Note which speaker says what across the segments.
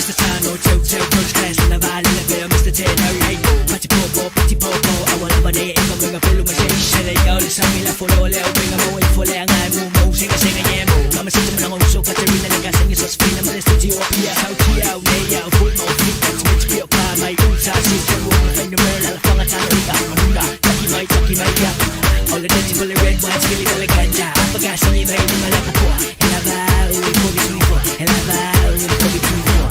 Speaker 1: Mr. Tano, Telltale, Coach Class, and the Valley, Mr. Ted, Harry, Patty Popo, I want to money, and I'm going to fill my shade, and all the time, I follow, I'll bring them away for them, I'm moving, sing, yeah, I'm a system, I'm also Katarina, and I got things, so spin, I'm in the studio, out, lay out, full of feet, that's me to be a part, my own size, I'm going to world, I'll find a time, Taki Mai, all the dirty, full of red wine, feeling all the ganja, I forgot, so you made me my love before, and I vow, we put it to for, and I vow, we put it to for.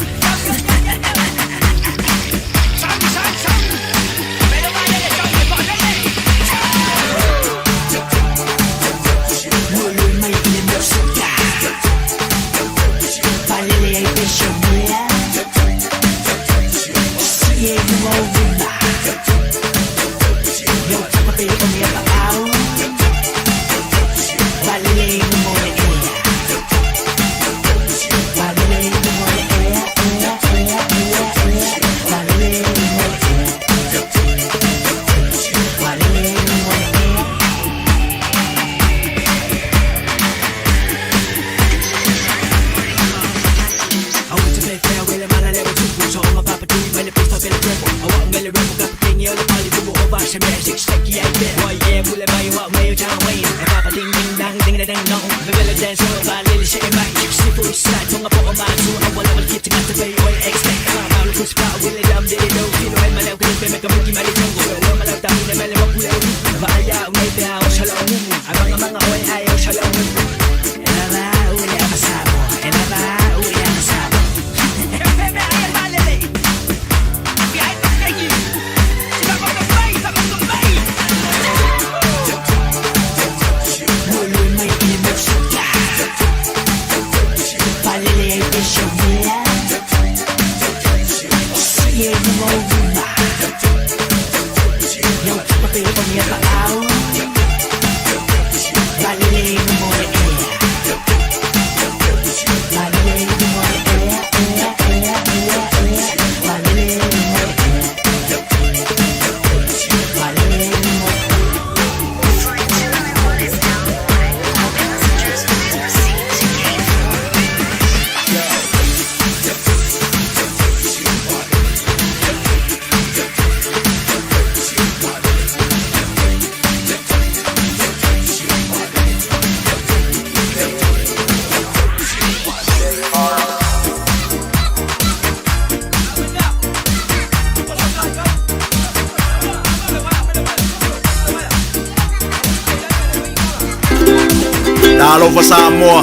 Speaker 2: All over Samoa,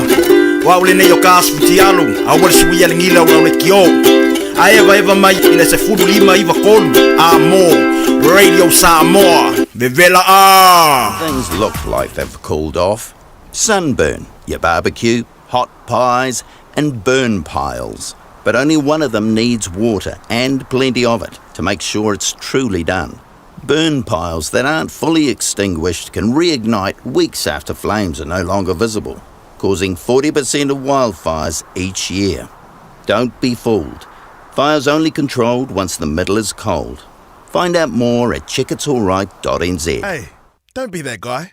Speaker 2: wawlene yo kasu tialu, awal suya ngila wawle kio. I ever mai ina se fudu lima iva kolu. Amo, Radio Samoa, Vivela R.
Speaker 3: Things look like they've cooled off. Sunburn, your barbecue, hot pies, and burn piles. But only one of them needs water and plenty of it to make sure it's truly done. Burn piles that aren't fully extinguished can reignite weeks after flames are no longer visible, causing 40% of wildfires each year. Don't be fooled. Fire's only controlled once the middle is cold. Find out more at checkitsallright.nz.
Speaker 4: Hey, don't be that guy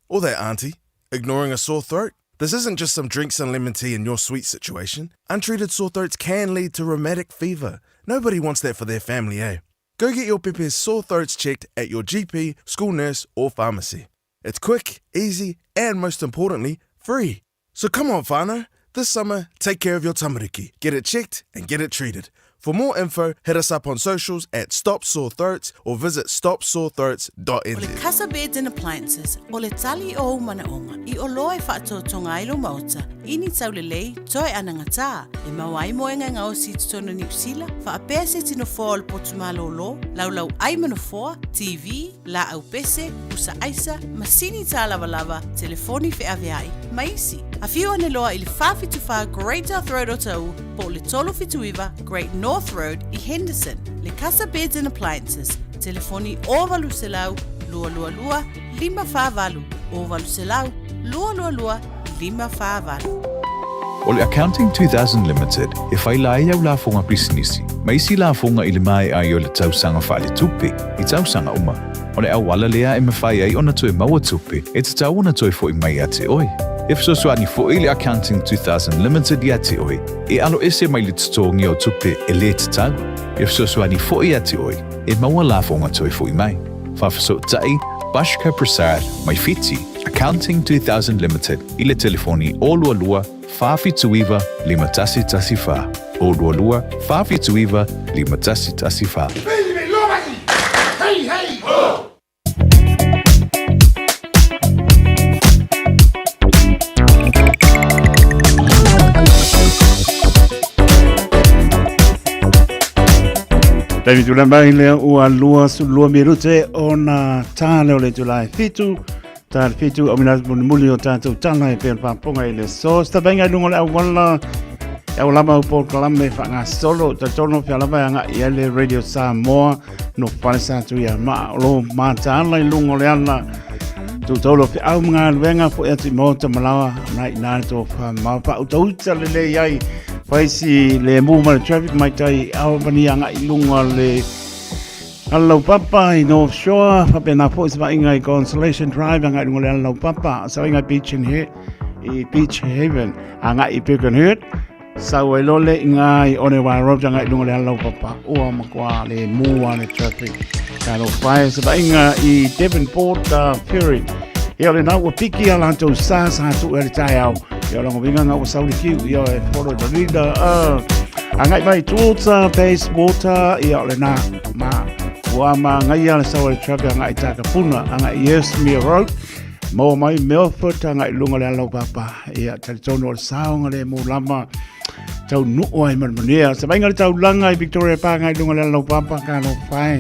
Speaker 4: or that auntie ignoring a sore throat. This isn't just some drinks and lemon tea in your sweet situation. Untreated sore throats can lead to rheumatic fever. Nobody wants that for their family, eh? Go get your Pepe's sore throats checked at your GP, school nurse, or pharmacy. It's quick, easy, and most importantly, free. So come on, whānau. This summer, take care of your tamariki. Get it checked and get it treated. For more info, hit us up on socials at Stop Sore Throats or visit stopsorethroats.nz.
Speaker 5: O le Casa Beds and Appliances, o le tali o manaonga, I o loa e whaatotonga ilo mauta, ini taulelei, toi anangata, e mawai moenga ngao si tutono New Zealand, whaapea se tino fōa le potumalo lo, laulau aimano fōa, TV, la au pese, usa aisa, masini tā lava, telefoni fe aveai, maisi. A few ane loa I le whawhituwha Great North Road o tau, po le tolo fituiva Great North Road I Henderson. Le Casa Beds and Appliances. Telefoni o valu selau, lua lua lua, 555. O valu selau, lua lua lua, 555.
Speaker 6: O le Accounting 2000 Limited, e whailai au la fonga businessi. Maisi la fonga I le mai ai o le tausanga whaale tupe, I tausanga uma. O le awala lea e mawhai ai ona toe maua tupe, e te tau ona toe fo I mai ate oi. If so swani fo ile Accounting 2000 Limited yati oi, e alo ese mai litsitongi o tupe e late tau. If so swani fo yati oi, e maua la fonga toi fo mai. Fafaso tai, Bashka Prasad, mai fiti, Accounting 2000 Limited, ile telefoni olua lua, fafi tuiva, lima tasi tasifa. Olua lua, fafi tuiva, lima tasi tasifa.
Speaker 7: David Tulambai lea ua lua su lua mirute o na tā leo le tulai fitu. Tā fitu o mina muli o tātou tāna e pēr pāponga i le sos. Ta benga lungo le awala e o lama upo kalame whanga solo. Ta tono pia lama anga i ele Radio Samoa no pare sātu ia maa lo maa tāna i lungo le ana. Tu tolo pia au mga luenga po ea ti mōta malawa na i nāre tō wha maa pa utauta le le iai. Paisi le movement traffic mai tai Albany anga i lunga le Alau Papa i North Shore whapena po isa inga i Consolation Drive anga i lunga le Alau Papa so inga Beach in here i Beach Haven anga i Birkenhead so e lole inga i Onewa Road anga i lunga le Alau Papa ua makua le mua le traffic kano whae sa inga i Devonport Ferry ia le nau o piki ala antou sa tu e le tai au ia lango vinga ngau sauli kiu ia e follow the leader angai mai tuota base water ia le na ma ua ma ngai ala sauli traffic angai taka puna angai Yesmere Road mo mai Melford angai lunga le Alau Papa ia talitono le saonga le mo lama tau nuo ai manmanea sa mai ngai tau langa i Victoria Park angai lunga le Alau Papa kano whae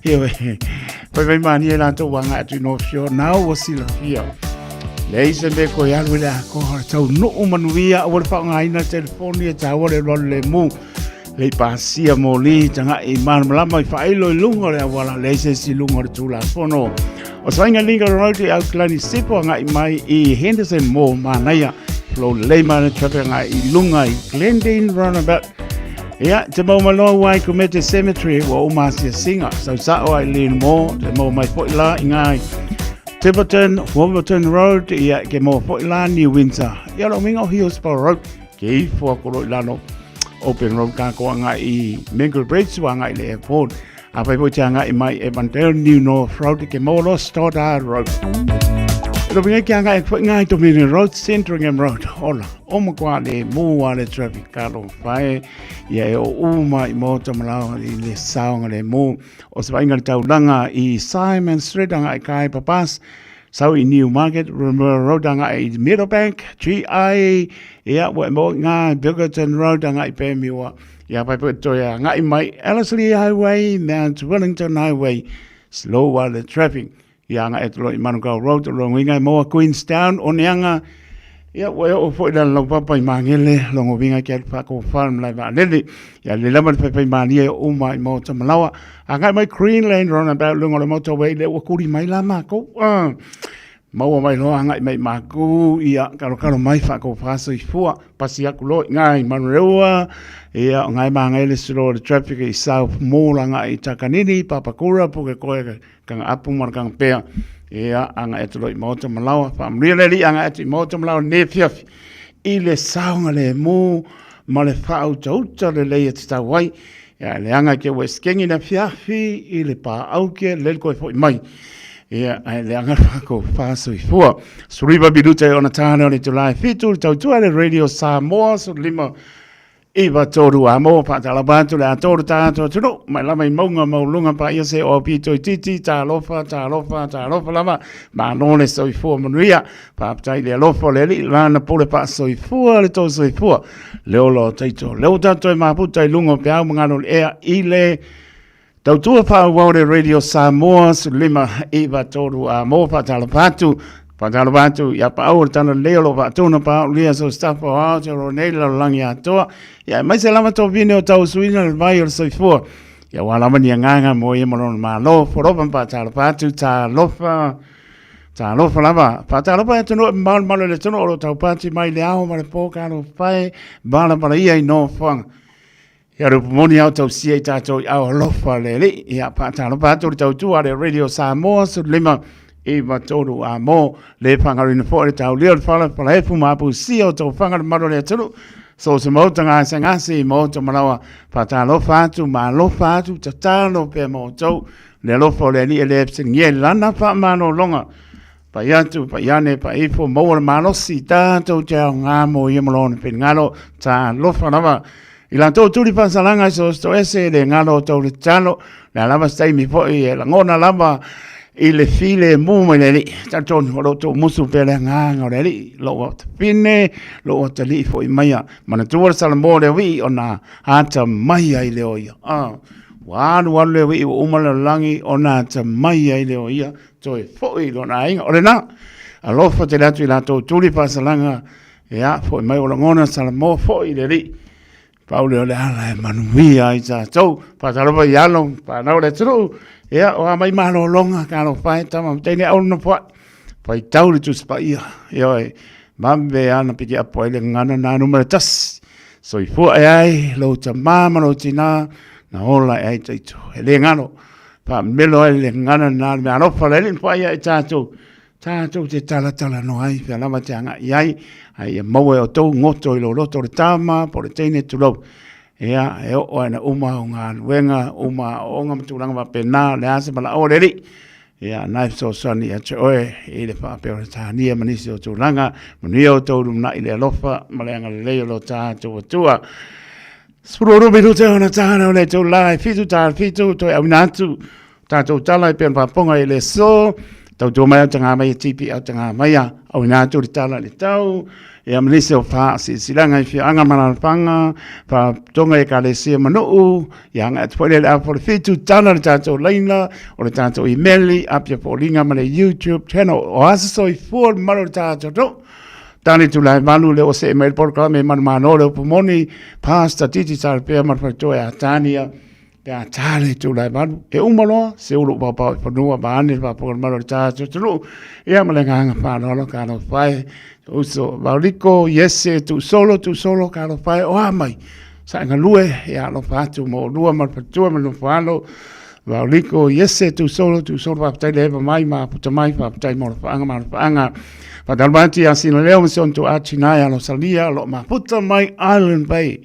Speaker 7: ia Pai mani e lanto wanga atu North Shore nau o sila fia. Leise me ko yalu le ako tau nuu manuia o le whaongaina telefoni e tau le lolo le mu. Le pasia mo li tanga i malama i whaelo i lunga le awala leise si lunga le tula fono. O swainga linga road i Auklani Sipo nga i mai i Henderson mo manaya. Flow leima le traffic nga i lunga i Glendale Runabout. Ia, te mau maloa wai Comete Cemetery wa umasia singa. Sau sao ai lin mo, te mau mai poila ingai. Tiverton, Wolverton Road, ia ke mau poila New Windsor. Ia lo mingo Hillsborough Road, ke i fuakuro ilano Open Road ka ko nga i Mingle Bridge wa nga i le airport. Apai po tia nga i mai Evandale New North Road, ke mau lo Stoddard Road. Ilo pinga kia nga e ngai to Mini Road, Centringham Road. Ola, oma kwa le mua le traffic kalo whae. Ia e o uma i mōta malawa i le saonga le mō. O se wainga le taulanga i Simon Street anga i Kai Papas. Sau i Newmarket, Remuera Road anga i Meadowbank. GI, ia wa mo ngā Bilgerton Road anga i Pēmiwa. Ia pai toia anga i mai Ellerslie Highway, Mount Wellington Highway. Slow wa le traffic. Ia anga etolo i Manukau Road, ronginga i moa Queenstown, o neanga. Ia wea o fo ila lau papa i mangele, longo vinga ki al whako farm lai wa lele. Ia le lama le pepe i mania o uma i mota malawa. Anga mai Greenland Runabout lungo le motorway le wakuri mai la mako. Maua mai loa anga i mai mako. Ia karo mai whako whaso i fua. Pasi aku lo ngai Manureua. Ia ngai mangele siro le traffic i South Mall anga i Takanini, Papakura, puke koe kanga apu mara kanga pea. Ia anga etolo i mota malawa. Whamria li anga eto i mota malawa ne fiafi. I le saunga le mū, ma le whao tauta le leia te tawai. Ia le anga ke West Kengi na fiafi, i le pā auke, le koe fo i mai. Ia le anga whako whaso i fua. Suriba birute o na tāna o le tulai fitu, tautua le Radio Samoa, so lima iwa tōru a mō, pātala bātu le a tōru tātua tunu, mai lama i maunga maulunga pa ia se o pito i titi, tā lofa lama, mā nōne so i fua manuia, pāptai le alofa le li, lana pole pa so i fua, le tō so i fua, leolo teito, leo tātou i māputa i lungo pe au mangano le ea i le, tautua pā wau le Radio Samoa, su lima iwa tōru a mō, pātala bātu, Pantalo batu ya pa au tana leo va tona pa lia so staff o out ro nela langi atoa ya mai se lama to vine o tau suina le vai o so fo ya wala mani nganga mo ye molon ma lo foro pa talo batu ta lofa lava pa talo batu no mal mal le tono o tau pati mai le au ma le po kano pai bala para ia i no fang ya ro moni au tau si ta to au lofa le ya pa talo batu tau tu ale Radio Samoa so lima e matoro a mo le whangarina fo le tau leo le whala e fu mapu sio tau whangara maro le turu so se mauta ngā se ngasi mauta malawa pata lofa atu ma lofa atu tatalo pe mautou le lofa le ni ele epsi ngie lana wha mano longa pa iatu pa iane pa ifo maua malosi tātou te au ngā mo i malona pe ngalo ta lofa lava i la tau turi pasalanga so sto ese le ngalo tau le talo le lava stai mi po i la ngona lava i le file mu le li taton ho to musu pe le nga le li lo fine lo te li fo i maia mana tu sala mo le wi ona ata maia i le oia wa le wi o umala langi ona ata maia i le oia toi fo i lo na inga ore na alo fo te latu i la to tuli pasalanga ya fo i mai o ngona sala mo fo i le li Paulo le ala manuia i ta tau pa taroba i alo pa na le tru ya o mai malo longa ka lo fai tama tene au no pa i tau le tu spa ia yo mambe ana piti apo ile ngana na numero tas so i fu ai lo ta mama lo tina na ola ai tu ele ngano pa melo ele ngana na me alo fa le fa ia ta tu te tala no ai fa la matanga ai ai mo e o tau ngoto i lo loto le tama po le tene tu lo ia e o ana uma nga wenga uma o nga mtulanga ma pena le ase bala o le ri ia nai so sani a che oe i le fa pe o ta ni manisi o tulanga mani o to na i le lofa malenga le lo ta tu tua spuro bi lu te ona ta na le to lai fitu to au natu ta to tala pe pa ponga i le so tau tu mai tanga mai tipi au tanga mai au natu tala le tau e amnese o fa silanga i fia anga mana panga pa tonga e kale se manu yang at pole la for fitu tana tato laina o le tato emaili apia polinga male YouTube channel o aso i for malo tato to tani tu la malu le o se email por me man manolo pomoni pasta titi sal pe mar facto e atania ya tale tu la malu e umalo se ulo papa ponua bani pa por malo tato tu e amalenga pa no ka no fai uso valiko yese tu solo ka lo fai o amai sa nga lue ya lo fatu mo lua ma fatu ma lo falo valiko yese tu solo pa tai le mai ma puta mai pa tai mo anga pa dalbanti asino leo son tu achina ya lo salia lo ma puta mai island bay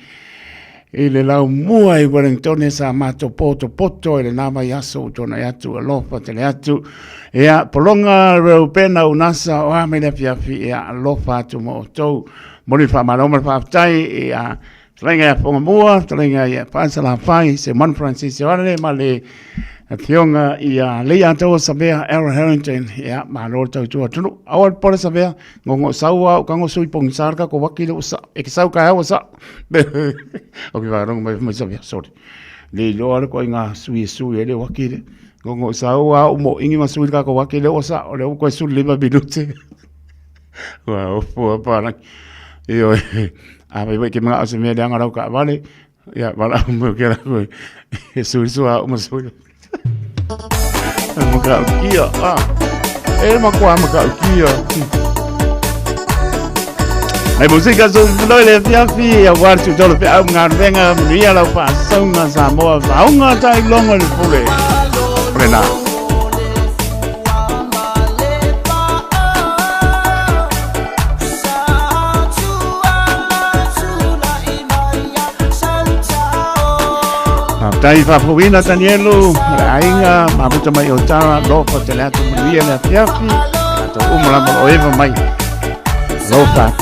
Speaker 7: ile lau mua i Wellington sa mato poto ile nama yaso tona yatu alofa tele yatu ia polonga reu pena unasa o amele fiafi ia alofa atu mo tau mori fa maloma fa tai ia tlenga ya fonga mua tlenga ya pansa la fai se man Francis ole male Fionga ia le ato sabea Aaron Harrington ia malo tau tu tunu awal por sabea ngongo saua kango sui pong sarka ko wakile usa eksau ka usa okay va rong mai sabea sorry le lo al ko inga sui ele wakile ngongo saua umo ingi masui ka ko wakile usa ole ko su lima minute wa o para io a vai ke mga asme dia ngara ka vale ya bala mo kera ko sui mo sui Maka kia makua maka kia. Ai musika so le fiafi ya wartu tolo pe au ngar venga mia la fa songa Samoa au nga tai longa le pule. Prena. Tai fa provina Danielo, ainga mabuta mai o tara lo fa teleto mia le fiafi, to umla mo eva mai. Lo fa.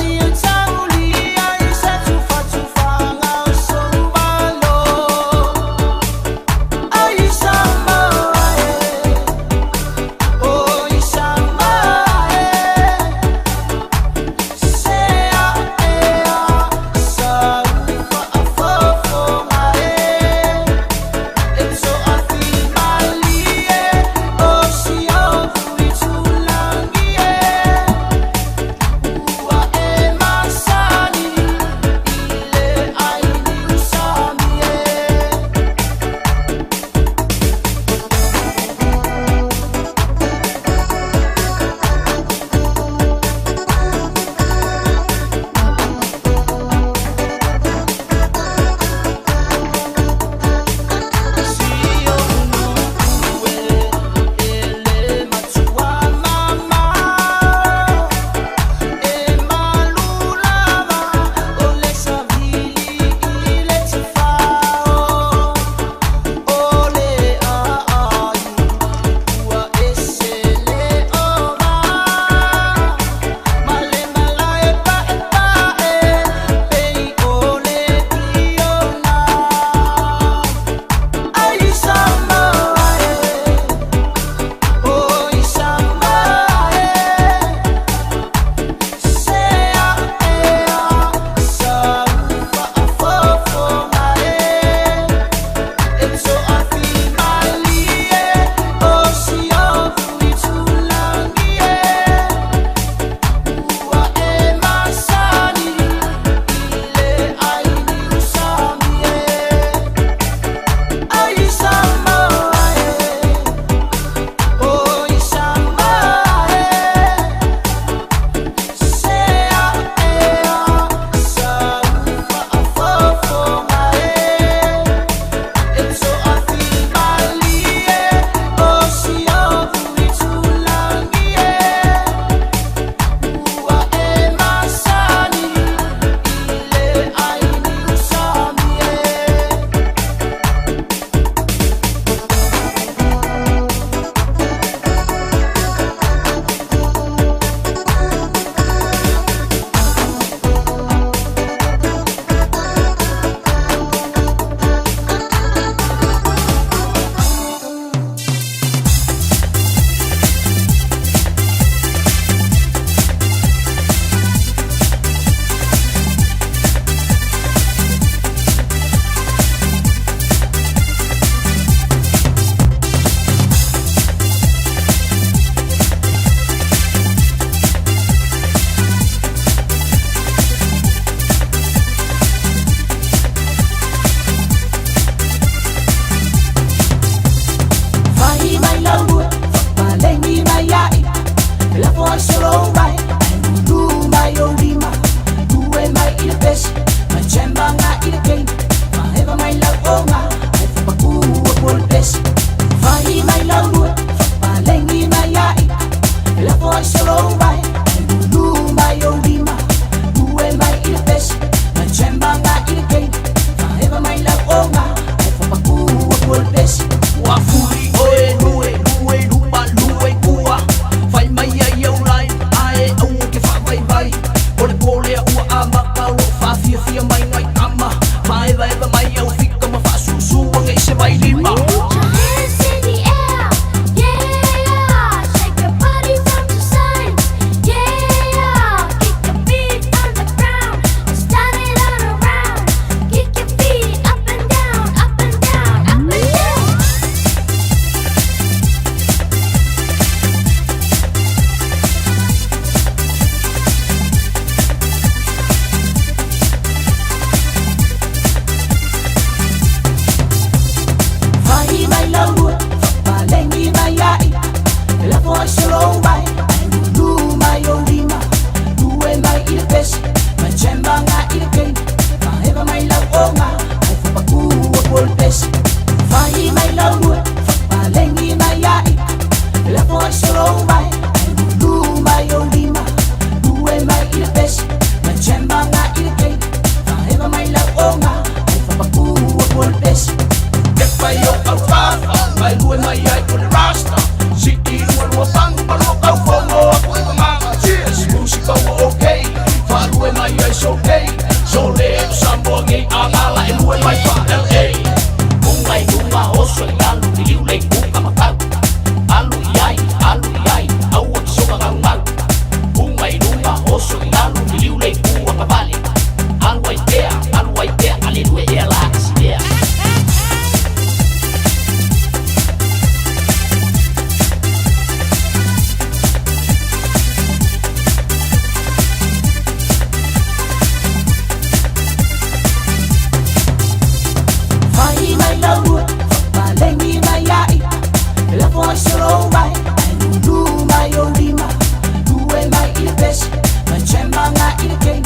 Speaker 8: Fai mai laua, malengi mai ai. La foi solo vai, ai nunu mai orima. Due mai il pesce, ma c'è manga il cane.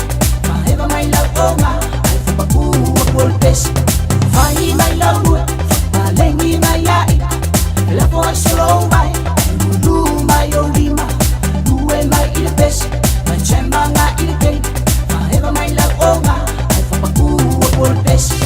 Speaker 8: Ma eva mai la oma, ai fa papu col pesce. Fai mai laua, malengi mai ai. La foi solo vai, ai nunu mai orima. Due mai il pesce, ma c'è manga il cane. Ma eva mai la oma, ai fa papu col pesce.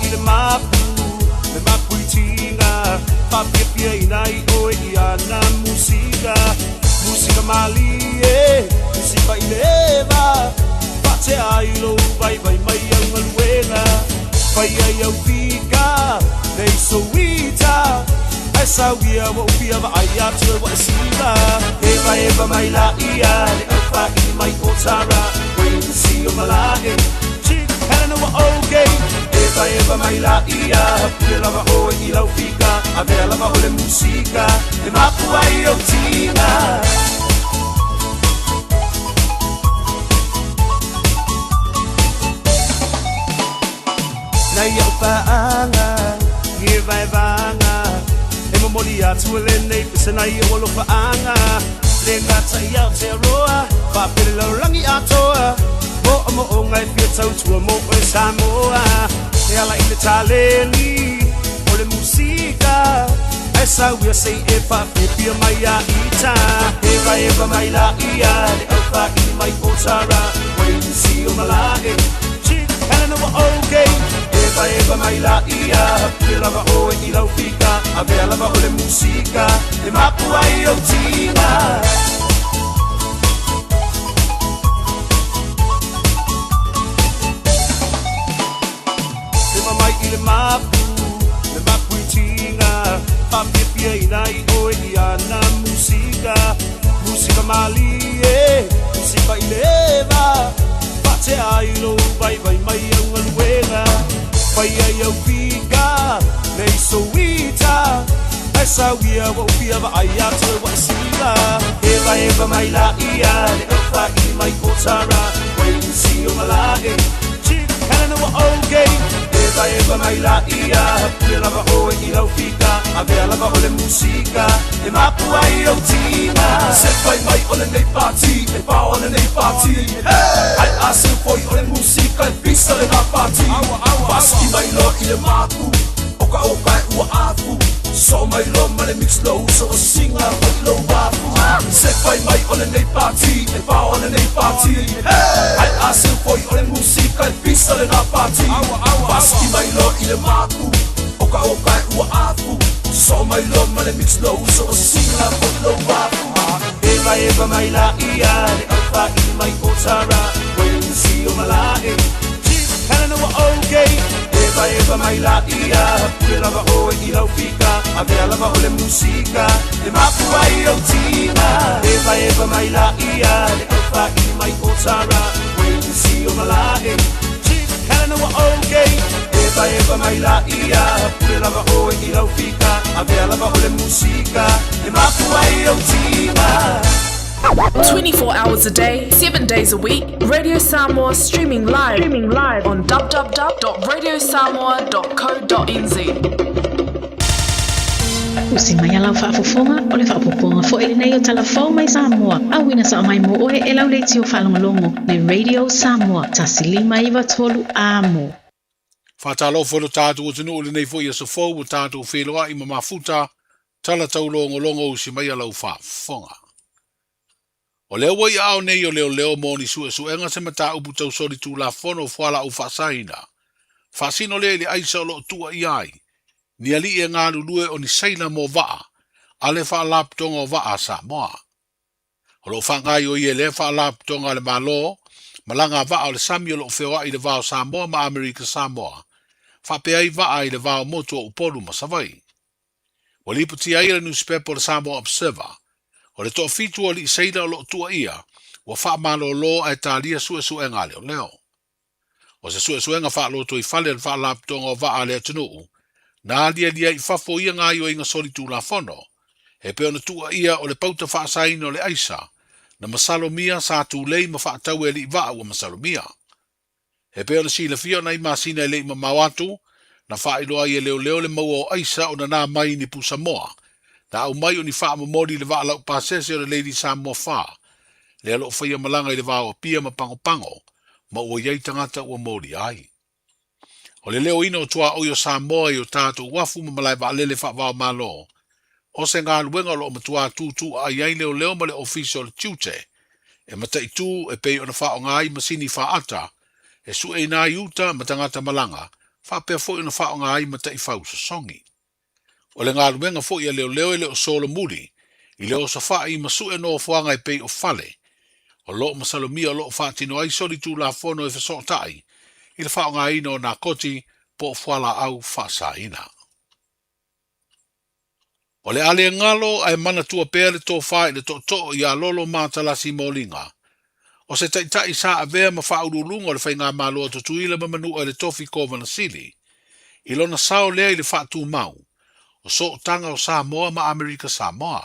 Speaker 9: i le mapu i tinga, papia inai o i ana musika mali musipa i leva, pate ai lo vai mai au maluenga, vai ai au fika, nei so ita, ai sauia mo pia va ai atu wa siva, eva mai la ia, le alfa i mai o tara, wait to see o malahe, chick Helena wa okay, eva mai la ia, pia lava o i lau fika, ave lava o le musika, le mapu ai o tina. Nai au paanga, ngie vai vanga, e mamoli atu le nei pisa nai au alo paanga, le ngata i au te aroa, whapere lau rangi atoa, mo o ngai pia tau tua mo o e Samoa, e ala i le taleni, o le musika, e sauia sei e whape pia mai a ita, eva mai la ia, le au pa i mai o tara, wait to see o malae, chick Helena wa okay, eva mai la ia, pia lava o e i lau fika, avea lava o le musika, le mapu ai o tina. Le mamai i le mapu i tinga, papia inai o e i ana musika mali musipa i leva, pate ai lo vai mai au maluenga, vai ai au fika, nei so ita, ai sauia wa pia va ai atu wa siva, eva mai la ia, le alfa i mai o tara, wait to see o malahe, chick Helena wa okay, eva mai la ia, pia lava o e i lau fika, avea lava o le musika, e mapu ai o tina, se fai mai o le nei party, e pa o le nei party, ai ase foi o le musika, e pisa le na party, paski mai lo i le mapu, oka e ua afu, so mai lo ma le mix low, so o singa o lo wafu, se fai mai o le nei party, e pa o le nei party, ai ase foi o le musika, e pisa le na party, paski mai lo i le mapu, oka e ua afu, so mai lo ma le mix low, so o singa o lo wafu, eva mai la ia, le alfa i mai o tara, wait to see o malae, chick Helena wa okay, eva mai la ia, pia lava o e i lau fika, avea lava o le musika, le mapu ai o tina, eva mai la ia, le alfa i mai o tara, wait to see o malae, chick Helena wa okay, eva mai la ia, pia lava o e i lau fika, avea lava o le musika, le mapu ai o tina.
Speaker 10: 24 hours a day, 7 days a week. Radio Samoa streaming live on www.radiosamoa.co.nz.
Speaker 11: Usi mai ala whaafofonga o le whaapoponga fo ele nei o talafau mai Samoa. Awina sa mai mo oe e lau leiti o whalongolongo le Radio Samoa. Tasilima iwa tolu amo.
Speaker 12: Whatalo wholo tātu o tunu o le nei fo i asofo o tātu o wheloa i mamafuta tala tau longo usi mai ala whaafonga. O leo wai ao nei o leo moni suenga se mata upu tau sori tu la fono whala u whasaina. Whasino le li aisa o lo tua i ai. Ni ali e ngā lulue o ni seina mo waa. Ale wha laptonga o waa Samoa. O lo whangai o i e le wha laptonga le malo. Malanga waa o le sami o lo whioa i le vao Samoa ma Amerika Samoa. Whapea i waa i le vao motu o upolu masawai. O liputi ai le newspaper le Samoa Observer. O le toa fitu o li seina o lo tua ia, wa wha malo lo ai talia suenga leo leo. O se suenga wha lo to i fale al wha laptonga o waa lea tunuu, na lia i whafo ia ngā iwa inga sori tū la fono, he peo na tua ia o le pauta wha saina o le aisa, na masalo mia sa tū lei ma wha tau e li waa ua masalo mia. He peo na sila fio na i masina e lei ma mawatu, na wha iloa i e leo le maua o aisa o na nā mai ni pu Samoa, na au mai o ni wha mamori le wā lau pasese o le Lady Samoa wha, le alo whaia malanga i le wā o pia ma pango, ma ua iei tangata ua mori ai. O le leo ino tua oio Samoa i o tātou wafu ma malai wa lele wha wā malo, o se ngā luenga lo matua tū a iei leo ma le official tute, e mata i tū e pei o na wha o ngā i masini wha ata, e su e nā iuta ma tangata malanga, whapea fo ina whao ngā ai mata I whau sa songi. O le ngā luenga fo ia leo leo le o solo muri, I leo sa wha I masu e no fuanga I pei o fale, o lo masalomia o lo whaatino ai soli tū la fono e whaso tai, I le whao ngā ino nā koti po fuala au whaasa ina. O le ale ngalo ai mana tua pēr le tō whae le tō I a lolo mātalasi mōlinga. O se tai sa a vea ma whaurulunga o le whai ngā māloa to tuila ma manu o le tofi kovana sili. I lona sao lea I le whaatu mau. O so tanga o Samoa ma Amerika Samoa.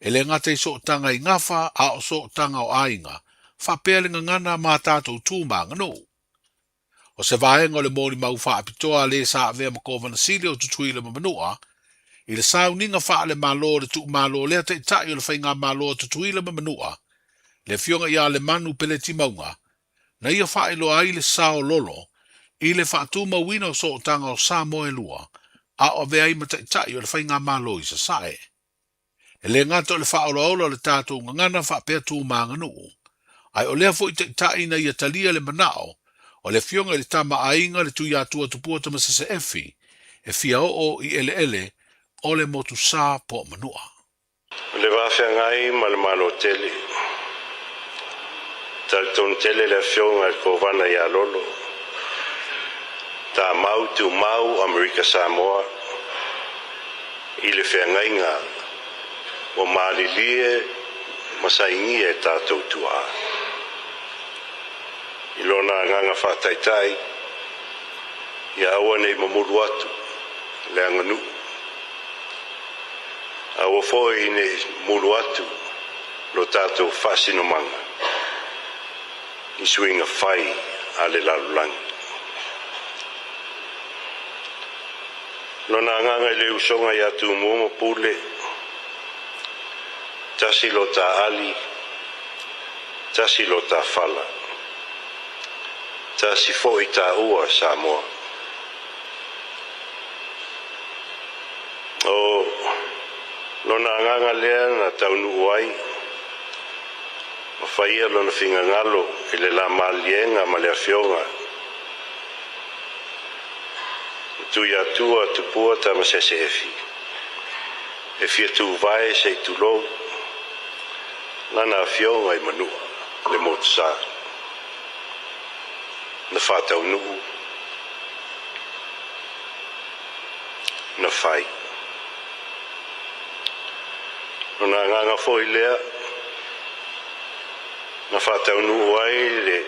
Speaker 12: E le ngate so tanga I ngafa a o so tanga o ainga. Whapea ngana mā tātou tūma ngano. O se vaenga o le mōri mau whaapitoa le sa a vea ma kovana sili o tutuila ma manua. I le sao ninga wha le māloa le tu māloa lea te tai o le whai ngā māloa tutuila ma manua. Le fionga ia le manu peleti maunga, na ia whaelo ai le sao lolo, I le whaatu mawina o so tanga o Samoa e lua, a o vea I mataitai o le whai ngā mālo I sa sae. E le ngata o le whaola ola le tātou ngangana whapea tū mānganu, ai o lea fo I taitai na ia talia le manao, o le fionga le tama ainga le tuia tua tupua tama se efi, e fia o I ele o le motu sā po manua.
Speaker 13: Le wafia ngai ma le malo tele. Talton tele le fionga al kovana ia lolo. Ta mau tu mau Amerika Samoa. I le whengainga o malilie masaingi e tātou tua. I lona nganga whataitai ia awa nei mamuru atu le anganu. Awa foi nei muru atu lo tātou whasino manga. I swinga whai a le lalulangi. Lona nganga le usonga I atu muongo pule, tasi lo ta ali, tasi lo ta fala, tasi fo I ta ua Samoa. O lona nganga lea na taunu uai, Mawhaia lona whinga ngalo I le la malienga ma le fionga. Tui atua tupua tama sese efi. E fia tu vai se tu lo. Lana fionga I manua le motsa. Na whatau nuu. Na whai. Nona nganga foi lea. Na whatau nuu ai le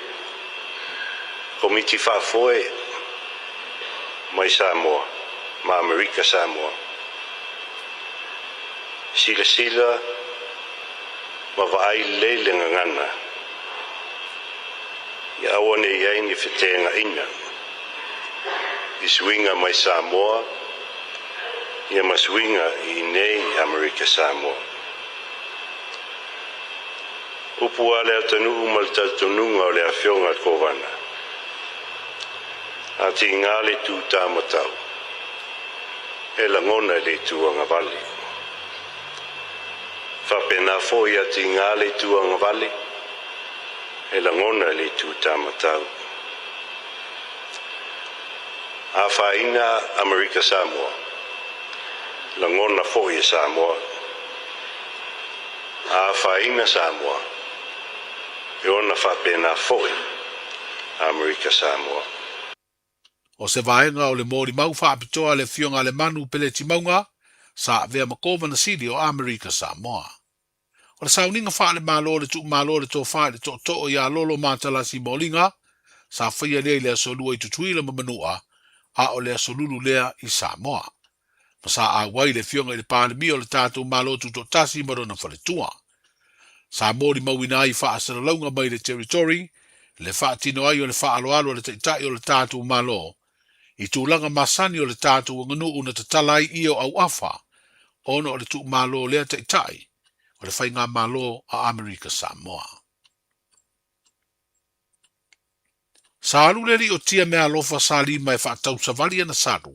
Speaker 13: komiti whafoe mai Samoa, ma Amerika Samoa. Sila ma vaai lele ngangana. Ia awane iai ni whetenga ina. I swinga mai Samoa, ia ma swinga I nei Amerika Samoa. Upu ale atanu maltatununga o le afionga kovana. Ati ngale tu tamatau. E langona le tuanga vale. Whapena foi ati ngale tuanga vale. E langona le tu tamatau. A whaina Amerika Samoa. Langona foi Samoa. A whaina Samoa. E ona whapena foi Amerika Samoa.
Speaker 12: O se vaenga o le mōri mau whaapitoa le fionga le manu peleti maunga, sa vea makova na sili o Amerika Samoa. O le sauninga wha le malo le tuk malo le tō whae le tō tō ia lolo mātalasi mōlinga, sa whaia lea lea solua I tutuila mamanua, a o lea solulu lea I Samoa. Ma sa a wai le fionga I le pālemi o le tātou malo tu tō tasi marona whaletua. Sa mōri mauina I wha asaralaunga mai le territory, le wha tino ai o le wha aloalo le teitai o le tātou malo, I tūlanga masani o le tātou nganu una te talai I o au awha, ono o le tuk malo lea teitai, o le whainga malo a Amerika Samoa. Saru leri o tia mea lofa sali mai whaatau savali ana saru.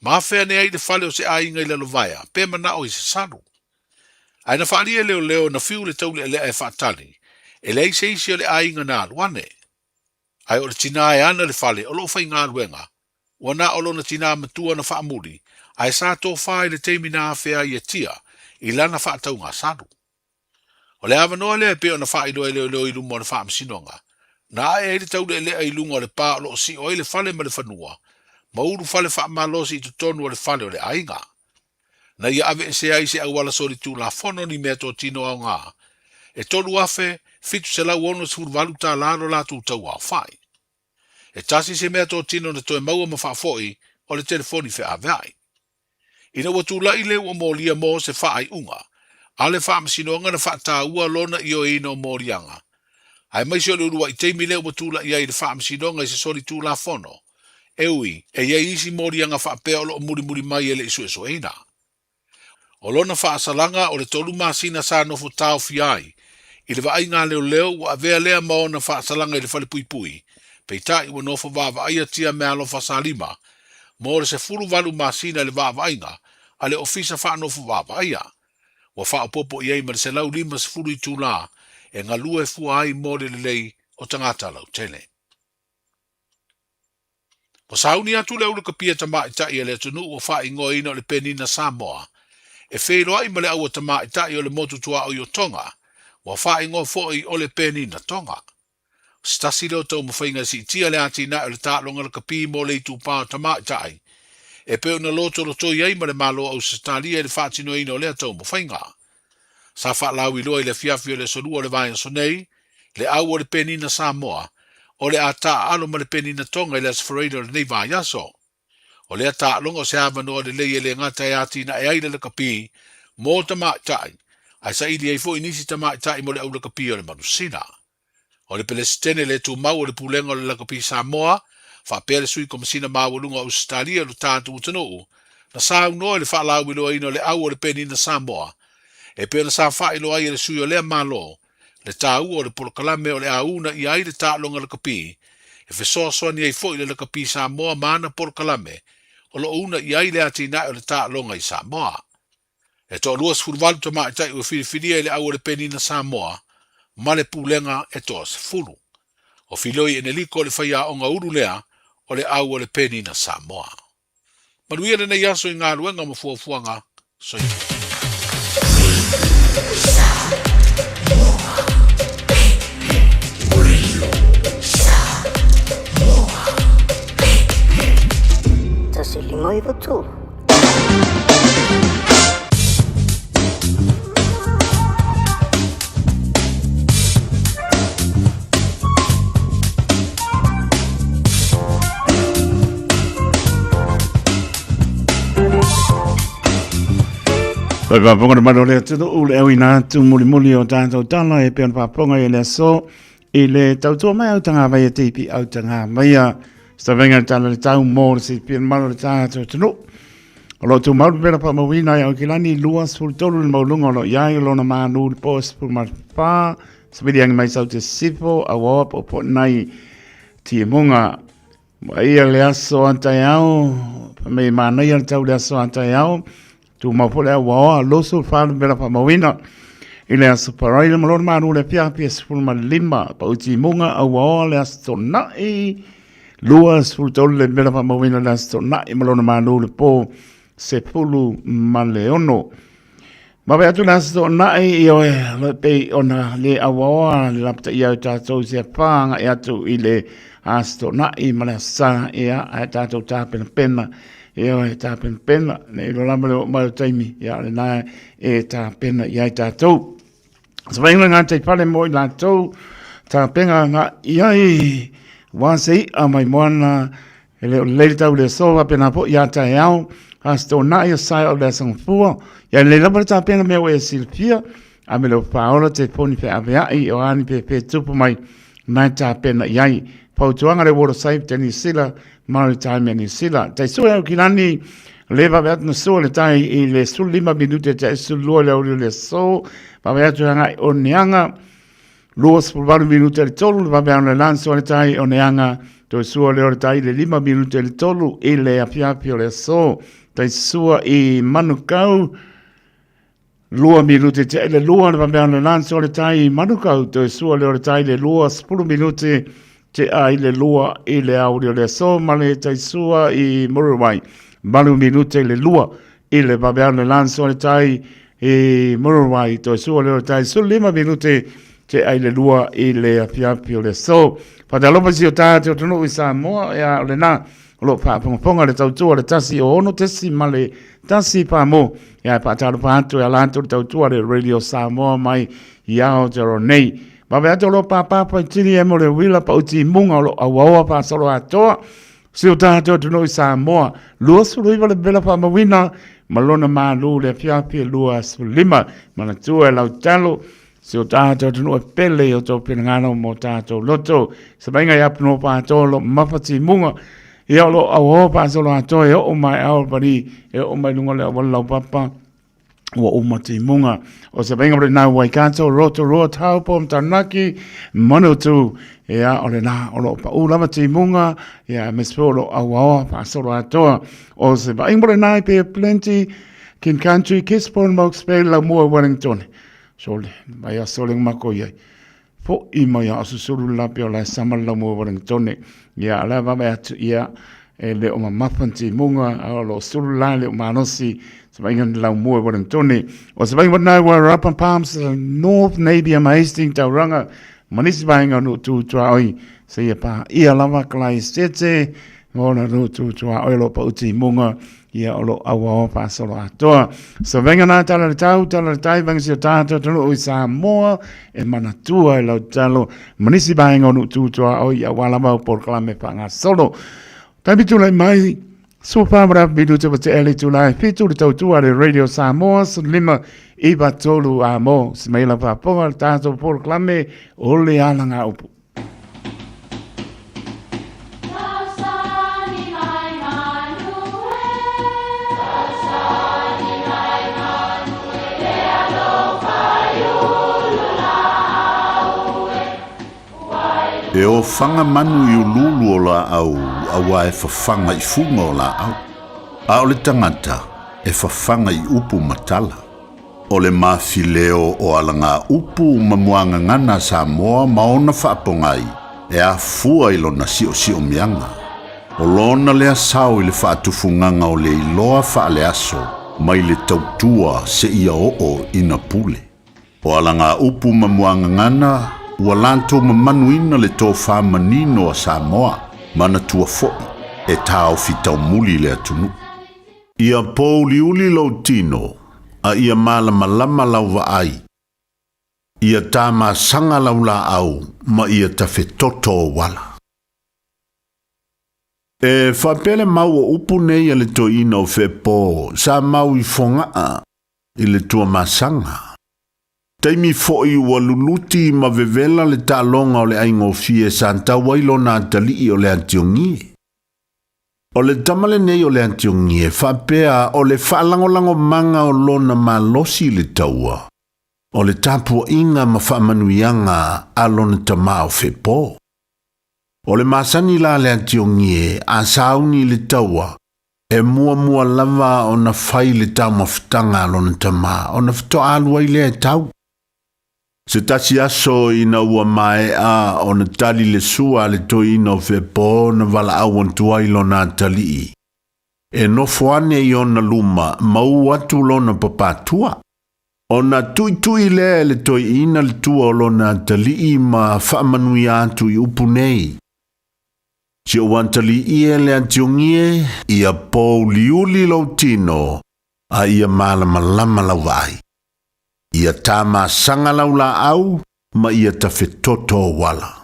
Speaker 12: Mawhea ne ai le whale o se ainga I le lovaya, pe mana o I se saru. Ai na whaalia leo na fiu le taule lea e whaatali, e lei seisi o le ainga nā luane. Ai o le tina e ana le whale o lo whainga luenga, Wana o lona tina matua na whaamuri, ai sa tō whae le teimi nā whea i tia, i lana whaatau ngā saru. O le awa noa lea peo na whaeroa leo leo i lumo na whaamsinonga. Na e le tau le lea i lunga o le pā o lo si o le whale ma le whanua, ma uru whale whaamalosi i tutonu o le whale o le ainga. Na ia ave se ai se au wala sori tū la whono ni mea tō tino au ngā. E tolu afe, fitu se lau ono se walu tā lalo la tū tau au whai. E tasi se mea tō tino na toe maua ma whaafoi o le telefoni whe aveai. Ina watu la i leo o mōlia mō se whaai unga, a le whaamasinonga na whaata ua lona i o ino mōrianga. Ai mai se o le urua i teimi leo watu la i ai le whaamasinonga i se sori tū la whono. Eui, e iei isi mōrianga whaapea o lo muri muri mai ele isu eso eina. O lona whaasalanga o le tolu masina sa nofo tau fiai, i le vaai ngā leo leo wa avea lea mao na whaasalanga i le whale pui pui, peita i wa nofo vava aia tia mea alofa salima, mo le se furu valu masina le vava ainga, a le ofisa wha nofo vava aia. Wa wha popo i eima le se lau lima se furu i tū la, e ngā lua e fua ai mo le lei o tangata lau tele. Po sauni atu le ulu kapia tama i tai e le tunu o wha ingo ina o le penina Samoa, e wheiroa i male au o tama i tai o le motu tua o i o Tonga, wa wha ingo fo i o le penina Tonga. Stasi leo tau mawhainga si tia le ati na o le tālonga le kapi mo le itu pā tama i tai, e peo na loto roto i eima le malo au se talia e le whaatino ina o le tau mawhainga. Sa wha lau i loa i le fiafi o le sorua o le vaya sonei, le au o le penina Samoa, o le ata alo ma le penina Tonga i le asfaraida le nei vaya so. O le ata longa se avano o le lei e le ngata e ati na e aile le kapi, mo tama i tai, ai sa ili e fo inisi tama i tai mo le au le kapi o le manusina. O le pelestene le tu mau o le pulenga o le kapi Samoa, fa pere sui komisina mawalunga o Australia lo tātu utanoo, na sa uno le fa lau ilo ino le au o le penina Samoa, e pere sa fa ilo ai le sui o le malo, le tau o le polokalame o le auna i ai le tālonga le kapi, e fe soa ni ai fo i le kapi Samoa mana polokalame, o lo una i ai le ati na o le tālonga i Samoa. E to luas furvalu tama i tai o whiriwhiria i le au o le penina Samoa, ma le pulenga e toa se furu. O filoi e ne liko le whaia o ngā uru lea o le au o le penina Samoa. Manuia le nei aso i ngā ruenga ma fuafuanga, so i.
Speaker 14: Tasilimo i watu.
Speaker 7: Pai paponga de malole tudo ule au ina tu muli o tātou tala e peon paponga i le so i le tautua mai au tanga vai e teipi au tanga mai a stavenga tala le tau mōr si peon malole tātou tunu. O lo tu mauru pera pa mawina i au kilani luas ful tolu le maulunga o lo iai o lona maanu le pos pul marpā sabidi angi mai sau te sifo a wap o po nai tie munga wa ia le aso antai au pa mei mānai al tau le aso antai au tu mapole wa loso falu bela pa mawina ile asoparai le malor manu le pia pia sful malima pa uti munga wa le astona e luas ful tol le bela pa mawina le astona e malor manu le po se pulu maleono ma be atu le astona e o le pe ona le awa le lapta ia tatou se panga e atu ile astona e malasa e a tatou tapena pena eo e tā pena, ne ilo lama leo mai o taimi, ia le nā e tā pena i ai tātou. Sa wainga ngā te pare mo i lātou, tā penga ngā iai wāsei a mai moana, e leo leile tau le soa pena po i ata e au, hasto nā i a sai o le sangfua, ia le lama tā pena mea o e silfia, a me leo paola te poni pe aveai o ani pe tupu mai, nā tā pena i ai, pautuanga le water safe teni sila, mari taime ni sila. Tai sua au kilani leva beat na sua le tai i le sul 5 minute te sul lua le auri le so, pa beatu hanga o neanga, luas por 4 minute le tolu, pa beatu le lanso le tai o neanga, to sua le ore tai le 5 minute le tolu, i le apiapi o le so, tai sua i manukau, lua minute te le lua le pa beatu le lanso le tai i manukau, to sua le ore tai le lua 10 minute te ai le lua i le au le so ma le taisua i Muruwai. Malu minute le lua i le babeana le lanso le tai i Muruwai to sua le tai su 5 minute te ai le lua i le apiapi o le so. Patalopa si o tāte o tunu i Samoa e a le nā lo whaaponga le tautua le tasi o ono tesi ma le tasi pāmo e a patalopa atu e a lanto le tautua le Radio Samoa mai i ao te ro nei. Babe ato lo pāpāpa i tiri e mo le wila pa uti munga o lo awawa pa solo atoa si o tāte o tunu i Samoa lua suru iwa le bela pa mawina malona mālu le apiapi lua su 5 mana tua e lau talo si o tātou tunu e pele o tō pinangano mo tātou loto. Sa bainga i apno pātou lo mapati munga. I au lo au pātou ato e o mai au pari e o mai lunga le awalau papa o mati munga. O sa bainga mre nā waikato roto roa tau pōm tanaki manu tu e a o le nā o lo pa u lamati munga e a mespo lo au pātou atoa. O sa bainga mre nā i pe plenty kin country kispon mok spele la mua Wellington. Sole, mai a sole mako iai. Po i mai a susuru lapi o lai samala mo Wellingtone. Ia ala vame atu ia e le o mamapanti munga a lo suru lai le o manosi sa maingan lau mo Wellingtone. O sa maingan nai wa Rapan Palms North Navy ama Hastings tauranga manisi bainga no tu tua oi sa ia pa ia lava kalai stete ngona no tu tua oi lo pa uti munga ia o lo awa pa solo atoa. So venga nā tala le tau, tala le tai, venga si o tātou talo o i Samoa, e manatua e lau talo, manisi bainga o nu tūtua o i awala mau por kalame pa ngā solo. Taipi tūlai mai, so pāmara bidu te wate ele tūlai, pitu le tau tua le Radio Samoa, so 5 i batolu a mo, si meila pāponga le tātou por kalame o le alanga upu.
Speaker 15: E o whanga manu i ululu o la au, awa e whawhanga i funga o la au. A o le tangata, e whawhanga i upu matala. O le mawhileo o alanga upu mamuanga ngana Samoa maona whaapongai, e a fua i lona sio mianga. O lona lea sao i le whaatufunganga o le iloa whaale aso, mai le tautua se ia o ina pule. O alanga upu mamuanga ngana, ua lanto mamanuina le tō whamanino a Samoa, mana tua fo'i, e tāo fitau muli le atunu. Ia pōli uli lau tino, a ia malama lau vaai. Ia tāma sanga lau la au, ma ia tawhe toto o wala. E whapele mau o upu nei a le tō ina o whepō, sa mau i whongaa, i le tua masanga. Taimi fo'i ua luluti ma vevela le tālonga o le aingo fie santa wailo nā tali o le antiongie. O le tamale nei o le antiongie, whapea o le whaalangolango manga o lona malosi le taua. O le tāpua inga ma whaamanuianga a lona tamao whepo. O le masani la le antiongie, a sauni le taua, e mua lava o na whai le tau mawhitanga lona tama, o na whito alua i le tau. Se tasi aso ina ua mai a o na tali le sua le to ina o whepo na wala awan tuai lo na tali. E no fuane i ona luma mau atu lo na papatua. O na tui le to ina le tua o lo na tali ma whaamanui atu i upu nei. Si o wantali ia le antiongie ia pou liuli lo tino a ia malama lau vai. Ia tāma sanga lau la au, ma ia tawhe toto wala.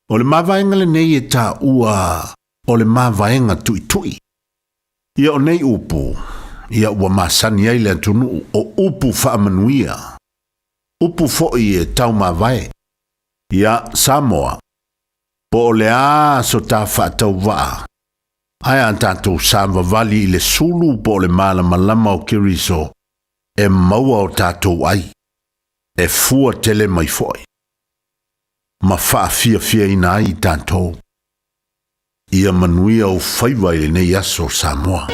Speaker 15: O le mawaenga le nei e tā ua, o le mawaenga tui. Ia o nei upu, ia ua masani ai le atunu o upu whaamanuia. Upu fo'i e tau mawae. Ia Samoa, po o le a so tā whaatau waa. Ai an tātou sāma vali i le sulu po le malama o Kiriso. E maua o tātou ai, e fua tele mai foi. Ma wha fia ina ai tātou. Ia manuia o whaiwai nei aso Samoa.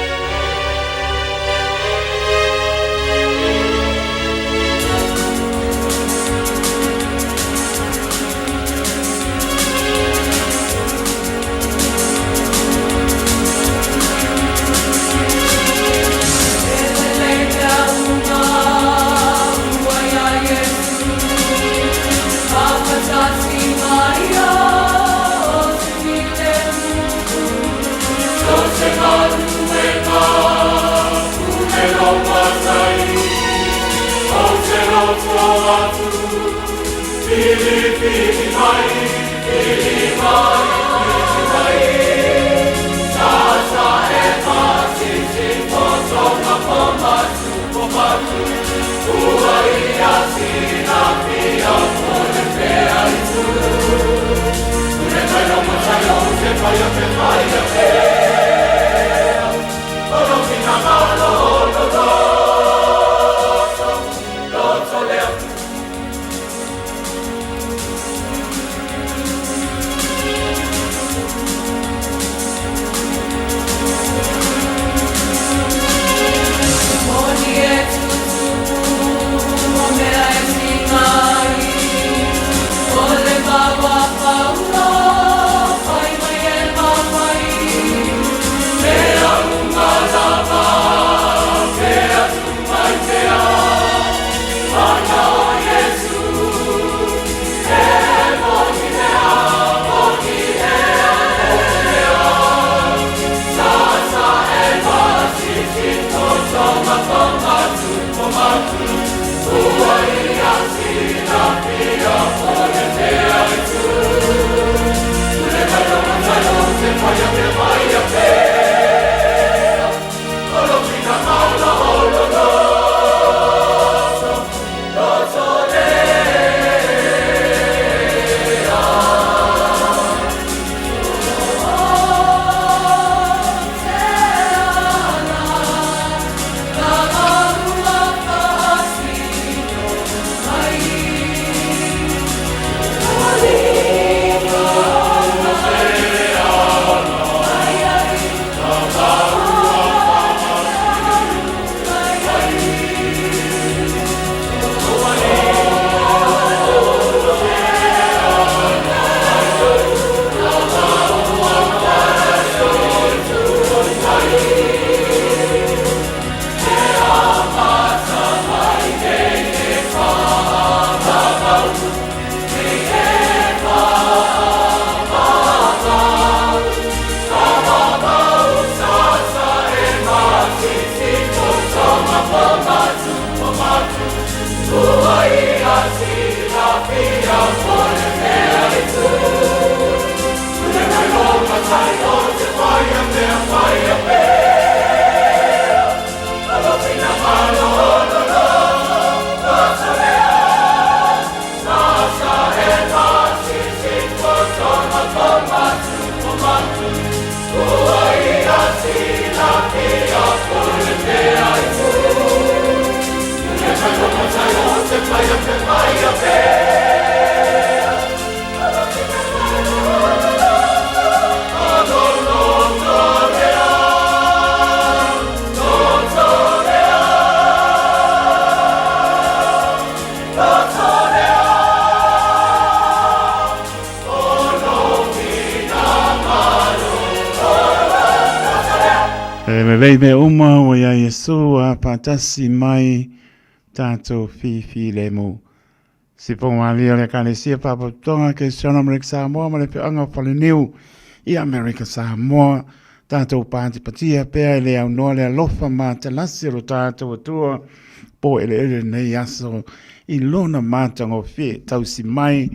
Speaker 7: Vei me uma o ia Yesu a patasi mai tato fi le mu. Si pongwali le kalesia papatonga ke sona Amerika Samoa ma le peanga faleniu I Amerika Samoa tato pati patia pea le au noa le alofa ma te lasiro tato atua po ele nei aso I lona matanga o fie tausi mai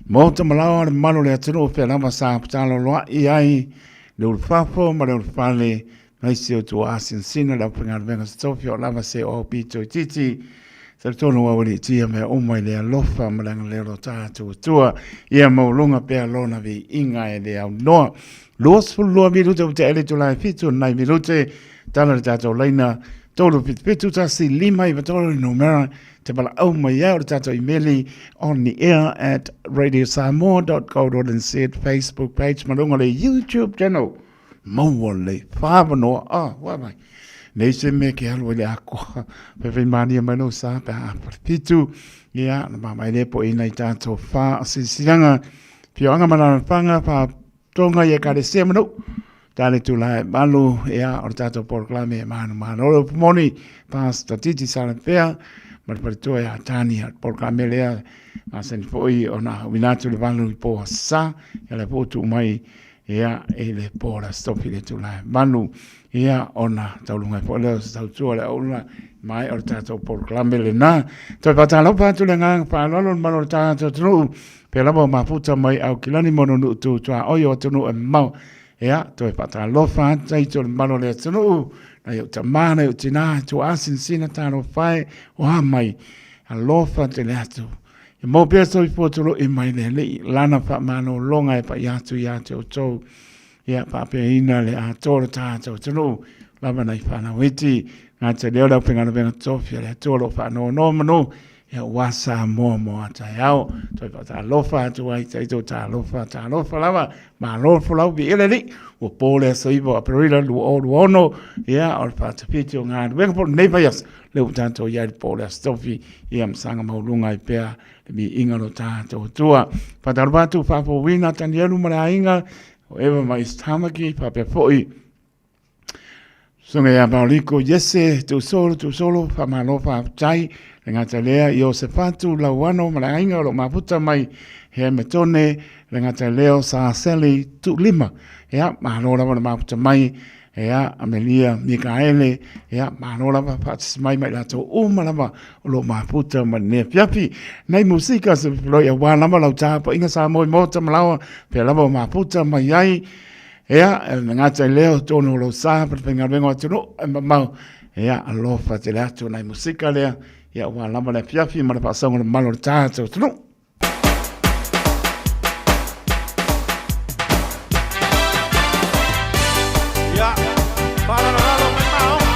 Speaker 7: mota malawa le malo le atino fe lama sa patalo loa I ai le ulfafo ma le ulfale mai se o tu asin sina la pengar venga stofio lava se o pito titi se tono wa wali tia me o mai le alofa malanga le rota tua ia maulunga pe alona vi inga e le au noa los fulua minute o te ele tu lai fitu nai minute tala tato laina tolo pitu tasi lima I vatolo numera te pala au mai au tato imeli on the air at radiosamoa.co.nz Facebook page malunga le YouTube channel maua le whāwanoa, wā mai. Nei se me ke halua le akoa, pepe mania mano sa, pe a pitu, ia, na mamai le po ina I tātou whā, sisianga, pio anga mana whanga, pa tonga ia kare se mano, tāle tu lai malu, ia, o tātou porklame, manu, oro pumoni, pasta titi sala pea, mariparitua ia tani, porklame lea, masen foi, ona, winatu le valu I po sa, ia le potu mai, ia e le pora stopi le tula manu ia ona taulunga po le tau tua le aula mai o tato proclame le na toi patalo patu le ngang pa lolo mano tato tru pe labo mafuta mai au kilani mono nu tu tua oyo tunu e mau ia toi patalo fa tai to mano le tunu na yo tamana yo tina tu asin sina tano fai o mai alofa te le atu e mo peso i potolo e mai le lana fa mano longa e pa yatu yatu o ia pa pe ina le a toro tato tunu lava nai whana witi ngā te leo lau pengana venga tofia le toro whano no mano ia wasa mo atai au toi pa ta lofa atu ai taito ta lofa lava ma lofa lau bi ele li o pole so ivo a perila lu ono ia o pa te piti o ngā venga po nei paias leu tanto ia pole stofi ia msanga maulunga i pea mi inga no tato tua pa ta rupatu whapo wina tani elu mara inga o ewa mai stamaki pa pe foi sunga ya pauliko yese tu solo fa malo fa tai nga talea yo se fatu la wano mara inga lo maputa mai he metone nga taleo sa seli tu lima ya malo la maputa mai ya Amelia Mikaele ya malo la patis mai mai la to malama lo maputa mane piapi nei musika se lo ya wana ma la tapa inga sa mo mo tamala pe la maputa mai ai ya nga taleo tono lo sa per penga vengo atuno mau ya alofa te la to nei musika le ya wa lama le piafi ma pa sa ngol malo tato tunu
Speaker 9: ya para la lo me mao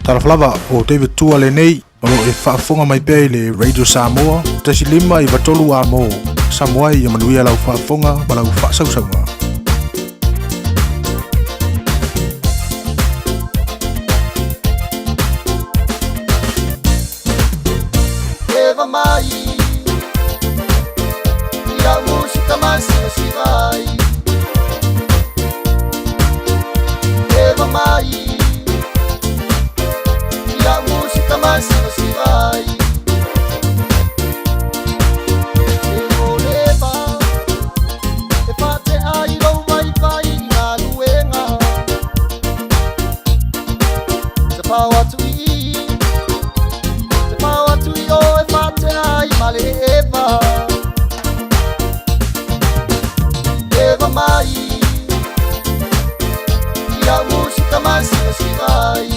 Speaker 16: Talaflava o David Tua le nei o lo e whaafonga mai pia i le Radio Samoa. Tasi lima i watolu a mo. Samoa i manuia lau whaafonga ma lau whaasausaunga.
Speaker 17: Eva mai ia música mais se vai. Eva mai ia música mais se vai. Eu leva e fate ai lo vai vai na luenga. Te pau atu yo e fate ai male Eva. Eva mai ia música mais se vai.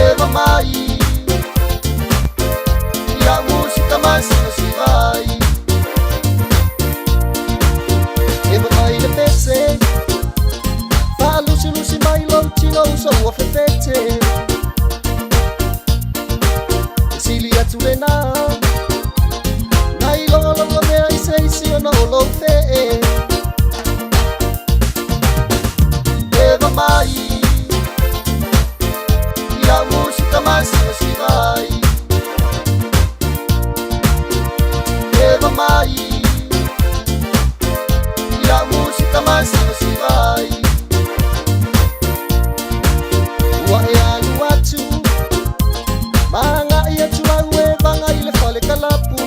Speaker 17: Eva mai ia música mais se vai. Eva mai le pese fa luci mai lo tino so o fefete. Silia tulena nai lo me ai sei si no lo fe. Eva mai ia música mais se vai. Eva mai ia música mais se vai. Wa ia luatu manga ia tuaue vanga ile fale kalapu.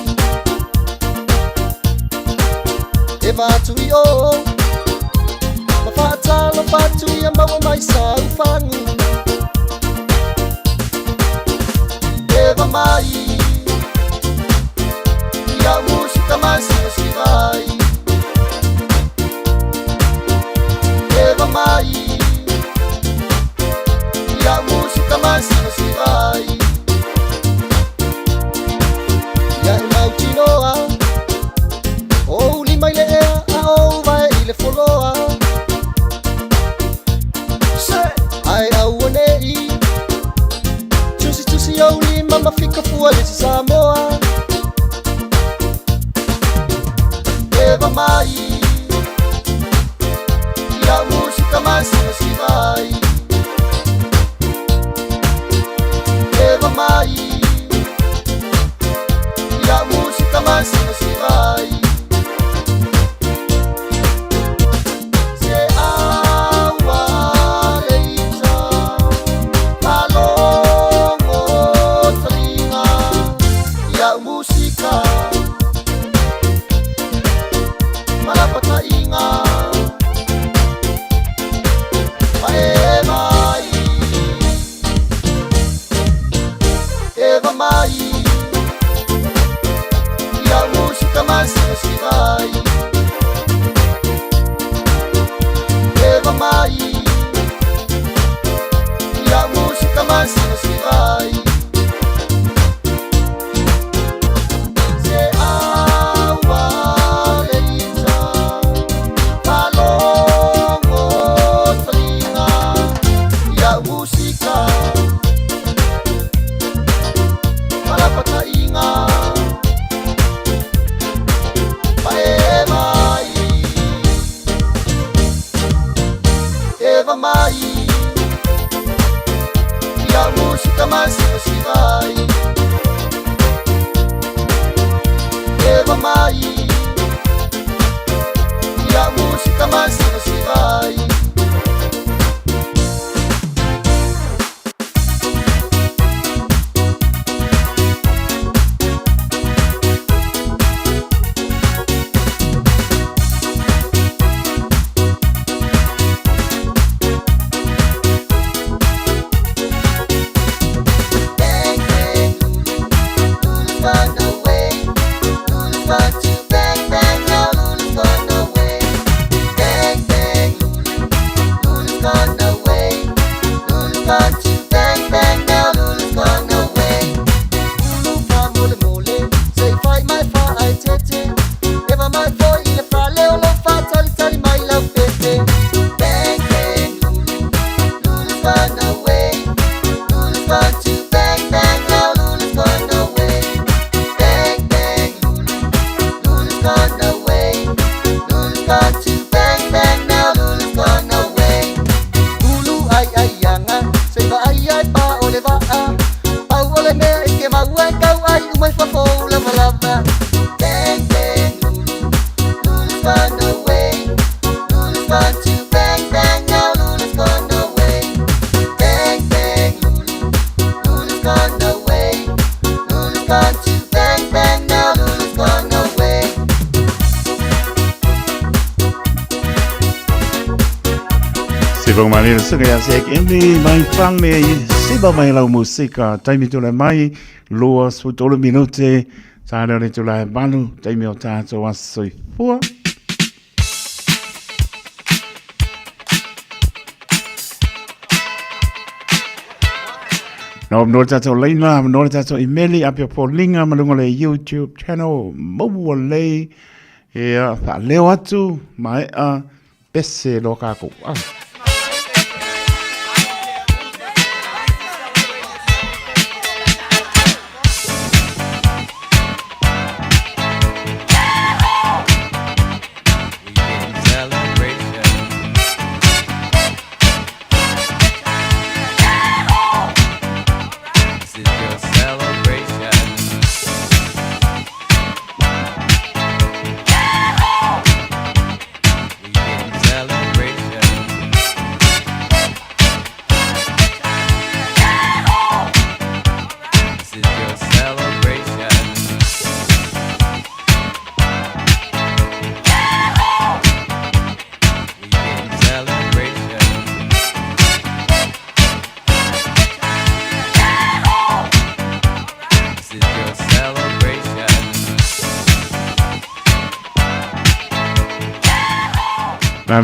Speaker 17: Eva tu yo mafata lo fatu ia mawa mai sa ufangu. Eva mai ia música mais se vai. Eva mai ia música mais se vai. Ia mau tinoa o lima ile ea a o vai ile foloa. Ai au nei tusi o lima ma fica fua le Samoa. Eva mai ia música mais se vai. Eva mai ia música mais se vai. Se aua leita palongo talinga ia hang on to. Bang, bang, now Lulu's gone away.
Speaker 7: Sibang Manila Sugaya Sek Indi Mai Family Siba Mai Lau Musika Taimi Tula Mai Lua Sutolo Minute Sada Tula Balu Taimi Otato Wasoi Fua No Tato Lena No Tato Imeli Apia Polinga Malungole YouTube channel Mowale Ea Fa Leo Atu Mai A Pese Lokako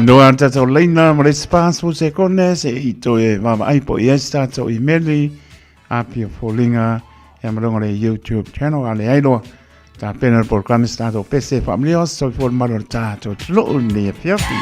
Speaker 7: Noa tato leina ma le spasu se kone se ito e mama aipo i tato i meli apia folinga e amalonga le YouTube channel ale ailoa ta pena il programma stato pese familios so for maro tato tlo ni e piafi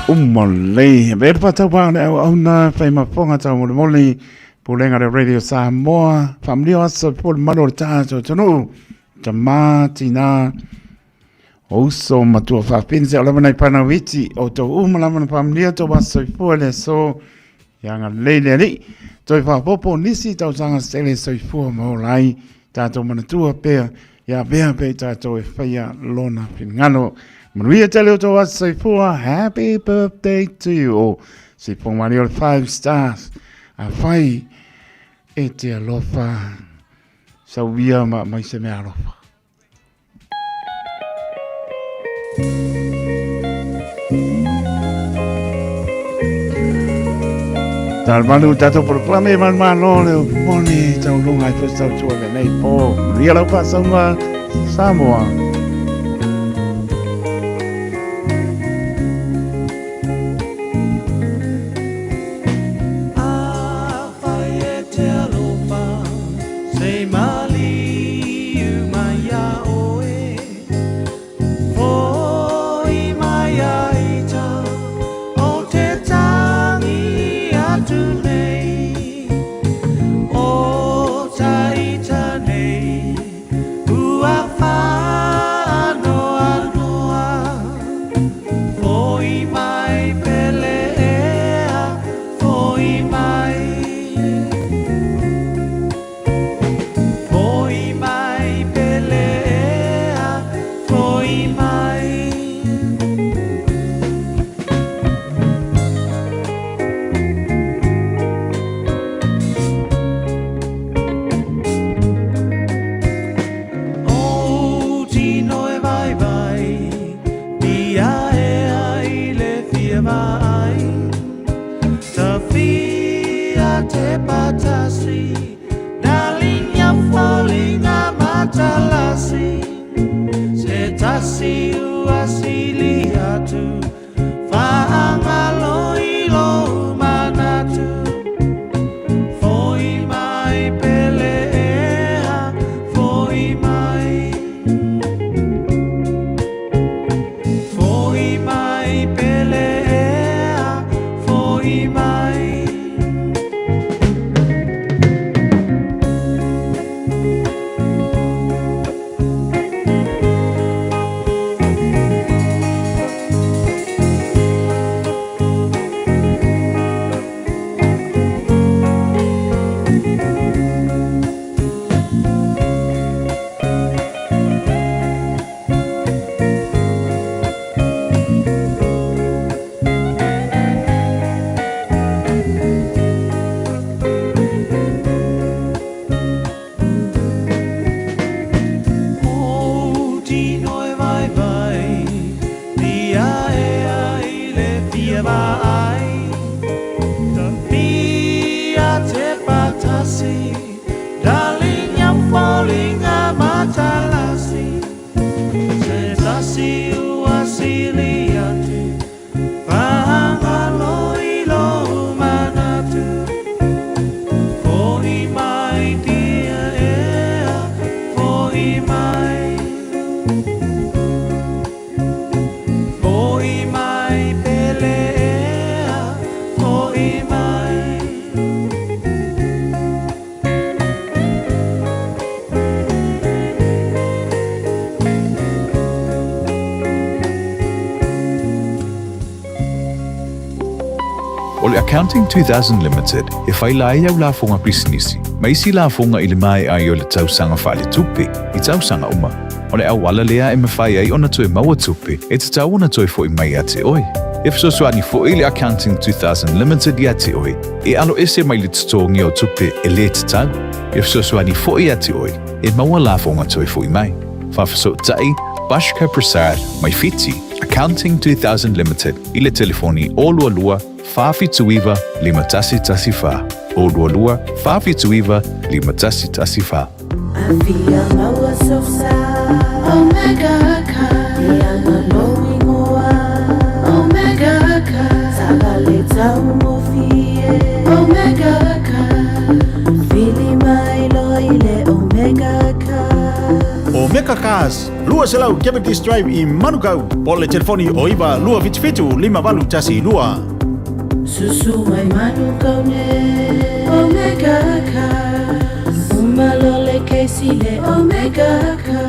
Speaker 7: Umolei, verpa tau pāne au na whai mafonga tau moli pulenga re Radio Samoa, familio aso pol malor tātou tonu, ta mātina, oso matua whapinse o lamanai pana witi, o tau umalamana familio tau aso i fuele so, yanga leile li, toi whapopo nisi tau sanga stele so i fua maolai, tātou manatua pēr, ya pēr pē tātou e whaia lona pingano, Maria tell to us say for happy birthday to you. Oh, say for Mario 5 stars. A fai ete alofa. Sa via mai se me alofa. Tal manu tato proclame man malo le moni tau lunga i tau tua le nei po. Maria lau pa Samoa.
Speaker 18: Ua fa
Speaker 9: tasi uasili atu Whaangalo ilo manatu Foi mai pelea Foi mai pelea Foi mai
Speaker 6: Accounting 2000 Limited e whailai au la fonga businessi. Ma isi la fonga ili mai ai o le tausanga whale tupe, I tausanga uma. O le au wala lea e mawhai ai ona toi maua tupe, e te tau ona toi fo I mai ate oi. E fsoswani fo ili Accounting 2000 Limited I ate oi, e alo ese mai le tutongi o tupe e le te tau. E fsoswani fo I ate oi, e maua la fonga toi fo I mai. Whawhaso tai, Bashka Prasad, mai fiti, Accounting 2000 Limited, I le telefoni o lua lua, Fafi tuiva lima tasi tasifa. Olua fafi tuiva lima tasi tasifa.
Speaker 8: Afia maua sofsa Omega ka Diana loi moa Omega ka Sabaleta umofie Omega ka Fili mai loile Omega ka
Speaker 2: Omega Cars, lua selau Capitis Drive I Manukau. Pole telefoni o iwa lua vitfitu lima valu tasi lua.
Speaker 8: Susu mai manu kaune Omega ka Umalole kesile Omega ka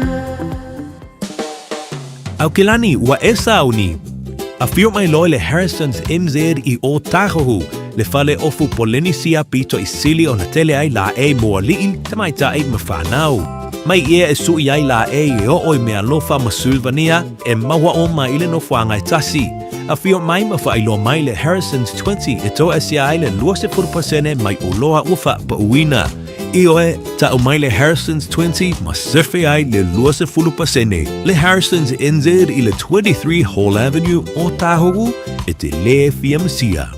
Speaker 18: Au kilani wa esa uni. A fio mai loe le Harrison's MZ I o tahohu le fale ofu polenisia pito I sili o na tele ai la e mua li'i tamaita ai mawhanau. Mai ia e sui ai la e o oi mea lofa masulvania e mawa o mai le no whangai tasi. A fio mai mawhailo mai le Harrison's 20 e to asia ai le 20% mai uloa ufa pa uina. I oe, ta o mai le Harrison's 20 ma surfe ai le 20%. Le Harrison's NZ I le 23 Hall Avenue o Tahogu e te le fiamsia.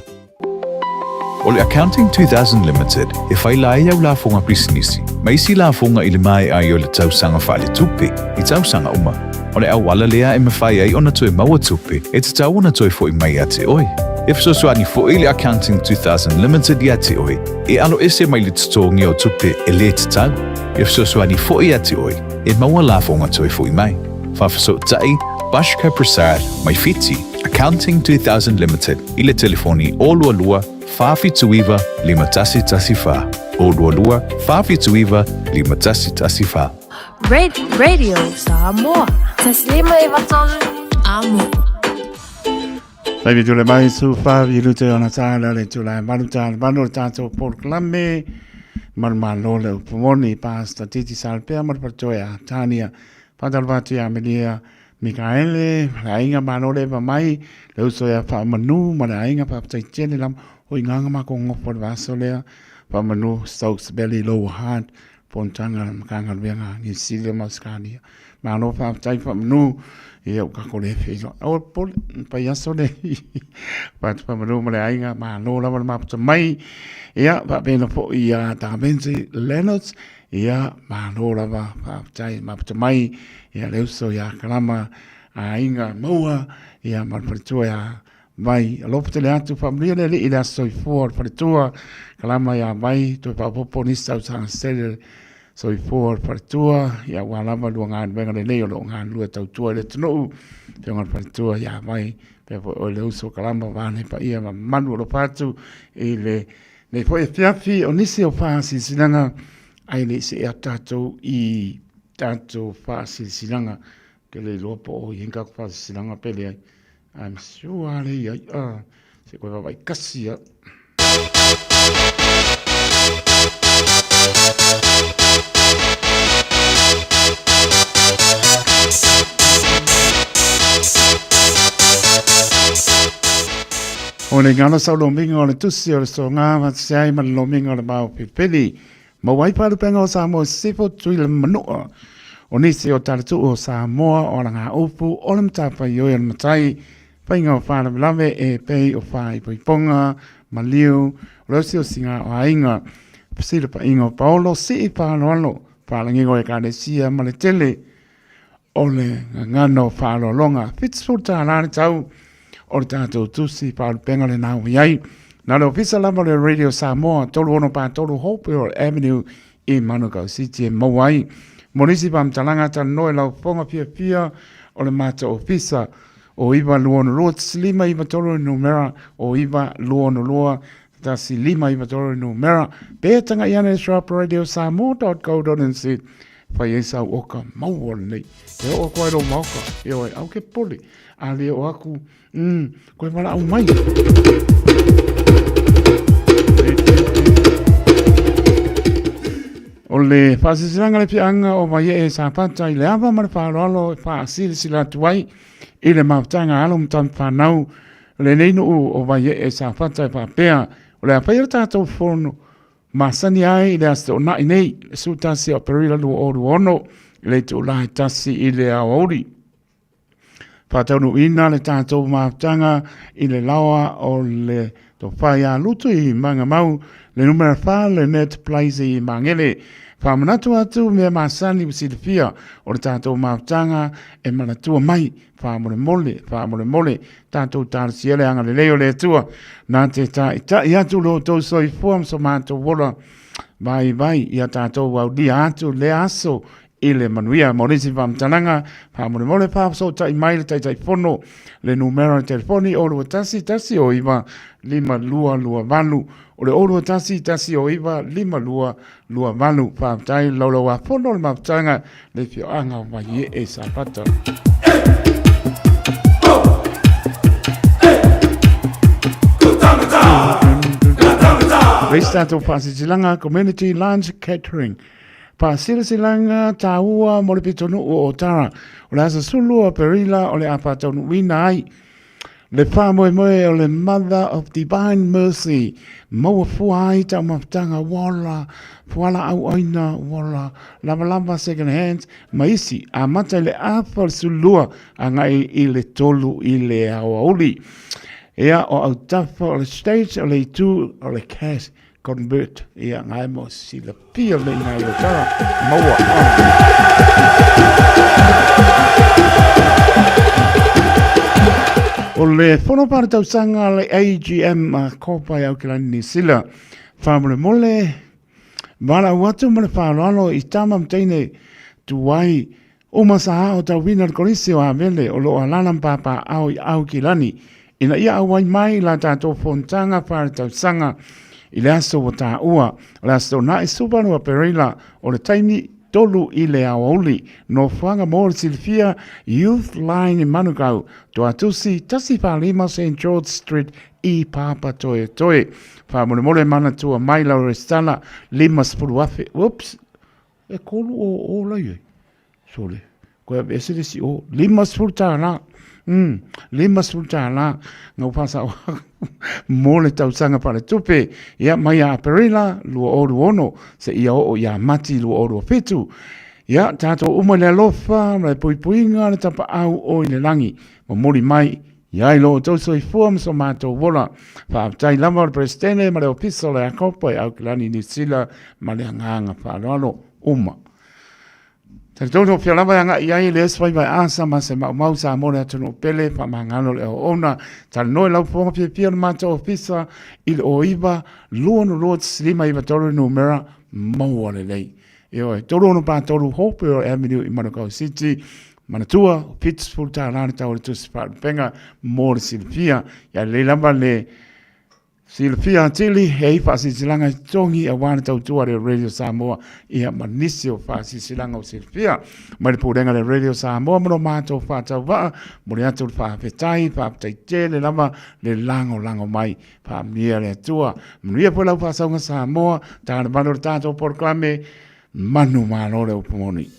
Speaker 6: O le Accounting 2000 Limited e whailai au la fonga businessi. Ma isi la fonga I le mai ai o le tausanga whale tupe, I tausanga uma. O le au wala lea e mawhai ai ona toi maua tupe, e te tau ona toi fo I mai ate oi. E fsoswani fo I le Accounting 2000 Limited I ate oi, e alo ese mai le tutongi o tupe e le te tau. E fsoswani fo I ate oi, e maua la fonga toi fo I mai. Whawhaso tai, Bashka Prasad, mai fiti, Accounting 2000 Limited, I le telefoni o lua lua, Fafi tuiva lima tasi tasifa. O lua lua, Fafi tuiva lima tasi tasifa.
Speaker 19: Radio Samoa. Taslima ivatolu amo.
Speaker 7: Pai tu le mai su fa viru te ona tala le tu la manu tato proclame malo le pomoni pasta titi salpea mar pertoya Tania Padalvati Amelia Mikaele ainga manole pa mai le uso ya fa manu mana ainga pa taichene lam o inganga ma ko ngopor vasolea pa manu stokes belly low heart pontanga makanga venga ni sile maskania mano fa tai fa manu ia ka ko le fe o pol pa yasole pa pa manu mana ainga mano la ma mai ia pa beno po ia ta benzi Lennox ia mano la pa tai ma mai ia le uso ya kalama a inga maua ia marparitua ia vai alopo tele atu whamria le i la soifua paritua kalama ia vai toi papopo nista usanga stere soifua paritua ia walama lua ngan venga le leo lo ngan lua tautua le tunu pionga paritua ia vai pepo o le uso kalama vane pa ia manu lo patu i le foi fiafi o nisi o whaasi sinanga ai le se ea tātou i tātou whaasi sinanga ke le lopo o hinga whaasi sinanga pele ai I'm sure le ai se koe vai kasi ia o le ngana sa lominga o le tusi o le so ngā vatseai ma le lominga o le mau pipili. Ma wai parupenga o Samoa sifo tui le manua. O nisi o taratu o Samoa o la ngā upu o le mtapa i oi al matai. Painga o whāna lave e pei o whai poiponga, ma liu, o leo si o singa o ainga. Pasira pa inga o paolo si i whāno alo. Whālangingo e kāne sia ma le tele. O le ngano whālo longa. Fitsfuta lāne tau. O le tātou tusi pārupenga le nāu iai. Nā leo pisa lama le Radio Samoa, tolu ono pā tolu Hope Avenue i Manukau City e Mauai. Morisi pa mtalanga ta noe lau fonga pia pia o le mata o pisa o iwa luono lua, tsilima iwa tolu numera o iwa luono lua, tasi lima iwa tolu numera. Pētanga iana e Sharp Radio Samoa.co.nz whai e sau oka maua nei. E o koe ro mauka, e o e au ke poli. A leo o aku, koe mara au mai. O le whaasisiranga le pianga o mai e sa pata i le awa mara whaarolo e whaasiri sila tuai i le mautanga alo mtam whanau le neinu o mai e sa pata e whaapea o le apaira tātou whono masani ai i le asta o nai nei le sutasi o perila lu o ruono i le tu lai tasi i le awauri. Whātaunu ina le tātou mautanga i le lawa o le to whaia lutu i manga mau le numera wha le net plaise i mangele. Whamanatu atu mea masani usilifia o le tātou mautanga e manatua mai whamore mole tātou tārusiele anga le leo le atua nā te tā i atu lo tau soi fuam so mātou wola vai i a tātou wau dia atu le aso i le manuia morisi whamtalanga whamore mole whaaso ta i maile tai fono le numero telefoni o lua tasi o iwa 522 o le orua tasi o iwa 522 whaamtai laulau a fono le maptanga le whioanga mai e sapata. Reistato Pasisilanga Community Lunch Catering. Pasisilanga Taua Molipitonu o Otara. O le asa sulu o perila o le apatonu wina ai. Le whamoe moe o le Mother of Divine Mercy. Maua fuai ta maftanga wala. Fuala au aina wala. Lava second hands. Maisi a mata le apa sulua. Angai i le tolu i le awauli. Ea o au tafa o le stage o le tu o le cash convert. Ea ngai mo si le pia le ina i o tara. Maua o le whono pare tausanga le AGM a kopai au kilani ni sila. Whamole mole, wala watu mole whaaloalo i tamam teine tuwai umasaha o tau wina le korisi o avele o lo alalam papa au kilani. Ina ia awai mai la tātou fontanga pare tausanga i le aso o tā ua. Le aso na i supanu a perila o le taimi tolu i le awauli no whanga mōre silfia Youth Line i Manukau to atusi tasi whalima St. George Street i Papa Toe. Whamone mole mana tua maila o restala lima spuru afe. Ups, e kolu o lai. Sole, koe esere si o lima spuru tāna. Lima sultana ngau pasa mole tausanga pare tupe ia mai a perila lua oru ono se ia o ia mati lua oru fetu ia tato uma le alofa le puipuinga le tapa au o le langi mo mori mai ia ilo toso i fuam so mato vola fa tai lama le prestene ma le opiso le akopo e au kilani ni sila ma le nganga fa lalo uma Te tono pia lava yanga iai le swai vai asa ma se mau sa mo le tono pele pa mangano le ona tal no lau fonga pia le mata ofisa il oiva luono lo slima iva toro numera mau le lei. Io toro no pa toro hope o avenue in Manukau City Manatua Pittsburgh ta lana ta o tu spa penga mo Silvia ya le lamba le Silvia Tili hei fasi silanga tongi a wana tau tua le Radio Samoa ia manisio fasi silanga o Silvia. Mare purenga le Radio Samoa mano mato fata waa mure atu fa petai fa petai tele lama le lango mai fa mia le tua. Mria po lau fa saunga Samoa ta na mano tato porklame manu malo le upomoni.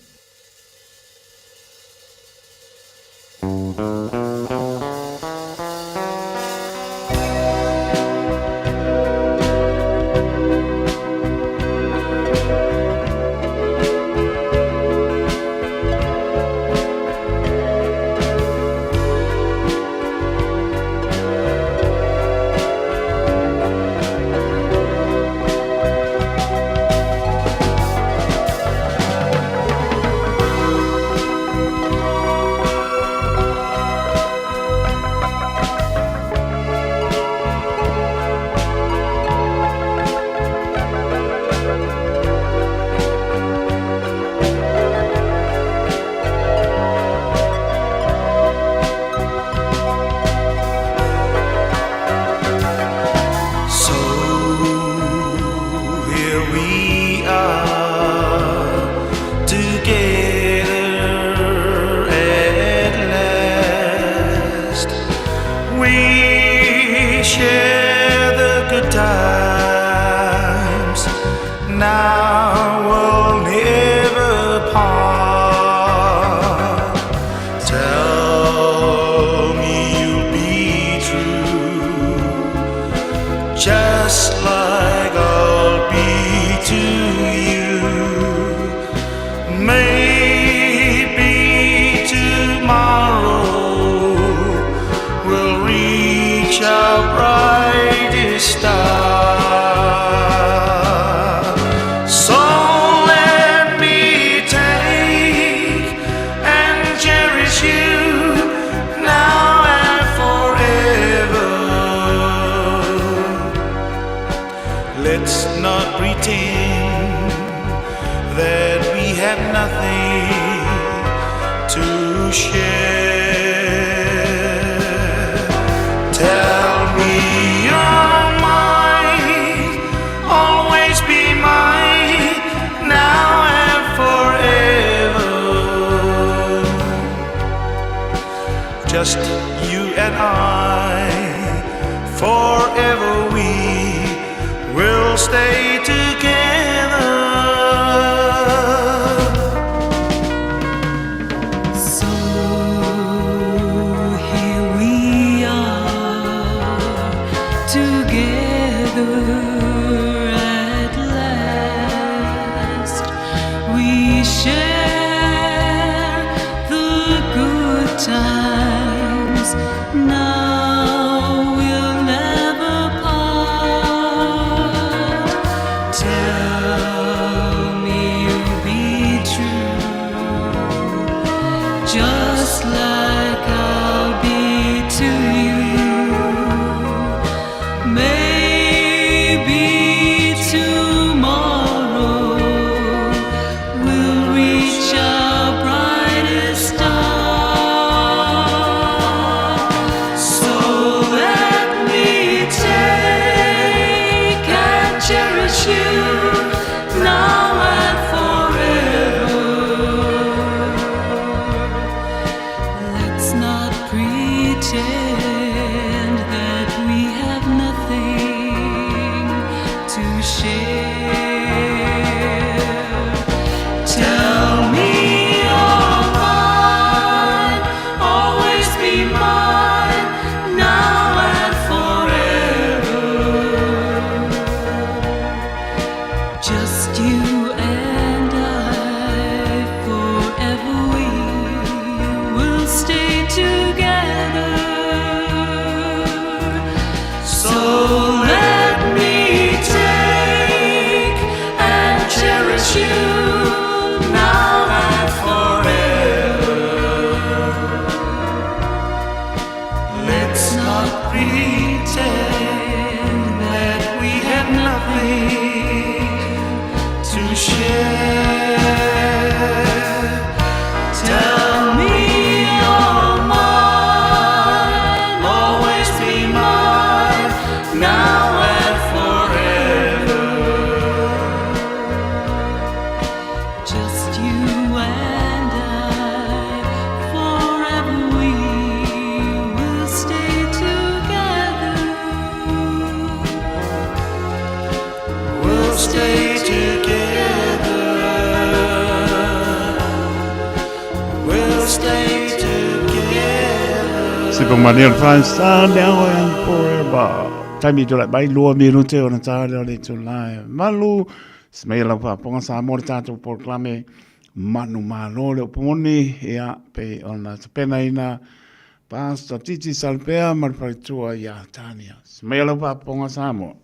Speaker 9: Just you and I, forever we will stay together.
Speaker 8: So here we are together at last. We share the good times. Now we'll never part. Tell me you'll be true, just like I'll be to you. Maybe tomorrow we'll reach our brightest star. So let me take and cherish you now and forever. Let's not pretend that we have nothing to share. Tell me you're mine, always be mine, now and forever. Just you and I, forever we will stay together.
Speaker 20: pretend that we had nothing to share. Tell me you're mine, always be mine, now and forever. Just you and I, forever we will stay together. We'll stay together. We'll stay together.
Speaker 7: Sipo Maniel Fine Star now and forever. Time you like by Lua Minute on a Tara to live. Malu, smell of a Ponsa Mortato proclame Manu Malo Pony, ea pe on la Penaina, Pastor Titi Salpea, Marfaitua Ya Tania. Smell of a Pongasamo.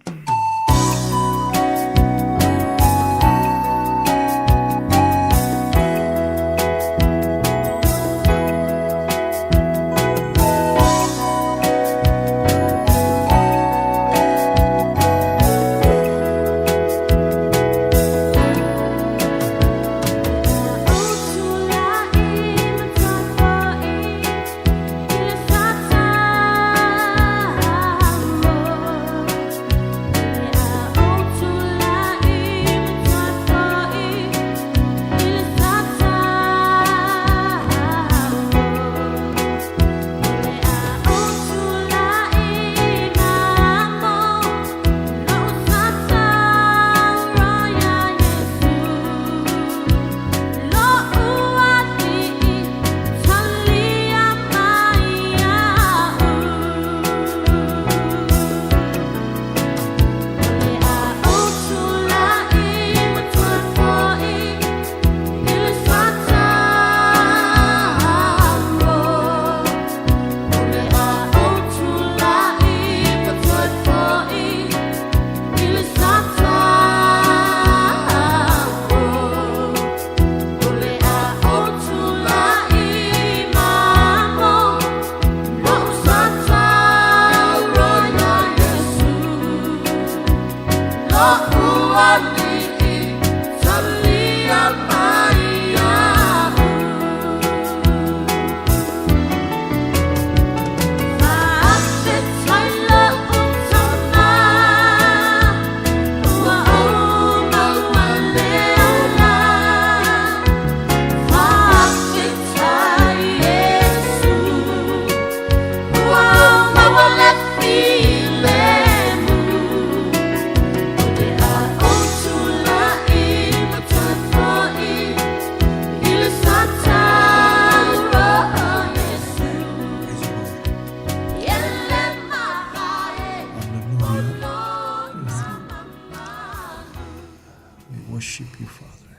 Speaker 21: Worship you, Father.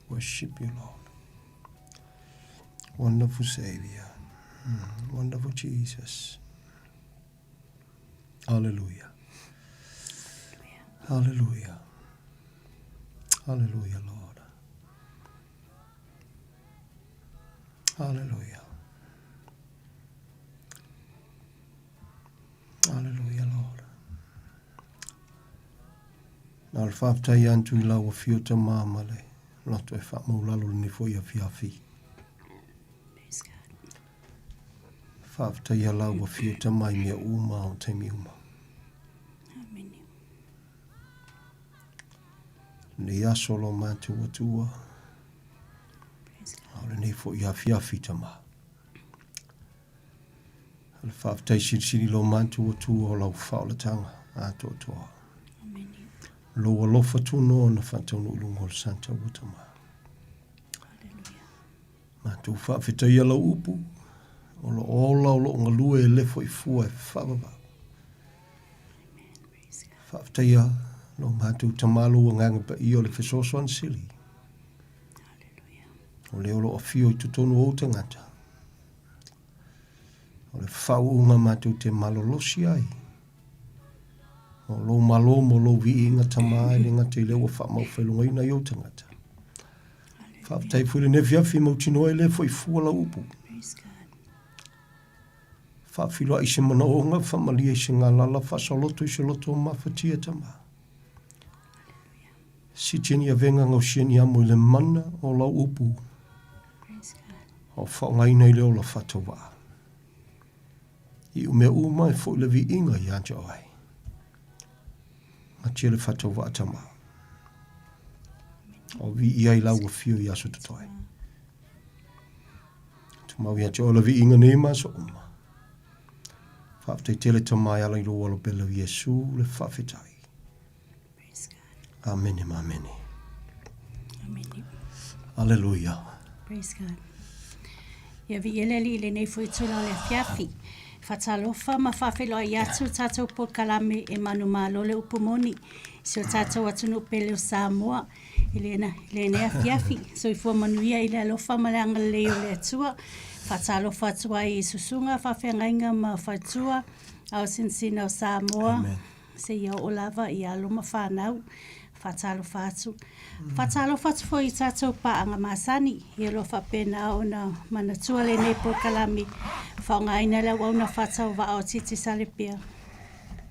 Speaker 21: Worship you, Lord. Wonderful Savior. Wonderful Jesus. Hallelujah. Hallelujah. Hallelujah, Lord. Hallelujah. Hallelujah, Lord. Nā le whaapatai antu I lau a whiota māmale. Loto e whaamaulalo ni fwoi a whiawhi. Whaapatai a lau a whiota mai mea uma o taimi uma. Ne aso lo mātua tua. Aole nei fwoi a whiawhi tama. Le whaapatai siri lo mātua tua o lau whaolatanga. Ato toa. Lo alofa tuno na whātaunu ulungo le Santa Utama. Mātou whaafetai ala upu, o lo ola o lo ngalua e lefo I fua e whaababa. Whaafetai a lo mātou tamalo o nganga pa I o le whesosoan sili. O leo lo afio I tutonu o tangata. O le whauunga mātou te malolosi ai. O lo malo mo lo vi inga tamai le ngata I lewa wha mau whailunga ina I o tangata. Whaafetai fwere ne whiawhi mau tino e le fo I fua la upu. Whawhilua i se mana onga, whamalia i se ngalala, whasoloto i se loto mawhatia tama. Si tini a venga ngau sieni amu i le mana o lau upu. O whaongaina i leo la whatawa. I ume uma e fo le vi inga i anja ai. Matia le whatawa tama. O vi ia i lau a fio i aso tatoi. Tumau i anja o le vi inga ne ma so uma. Whaaftei tele tamai ala i lo walo bela i Yesu le whawhetai. Amen. Amen. Alleluia.
Speaker 1: Praise God. Ia vi eleli le nei foi tula le fiafi. Fatalofa ma fafelo ai atu tatou po kalame e manu malo le upumoni. Si o tatou atunu pele o Samoa. Le nei fiafi. So i fua manuia i le alofa ma le angale o le atua. Fatalofa atua i susunga fafengainga ma fatua. Au sinsina o Samoa. Amen. Se ia o lava i aluma whanau. Fatalo fatu. Fatalo fatu foi tatou pa anga masani. Ia lo whapena o na manatua le nei po kalami. Whaongaina le wau na fatau wa o titi salepia.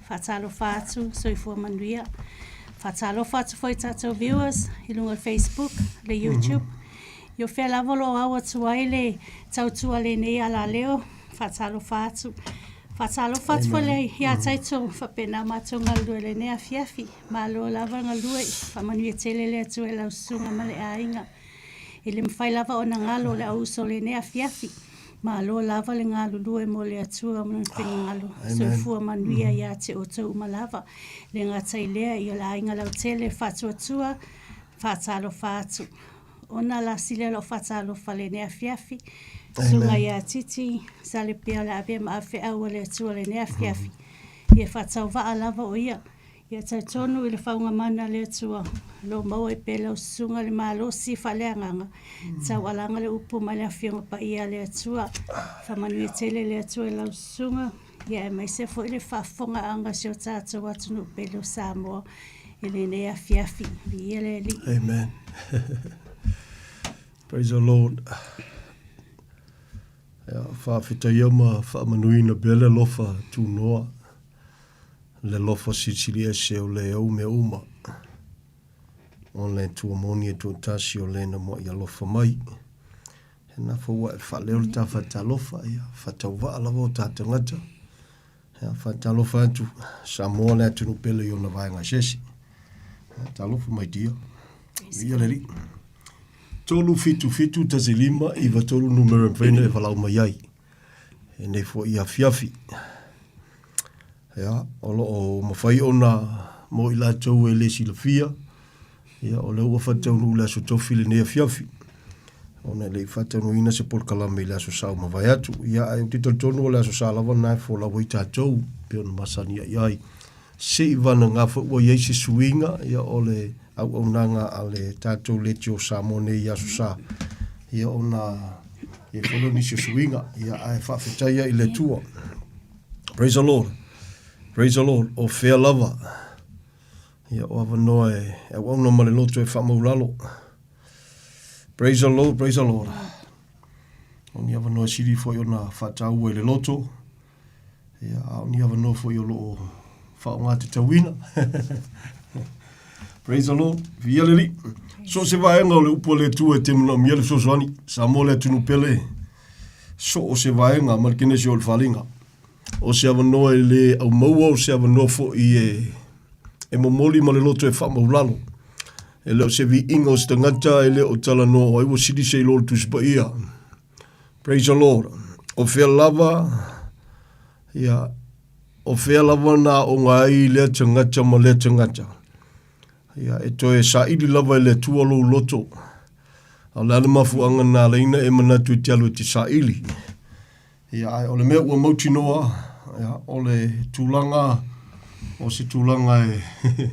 Speaker 1: Fatalo fatu, so i fua manuia. Fatalo fatu foi tatou viewers. Ilunga Facebook, le YouTube. Yo fe lavolo awa tuai le tautua le nei ala leo. Fatalo fatu. Fatalo fatu fole ia taito whapena matonga lue le nea fiafi. Malo lava nga lue, whamanui tele le atu e lau sunga male a inga. Ele mwhai lava o na ngalo le auso le nea fiafi. Malo lava le ngalo lue mo le atu a manu whenga ngalo. So fua manuia ia te o tau umalava. Le ngatai lea i la inga lau tele fatu atua, fatalo fatu. Ona la sile lo fatalo fale nea fiafi. Sunga ia titi, sale pia la abia ma afe au le tua le nea fiafi. Ia fatau waa lava o ia. Ia tautonu i le whaunga mana le tua. Lo mau e pela o sunga le malo si fale anganga. Tau alanga le upu ma le afionga pa ia le tua. Whamanu e tele le tua e lau sunga. Ia e mai se fo i le whafonga anga si o tātou atunu pela o Samoa. I le nea fiafi. Ia le li.
Speaker 21: Amen. Praise the Lord. Whawhitai ama whaamanuina bele lofa tu noa. Le lofa sisili e se o le au me uma. O le tua moni e tua tasi o le na mo ia lofa mai. He na fawai whaleo le ta whatalofa ia. Whatauwa alawa o tātangata. Whatalofa atu Samoa le atu nupele i o na vaenga sesi. Talofa mai dia. Ia le li. Tolu fitu tasi lima i wa tolu numero mwhene e walau mai ai. E nei fo i a fiafi. Ia, olo o mawhai o na mo i la tau e le silafia. Ia, o le ua whatau nu la so tofi le nea fiafi. O na le whatau nu ina se por kalame i la so sao mawai atu. Ia, ai o tito tonu o la so saa lawa nai fo la wai tātou. Peo na masani ai ai. Se i wana ngā whakua iei se suinga. Ia, o le au nanga ale tātou le tio Samone i aso sa. Ia ona e whono nisi suinga. Ia ai whawhetaia i le tua. Praise the Lord. Praise the Lord. O whea lava. Ia o awanoa e wauna male loto e whamaulalo. Praise the Lord. Praise the Lord. O ni awanoa siri fo i ona whatau e le loto. Ia o ni awanoa fo i o loo whaonga te tawina. Praise the Lord. Via leli. So se vaenga o le upo le tua e te muna miele so soani. Samoa le atunu pele. So o se vaenga markene se o le whalinga. O se awanoa e le au maua o se awanoa fo i e momoli ma le loto e whamaulalo. E leo se vi inga o se tangata e le o tala no o iwa sidi se ilo tu sipa ia. Praise the Lord. O whea lava. Ia. O whea lava na o ngai le tangata ma le tangata. Ia, e toe sa ili lava le tua lo loto. Au le alamafu anga nā leina e manatu te alu te sa ili. Ia, o le mea ua mauti noa. Ia, o le tūlanga. O se tūlanga e.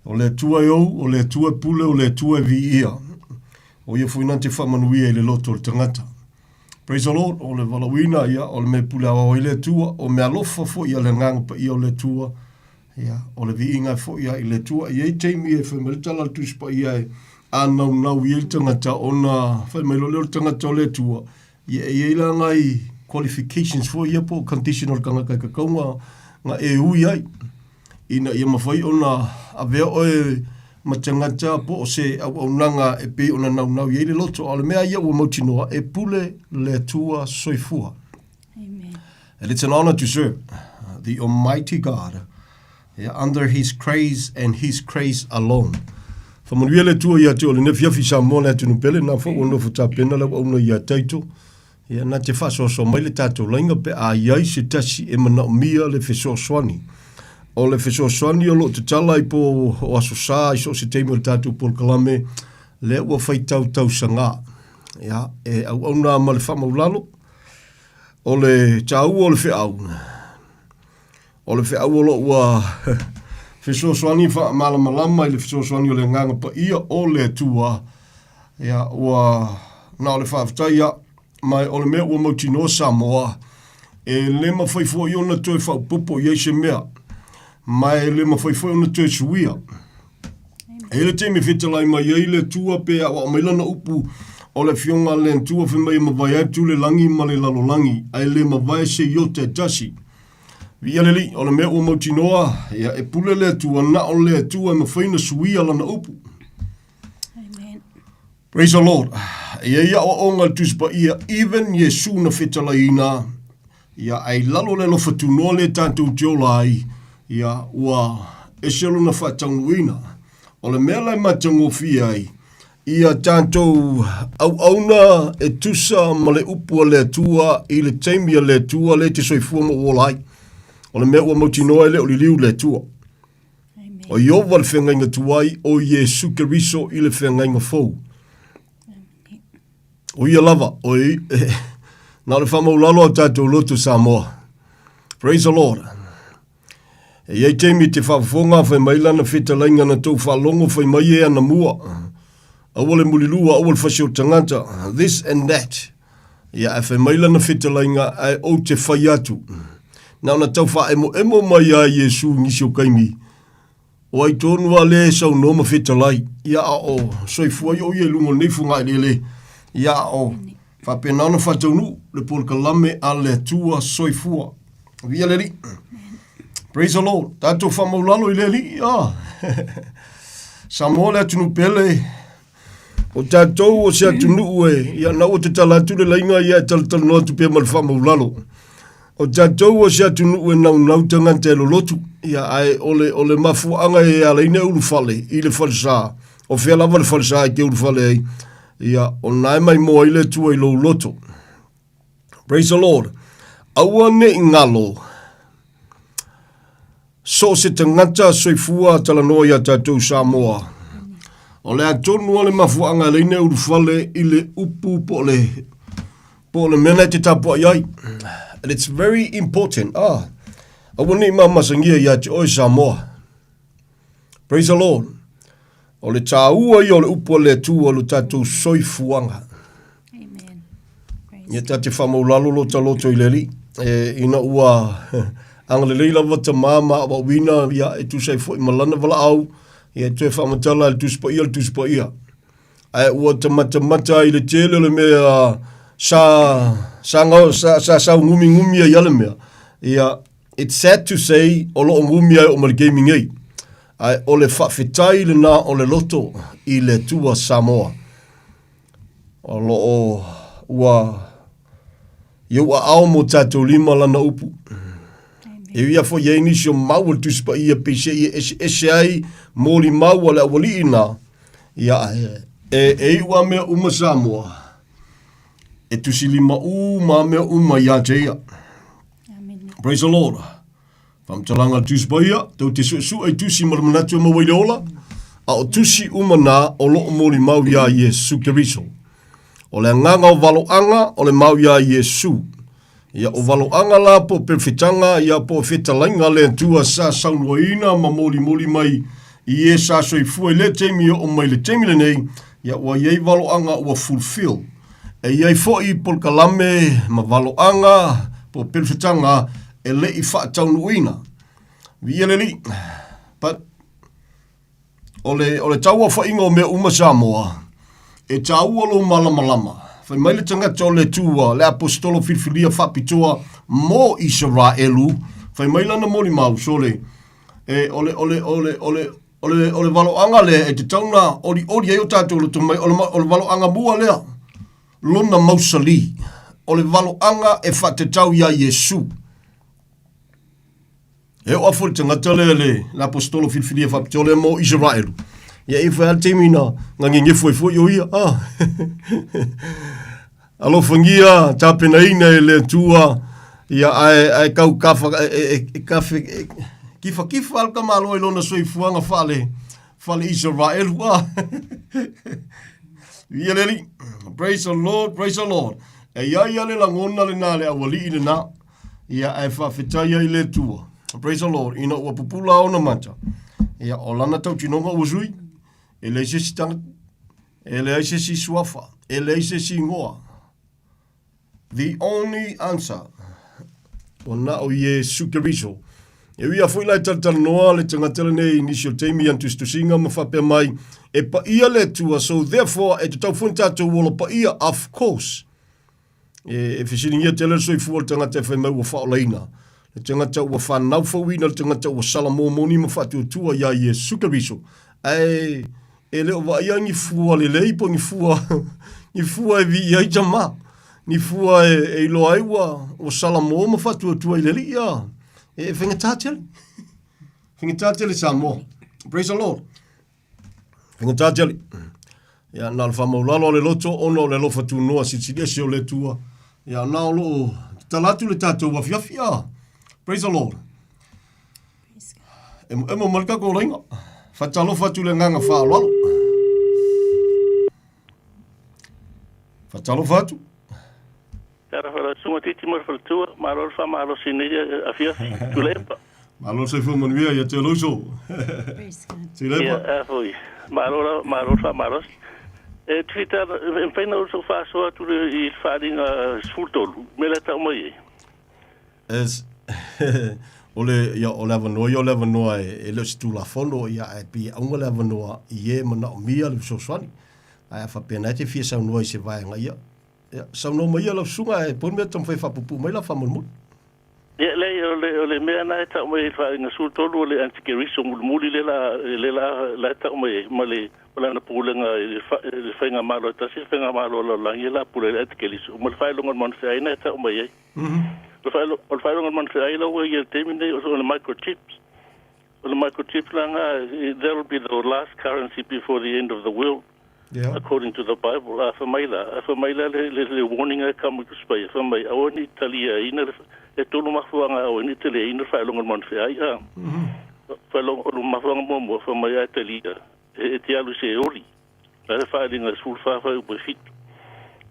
Speaker 21: O le tua iau, o le tua pule, o le tua vi ia. O ia fuinante whamanuia i le loto le tangata. Praise the Lord. O le walawina ia, o le me pule awa i le tua. O me alofa fo ia le nganga pa ia o le tua. Ia, o le vi inga fo ia i le tua. Ia i teimi e whameritala tuspa ia e anau i le tangata o na whaimailo leo tangata o le tua. Ia e ila ngai qualifications for ia po conditional kanga kai kaunga nga e ui ai. Ina ia mawhai ona a vea oe matangata po o se au nanga e pe ona nau iei le loto. Ale mea ia ua mautinoa e pule le tua soifua.
Speaker 1: Amen.
Speaker 21: And it's an honor to serve the Almighty God under His praise and His praise alone. Whamanuia le tua ia te o le nefiafi Samoa le tunu pele na whao no futapena le wauna ia taito. Ia na te whasoso mai le tātou lainga pe a iai se tasi e mana o mia le whesoswani. O le whesoswani o lo te tala i po o aso sā i so se teimo le tātou Paul Kalame le ua whaitau tau sanga. Ia e au na ma le whamaulalo o le tāu o le whiau. O le whiau o lo ua whesoswani wha malamalama i le whesoswani o le nganga pa ia o le tua. Ia ua na o le whawhataia mai o le mea ua mautino Samoa e le mawhaifo i ona toi whaupopo i eise mea mai le mawhaifo i ona toi suia e le teme whitalai mai ei le tua pe a wa mailana upu o le fionga le tua whi mawai atu le langi ma le lalolangi ai le mawai se i o te tasi via le li o le mea ua mautinoa ia e pule le tua na o le tua mawhaina suia lana upu. Praise the Lord. Ia o onga tuspa ia even Yesu na whetalaina ia ai lalo le lofa tunoa le tātou tiolai ia ua eselo na whatanguina o le mea lai matangofia ai ia tātou au auna e tusa ma le upua le tua i le teimia le tua le te soifua mo wolai o le mea ua mautinoa le o li liu le tua o iova le whengainga tuai o Yesu Keriso i le whengainga fau. O ia lava, oi, nā le whamaulalo a tātou lotu Samoa. Praise the Lord. E iei teimi te whawhonga whai mailana whetalainga na tau whalongo whai mai e ana mua. Awale mulilua, awale whasio tangata, this and that. Ia e whai mailana whetalainga ai o te whai atu. Nā na tau wha emo mai a Yesu nisi o kaimi. O ai tōnua le sau noma whetalai. Ia o soifua i o ie lungo nefunga i le. Ia o whapenana whataunu le Paul Kalame a le tua soifua. Via le li. Praise the Lord. Tātou whamaulalo i le li. Samoa le atunu pele. O tātou o se atunu ue. Ia na o te talatu le lainga ia talatala no atu pe mal whamaulalo. O tātou o se atunu ue nau tanga te lolotu. Ia ai ole mafuanga e alaine ulu fale i le falsa. O whea lava le falsa i ke ulu fale ei. Ia, o nai mai moa ile tua i lo loto. Praise the Lord. Aua ne ingalo. So se tangata soifua talanoa ia tātou Samoa. O le atonu o le mafuanga leine urufale i le upu po le mena te tapu ai. And it's very important. Aua ne mamasangia ia te oi Samoa. Praise the Lord. O le tāua i o le upo le tua lo tātou soifuanga. Amen. Ia tate whamaulalo lo taloto i leli. Ina ua anga le leila wata mama awa wina ia e tu sei fo i malana wala au. Ia e tue whamatala le tuspa ia. Ai ua tamata i le tele le mea sa ngumi ai ale mea. Ia, it's sad to say o lo ngumi ai o mali gaming ei. Ai o le whawhitai le nā o le loto i le tua Samoa. O lo o ua iau a ao mo tātou lima lana upu. E ia fo iei nisi o mau le tuspa ia pese ia ese ai mōli mau ale awali ina. Ia e ua mea uma Samoa. E tusi lima ma mea uma ia te ia. Praise the Lord. Whamtalanga tuspa ia, tau te su ai tusi maramanatu ma waile ola, a o tusi umana o loo mōri mau ia Yesu Keriso. O le nganga o valoanga o le mau ia Yesu. Ia o valoanga la po perfitanga, ia po fetalainga le tua sa saunoina ma mōri mai i e sa soifua i le teimi o mai le teimi le nei, ia ua iei valoanga ua fulfill. E iei fo i Paul Kalame ma valoanga po perfitanga e le i whaataunuina. Via le li. But, o le taua whainga o mea uma Samoa, e taua lo malamalama. Fai mai le tangata o le tua, le apostolo filfilia whapitoa mō Israelu. Fai mai lana moli mau, so le, ole waloanga le, e te tauna, ori e o tātou le tumai, ole waloanga mua lea, lona mausali, ole waloanga e whatetau ia Yesu. E o afo le tangata le apostolo filfilia whapitoa le mō Israelu. Ia e whai temina, ngangi ngefo i o ia, alo fangia, tapena ina e le tua, ia ai kau kafa, kafe, kifa alka malo e lona soi fuanga fale Israel, ia leli, praise the Lord, e ia le langona le nale awali ina na, ia ai whawhetaya i le tua, praise the Lord, ina ua pupula ona manta, ia o lana tau tinonga uzui, e le sesi tanga, e le sesi suafa, e le sesi ngoa. The only answer, o na o Yesu Keriso, e wia fui lai taratara noa le tangatele nei inisio teimi antustusinga ma whapea mai, e pa ia le tua, so therefore, e te tau funi tātou wolo pa ia, of course, e whisiringia tele soi fua le tangata e whai mai ua whaolaina, le tangata ua whanau whauina, le tangata ua salamomoni ma whatu tua ia Yesu Keriso, e leo wa ia ngi fua le leipo ngi fua e vi ia i jama, ni fua e ilo aiwa o salamo ma fatu tua i leli ia, e whengatātele Samoa, praise the Lord, whengatātele, ia nā le whamaulalo le loto, ono le lofa tu noa sitsidesi o le tua, ia nā o lo talatu le tātou wa fiafia, praise the Lord, emo malika ko reina, fatalo fatu le nganga whaalalo. Fatalo fatu.
Speaker 3: Tara fara sunga titi mar faltua, marol fa maro sineja afia tulepa.
Speaker 21: Marol se fu manuia ia te loso. Tulepa.
Speaker 3: Ja, foi. Marol fa maros. E Twitter en pena uso fa so tu il fadinga sfurtolu. Meleta mai.
Speaker 21: Es ole avanoa e le stu la fono ia e pi aunga le avanoa ie mana o mia le soswani ai fa pena te fia sa no se vai nga ia sa no mai la sunga e pon me tom fa pupu mai la fa mo
Speaker 3: ia le me na ta mai fa nga sul tolu le antikeri so muli le la ta mai male wala na pulenga le fa nga malo ta se fa nga malo la ia pule antikeri so mo fa lo ngon fa ina ta mai o whaelonga man whae lau i temine o the microchips. O the microchips langa, that will be the last currency before the end of the world, according to the Bible. A whamaila le warning a kamu tu spai. A whamai, awa ni talia ina, e tonu mafuanga awa ni talia ina whaelonga man whae a. Whaelonga mafuanga momo, whamai a talia. E te alu se ori. A whaelinga sulfafa upo fitu.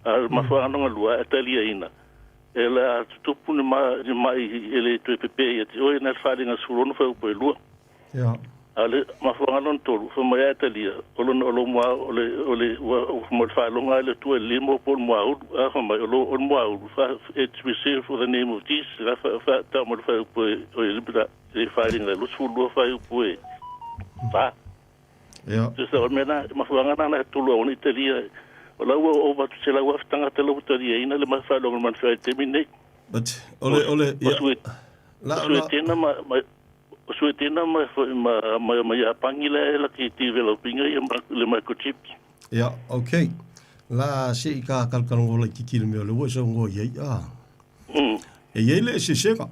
Speaker 3: A mafuanga nonga lua, a talia ina. Ela tupu ni mai ele tu pepe ia te oi na wharinga surono whau po e lua. Ale mafuanga non tolu, whamai atalia, olo mua, ole mo whaelonga ele tu e limo po mua uru, a whamai olo mua uru, it's reserved for the name of Jesus, a tau mo whau po e libera, e wharinga, lo sulua whau po e wha. Just o mena, mafuanga nana tulu o ni talia, ola o va se la waftanga te lo talia ina le ma fa lo man fa termine.
Speaker 21: But ole
Speaker 3: la suetina ma ya pangile la ki developing le microchips.
Speaker 21: Yeah, okay. La se ka kalkalongo la ki kilme le wo so ngo ye e ye le se sega.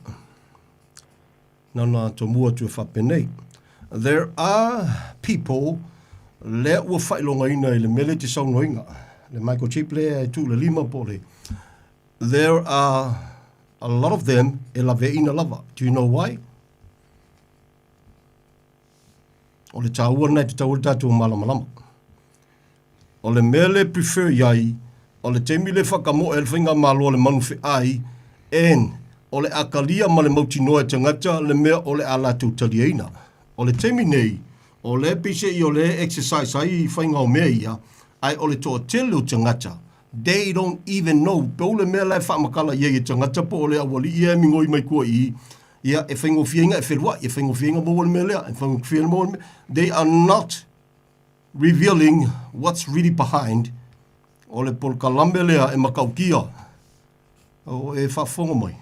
Speaker 21: Na to mua tu fa penei. There are people le wo fa longa ina le mele te so ngoinga. Le microchip le tu le lima pole. There are a lot of them e la veina lava. Do you know why? O le tāua nei te tāua tātua malamalama. O le mele prefer iai, o le temi le whakamo e le whinga malo le manuwhi ai, en o le akalia ma le mauti noa tangata le mea o le alatu taliaina. O le temi nei, o le pise i o le exercise ai whinga o mea ia, ai o le toa telu tangata. They don't even know. Pe o le mea lai whamakala iei tangata po o le awali ia mingoi mai kua i, ia e whaingo whienga e wherua, e whaingo whienga mo le mea lea, e whaingo whienga mo le mea. They are not revealing what's really behind o le pol kalambe lea e makaukia. O e whafonga mai.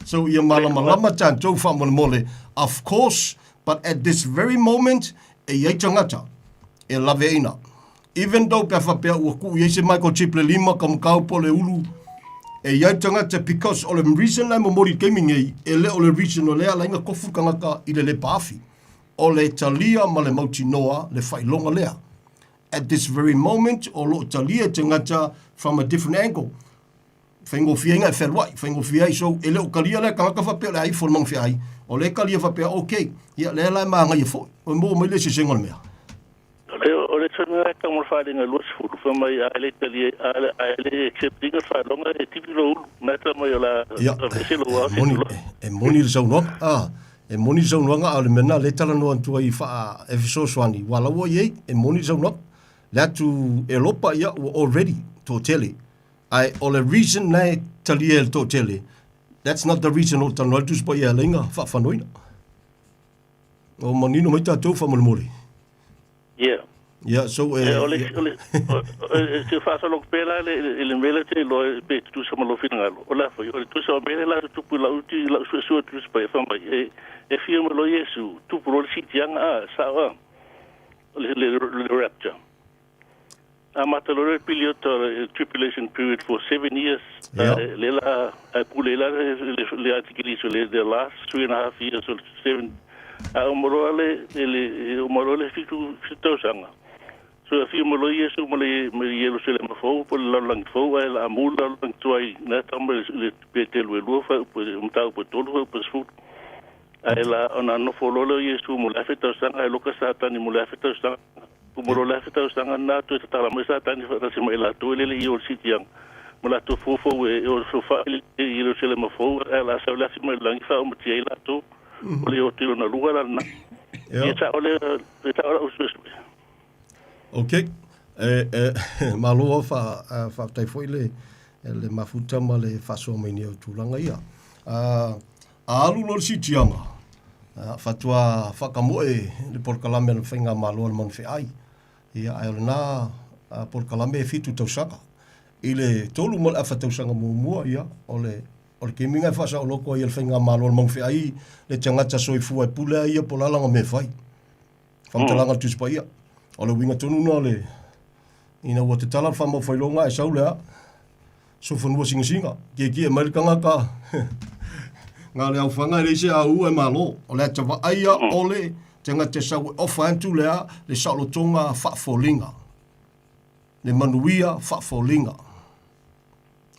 Speaker 21: So ia malama tātou whamole. Of course, but at this very moment, e iei tangata, e lawe ina. Even though pia whapea ua ku iei se microchip le 5 kamukau po le ulu, e iei tangata because o le reason lai mamori gaming e le o le reason o lea lainga kofu kangaka i le paafi. O le talia ma le mauti noa le whailonga lea. At this very moment, o lo talia tangata from a different angle. Whaingo whiainga e wherwai, whaingo whiai, so e leo kalia le kangaka whapea le iPhone mang whiai, o le kalia whapea, okay, ia le lai maa ngai e fwoi, o mo mai le se senga le mea.
Speaker 3: O le tonu e ka mo wharinga luas furu, whamai a le kalia, a le accepting a wharonga e tipi lo ulu, nata mai o la veselo wa veselo.
Speaker 21: E moni le saunoanga, e moni le saunoanga a le mena le tala no antua i wha e fiso swani, wala ua iei, e moni le saunoanga, le atu e lopa ia ua already to tele. Ai o le reason nei talia el to tele. That's not the reason o tanu altus pa ia lenga whawhanoina. O manino mai tātou whamole.
Speaker 3: Yeah.
Speaker 21: Yeah, so
Speaker 3: ole se whasalok pela le mele te lo pe tu sa malo finangalo. Ola foi ole tu sa mele la tu pula uti la su tu pa whamai e fia malo Yesu tu pro si tianga sa wa le rapture. Amatolore tribulation period for 7 years. Lela kulela le artikeli so the last 3.5 years or 7. Umorole fitu sanga. So a few more years mole yelo sele mafo por la lang fo el amula lang tuai na tambe le petel we lufa por tau por todo por fu. Ela ona no fololo yesu mole feta sanga lo ka satani mole feta sanga. Kumoro la feta sanga na to tala mo satani fa se mai la to le yo sitiang. Mola to fofo we o sofa yelo sele mafo ela sa la si mai lang fa o mti la to. Ole o tiro na lugar na. Eta ole usus.
Speaker 21: Okay. Malo fa tai foi le mafuta ma le faso mai ni tulanga ia. Alu lo si tianga. Fatua whakamoe le porkalame le whainga malo le man ai. Ia ai na porkalame fitu tausaka. I le tolu mo le awhatausanga mua ia ole ke minga fasa o loko i le whainga malo le man ai le tangata soifua e pule ia polalanga me whai. Whamtalanga tuspa ia. O le winga tonu na le ina ua te tala whamau whailonga e sau lea so whanua singa ke Amerikanga ka ngā le au whanga e se au e malo o le atawa aia o le tenga te sau e ofa antu lea le saulotonga whaafolinga le manuia whaafolinga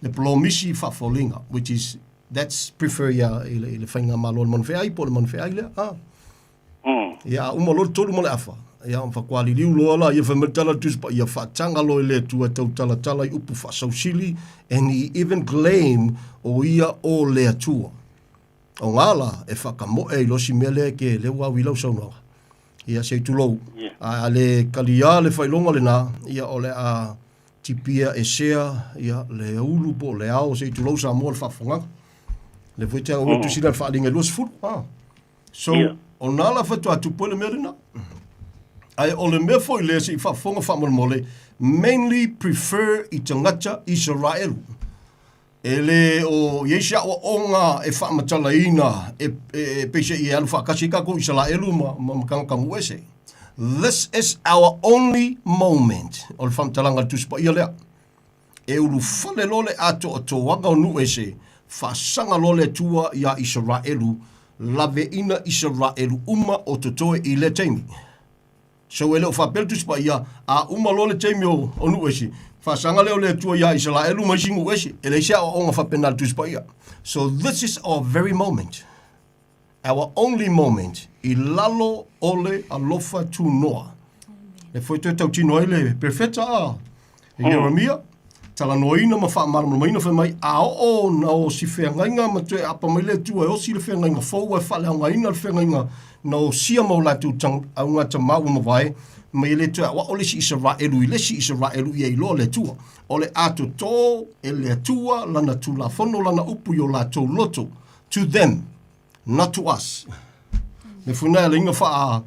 Speaker 21: le plomisi whaafolinga which is that's prefer ia i le whainga malo le manwhai po le manwhai lea ia umalo tolu mo le afa ia on fa kwali liu lo la ia fa metala tus pa ia fa tanga lo le tu tau tala tala i upu fa sausili and he even claim o ia o le atua o ngala e fa kamo e lo si mele ke le wa wi lo so no ia se tu lo a le kalia le fa longa le na ia o le a tipia e sea ia le ulu po le ao se tu lo sa mo fa fonga le foi te o tu sina fa linga los fut so onala fa tu atu po le merina ai ole me foi le si fa fonga fa mole mainly prefer i tangata Israel ele o yesha o onga e fa matalaina e pese i alfa kasika ko Israel ma kan wese. This is our only moment o fa matalanga tuspa ile e ulu fale lole ato to wanga nu ese fa sanga lole tua ya Israel lave ina Israel o totoe ile temi. So ele o fapel tu spa ia a uma lole temio onu esi fa sanga le tua ya Israel ma singu esi ele sia o nga fapel tu spa ia. So this is our very moment, our only moment i lalo ole alofa tu noa le foi tu tau tino ele perfecta Jeremia tala noina ma fa mar mai no fa mai a o na o si fenga ma tu apa mai le tu o si le fenga fo e fa le ngaina le fenga no sia mo la tu tang a nga tama mo vai mai le tu wa ole si Israel le si Israel i lo le tu ole ato to ele tua lana tu la fono lana upu yo la to loto to them not to us le funa le nga fa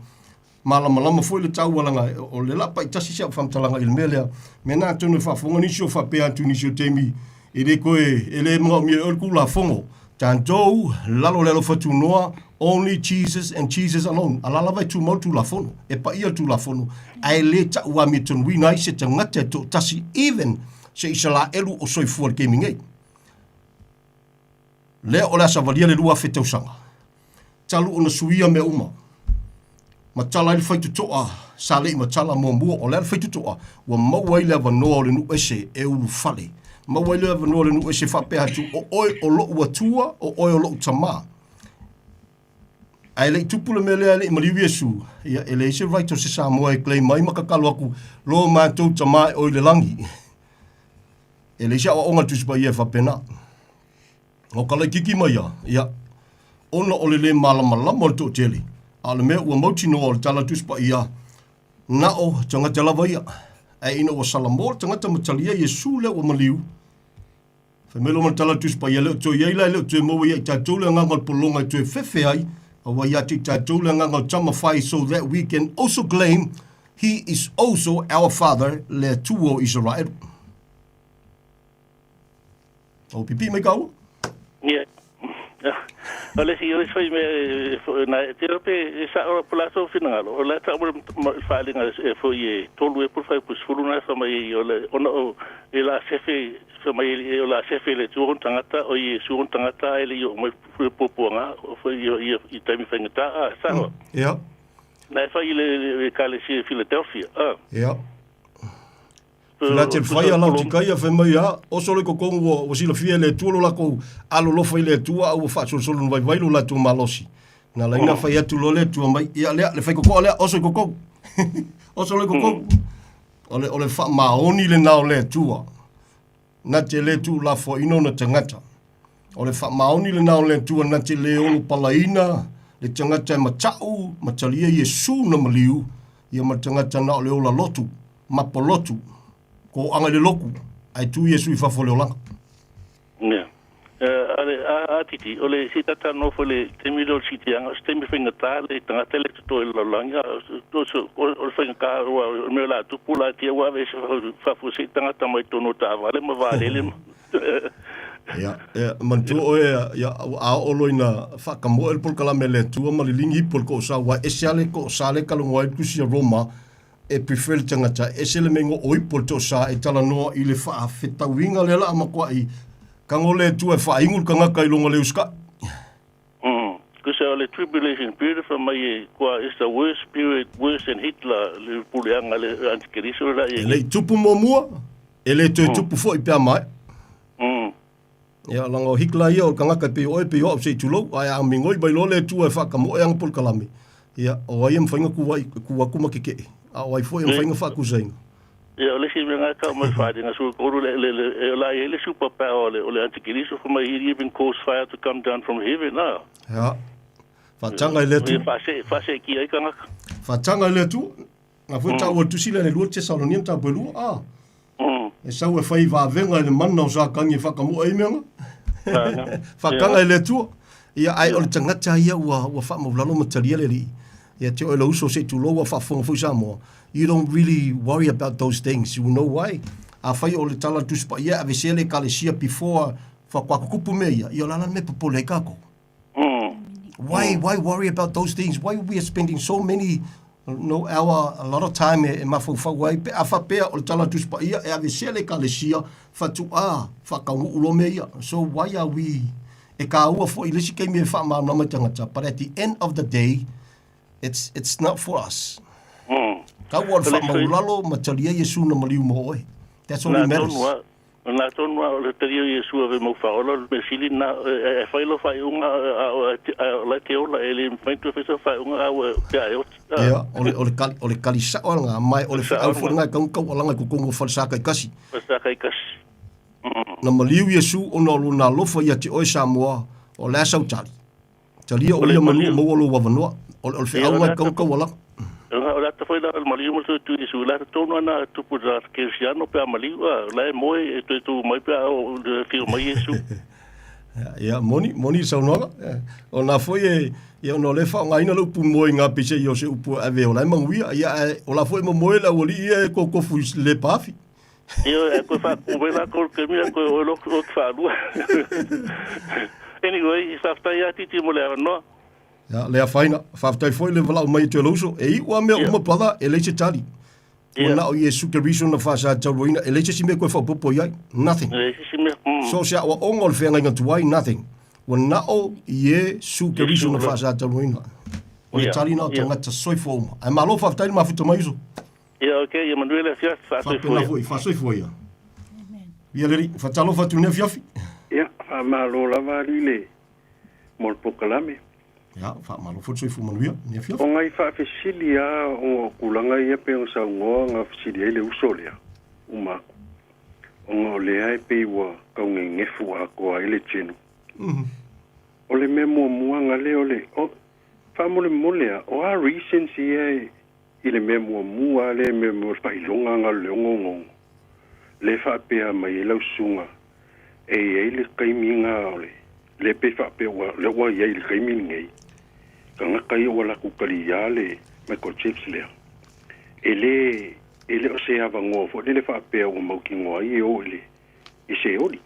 Speaker 21: malama foi le taualanga o le lapa i tasi sia whamtalanga i le mea lea. Me nā tonu whafonga nisi o whapea atu nisi o teimi i le koe e le mga mia orku la fongo. Tātou lalo lelo whatu noa, only Jesus and Jesus alone. Alala vai tu mau tu la fono, e pa ia tu la fono. Ai le ta ua mi tonu wina i se tangata to tasi even se isa la elu o soifua le gaming ei. Lea o le asa valia le lua whetausanga. Talu o na suia me uma. Ma tala ili whaitu toa, sa le ma tala mua mua, o lea whaitu toa, wa maua ili ava noa o le nu ese e ulu fale. Maua ili ava noa o le nu ese whapea tu o oi o lo ua tua, o oi o lo utama. Ai le tupu le mele ale maliu Yesu, ia ele ise right o se Samoa e klei mai makakalo aku, lo mātou tama e oi le langi. Ele ise awa onga tuspa ia whapena. O kala kiki mai ia, ona o le malamalama o le tō tele. Ale mea ua mauti noa o le tala tuspa ia, na o tangata lava ia. E ina ua salamo, tangata matalia Yesu le ua maliu. Whamelo man tala tuspa ia leo tō iaila leo tō maua ia i tātou le nganga o polonga i tō whewhe ai, awa ia ti tātou le nganga o tamawhai so that we can also claim he is also our father le tuo Israel. O pipi mai kau?
Speaker 3: Yeah. Ole si ole foi me na terapia sa ora plaso final. Ole ta mo falinga foi tolu e por fai pus fuluna sa mai ole ono ela sefe sa mai ela sefe le tuon tangata o i suon tangata ele yo mo poponga foi i tami fengata sa.
Speaker 21: Ja.
Speaker 3: Na fai le kalesi Philadelphia.
Speaker 21: Ja. Philadelphia lau tikai a whemai a, o sole ko kongu o sila fia le tuolo lako alo lofa i le tua au wha solo vai vailu la tu malosi. Na la ina whai atu lo le tua mai, ia lea, le whai koko lea, o sole ko kongu. O sole ko kongu. Ole wha maoni le nao le tua. Na te le tu la fo ino na tangata. Ole wha maoni le nao le tua na te le onu palaina, le tangata e matau, matalia Yesu na maliu, ia matangata na o le ola lotu, mapolotu. Ko anga le loku, ai tu Yesu I whafole o langa.
Speaker 3: Nea. Ale, titi, ole si tata no fole temilo siti anga, stemi whenga tā, le tangata le tuto e lalanga, ole whenga kā ua, mea la tupu la tia ua, vese whafuse tangata mai tono tā vale, ma vale le ma.
Speaker 21: Ia, mantua oe, ia, a olo ina whakamoe el pol kalame le tua, malilingi pol ko sa, wa esiale ko sa le kalunga e kusi a Roma, e prefer tangata e sele mengo oipo to sa e tala noa I le wha whetauinga le la amakua I kangole tu e wha ingul kangaka I longa le uska.
Speaker 3: Kusa ole tribulation period from my is the worst period, worse than Hitler, le puleanga le antikeriso la e.
Speaker 21: Le tupu momua, e le tupu fo I pia mai. Ia langa o Hitler ia o kangaka pe oe pe o se tulo, ai a mingoi bai lo le tu e wha kamo e ang pol kalame. Ia, o ai am whainga kuwa kuma keke. A wai foi am whainga whakusainga.
Speaker 3: Ia, ole si menga ka mai whaadinga su koru le superpower ole antikeriso from my he even caused fire to come down from heaven na.
Speaker 21: Ja. Whatanga I le tu.
Speaker 3: Fase ki ai kangaka.
Speaker 21: Whatanga I le tu. Na fua tau o tusila le lua Thessalonian ta pelu E sau e whai venga le mana o sa kangi whakamu ai menga. Whakanga I le tu. Ia ai ole tangata ia ua whamaulalo mataria le li. Ia te oe lauso se tu loa whafonga fui Samoa. You don't really worry about those things. You know why? A whai o le tala tuspa ia ave sele kalesia before whakwakukupu mea. Ia lala me popole kako. Why worry about those things? Why we are spending so many hour, a lot of time e mafau wai pe a whapea o le tala tuspa ia e ave sele kalesia whatua whakaungu ulo mea. So why are we e ka ua fo ilisi kei me wha maa nama tangata. But at the end of the day, it's not for us. Ka ua le wha maulalo matalia Yesu na maliu mo oe. That's all that matters.
Speaker 3: Na tonu o le tario Yesu ave mo whaola me sili na e whailo whaiunga la te ola e le mwaitu whesa whaiunga au pia e oti.
Speaker 21: Ia, o le kalisa o langa mai o le whaau whananga kaukau o langa kukongo whalsaka I kasi.
Speaker 3: Whalsaka I kasi.
Speaker 21: Na maliu Yesu o na luna lofa ia te oe Samoa o le asau tali. Talia o ia manu o mawalo wawanua. O le whaau ngai kaukau o langa.
Speaker 3: O la ta foi la maliu mo tu Yesu la tonu ana tupu da Cristiano pe maliu la moe e tu mai pe o fio mai Yesu.
Speaker 21: Ia, moni saunoga. O na foi ia no le fa ngai na lu pu moi nga pise yo se upu ave o la manguia ia o la foi mo moi la oli ia ko fu le pafi.
Speaker 3: Io ecco fa quella col che mi ecco lo fa due. Anyway, sta ya titi mo le no.
Speaker 21: Ja, le faina, fa foi le vala mai te loso e wa me uma pada e le tali. Na o Yesu Kristo na fa sa tawina e le si me ko fa popo ia nothing. So sia o ongol fe nga tuai nothing. Na o Yesu Kristo na fa sa tawina. O le tali na tanga ta soi fo. Ai malo fa tai ma fito mai so.
Speaker 3: Ia okay, ia manuela fia fa soi
Speaker 21: fa soi fo ia. Ia le fa talo fa tu ne fiafi.
Speaker 4: Ia, fa malo la valile. Mol pokalame.
Speaker 21: Ja, fa malo fo soi fo manuia, ne fiafi.
Speaker 4: O ngai fa fesilia o kulanga ia pe o sa ngo nga fesilia le usolia. Uma. O nga le ai pe wa ka ngefu a ko ai le chenu. O le memo muanga le ole. O fa mole o a recency ai ile memo mua le memo pa ilonga nga le ngongo. Le fa pe a mai le sunga. E le kaiminga ole. Le pe fa pe wa le wa ye le kaiminga. Kanga kai wala ku kalia le microchips le. Ele o se ava ngo fo le fa pe o mo ki ngo ai o le. I se oli.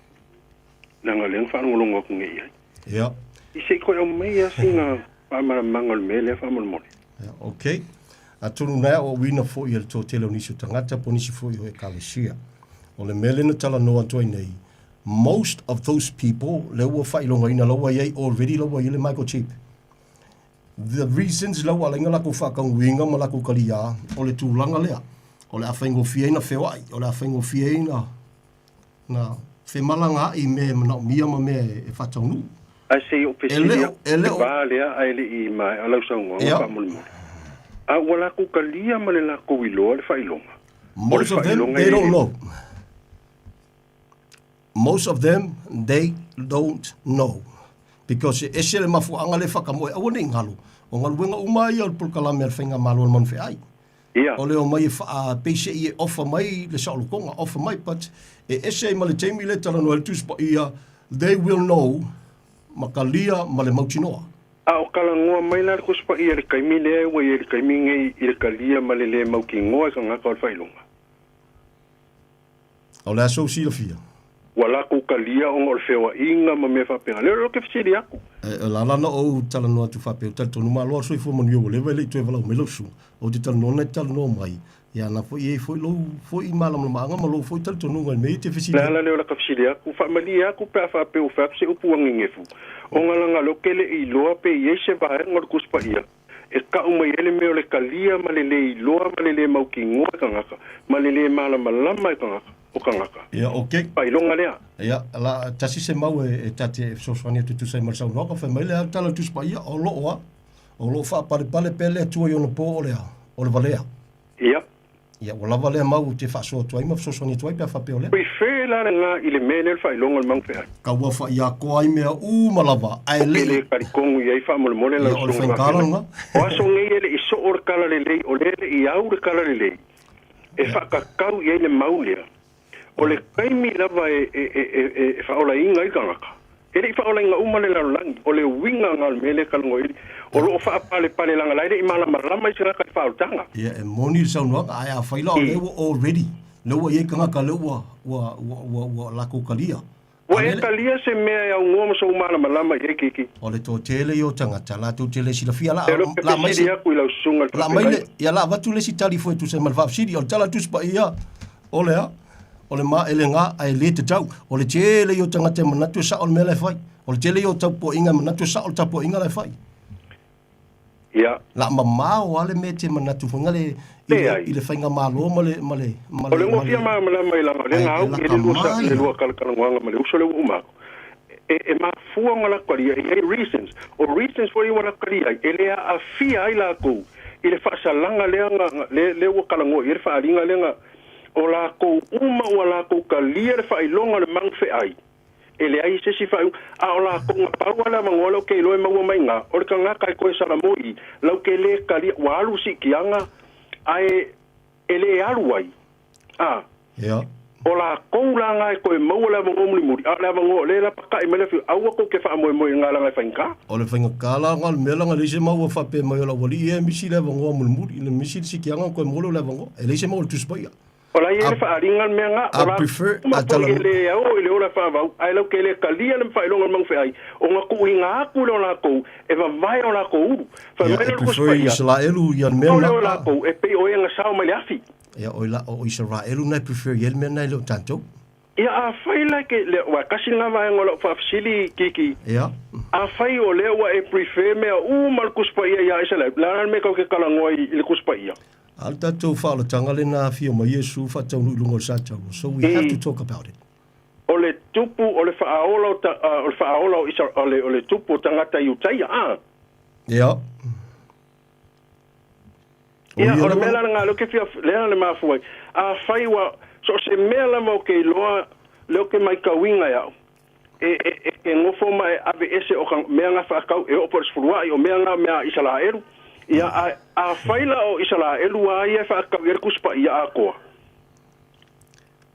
Speaker 4: Nanga le fa ngo ngo ku ngai.
Speaker 21: Ja.
Speaker 4: I se ko o mai asinga pa mara mangal mele fa mo mo.
Speaker 21: Ja, okay. A tunu na o wina fo i to tele ni su tangata ponisi fo i kalesia. O le mele na tala no atoi nei. Most of those people le wa fa ilonga ina lo wa ye already lo wa ile microchip. The reasons la wala ngala ko fa kan winga mala ko kalia o le tulanga lea o le afengo fiena fewai o le afengo fiena na fe malanga I me na mia ma me e fa tonu
Speaker 4: ai se o pesilia ba le ai le I mai ala songo pa mo a wala ko kalia ma le la ko wilo le fa ilonga
Speaker 21: most of them they don't know. Most of them they don't know. Because ese le mafu anga le whakamoe awa nei ngalo. O ngalu wenga umai al pul kalame al whenga malo al man whai. O leo mai peise I ofa mai le saolo konga, ofa mai, but ese ma le teimi le tala no el tuspa ia, they will know makalia ma le mautinoa.
Speaker 4: A o kala ngoa mai la kuspa ia le kaimi le wa ia le kaimi ngai I le kalia ma le mauki ngoa ka ngaka al whailonga.
Speaker 21: O le aso si la fia.
Speaker 4: Wala ko kalia o ngol fewa inga ma me fa pena. Leo ke fsiri aku.
Speaker 21: La lana o tala no atu fa pe tal tonu malo so fo mon yo le vele tu vala melo su. O te tal no na tal no mai. Ya na fo ye fo lo fo I mala ma nga ma lo fo tal tonu ngai me te fsiri.
Speaker 4: La leo la ka fsiri aku fa mali aku pa fa pe o fa se upu ngefu. O ngala ngalo kele I loa pe ye se va ngol kuspa ia. E ka o mai ele me o le kalia ma le loa ma le mau ki ngoa ka ngaka. Ma le mala malama ka ngaka.
Speaker 21: Ja, okay.
Speaker 4: Pai longa lea.
Speaker 21: Ja, la tasi se mau e tate so sonia tu sai mar sau no ka fa mai le tala tu spa ia o lo wa. O lo fa pale pele tu yo no po le. O le valea.
Speaker 4: Ja.
Speaker 21: Ja, wala valea mau te fa so tu ai ma so sonia tu ai pa fa pe ole.
Speaker 4: Pai fe la nga ile mele fa longa mang fe.
Speaker 21: Ka wa fa ia ko ai me u malava. Ai
Speaker 4: le ka kongu ia fa mo le la
Speaker 21: so. O fa kala.
Speaker 4: O so ngele I so or kala le o le I au le kala le. E fa ka kau ia le maulia. O le kaimi lava e whaola inga I kangaka. E rei whaola inga umale la langi. O le winga ngal mele kalungo iri. O lo wha pale langa laire I mala marama I siraka I whaotanga.
Speaker 21: Ia, e moni saunoaka ai a whaila o lewa already. Lewa ye kangaka lewa wa lako kalia.
Speaker 4: Wa e kalia se mea au ngoma sa umala marama I kiki.
Speaker 21: O le tō tele o tangata, la tō tele sila fia la.
Speaker 4: La mai se aku I lau sunga.
Speaker 21: La mai le, ia la watu le si tali fwe tu se malwaf siri. O tala tu spa ia. O lea. O le ma ele nga ai le te tau. O le tele yo tangata manatu sa o mele fai. O le tele yo tapo inga manatu sa o tapo inga le fai.
Speaker 4: Ia.
Speaker 21: La mama o ale me te manatu funga le I le whainga malo male.
Speaker 4: O le ngofia ma mai la le nga au le lua kalkalangwanga male uso le umako. E ma fuanga la karia e reasons. O reasons for you la karia ele a fia ai la ko. Ile fa salanga le o kalango ile fa alinga lenga. O la ko uma o la ko kalia fa ilonga le mang fe ai. Ele ai se si fa a o la ko pa wala mangolo ke lo ma mai nga. O ka nga kai ko sa moi. Lau ke le kalia walu si kianga ai ele aluai. Ah.
Speaker 21: Ja.
Speaker 4: Ola koulanga ko e mau la mo muri ala mo le la ka e mele fi awa ko ke fa mo ngala ngai fainka
Speaker 21: o le fainga kala ngal mela ngal se mau fa pe mai la wali e misi le mo muri le misi si ki anga ko mo le mo e le se mo tu spa ya
Speaker 4: ola ye fa ringal me nga
Speaker 21: ola prefer atala
Speaker 4: le o le ola fa va ai lo ke le kalia le fa lo ngol fe ai o nga ku inga ku lo la ko e va vai o la ko fa me
Speaker 21: le ko spa ya la elu ya me
Speaker 4: nga o la ko e pe o nga sa o me afi
Speaker 21: ya oila o Israel na prefer yel me na lo tanto
Speaker 4: ya a fai la ke le wa kasi nga va ngolo fa fsili kiki
Speaker 21: ya
Speaker 4: a fai o le wa e prefer me u mal kuspa ya Israel la me ko ke kala ngoi le kuspa ya
Speaker 21: al tato fa lo tangale na fi o Yesu fa tau lungo sa tau so we have to talk about it
Speaker 4: o le tupu o le fa aolo o le fa aolo Israel o le tupu tangata yutai a
Speaker 21: ya
Speaker 4: ia o le mela nga lo ke fia le mafuai a fai wa so se mela mo ke loa lo ke mai kawinga ya e ke ngofo mai ave ese o kan me nga fa kau e o por sfurua o me nga me Israel ia a fai la o Israel wa ia fa kau er kuspa ia ko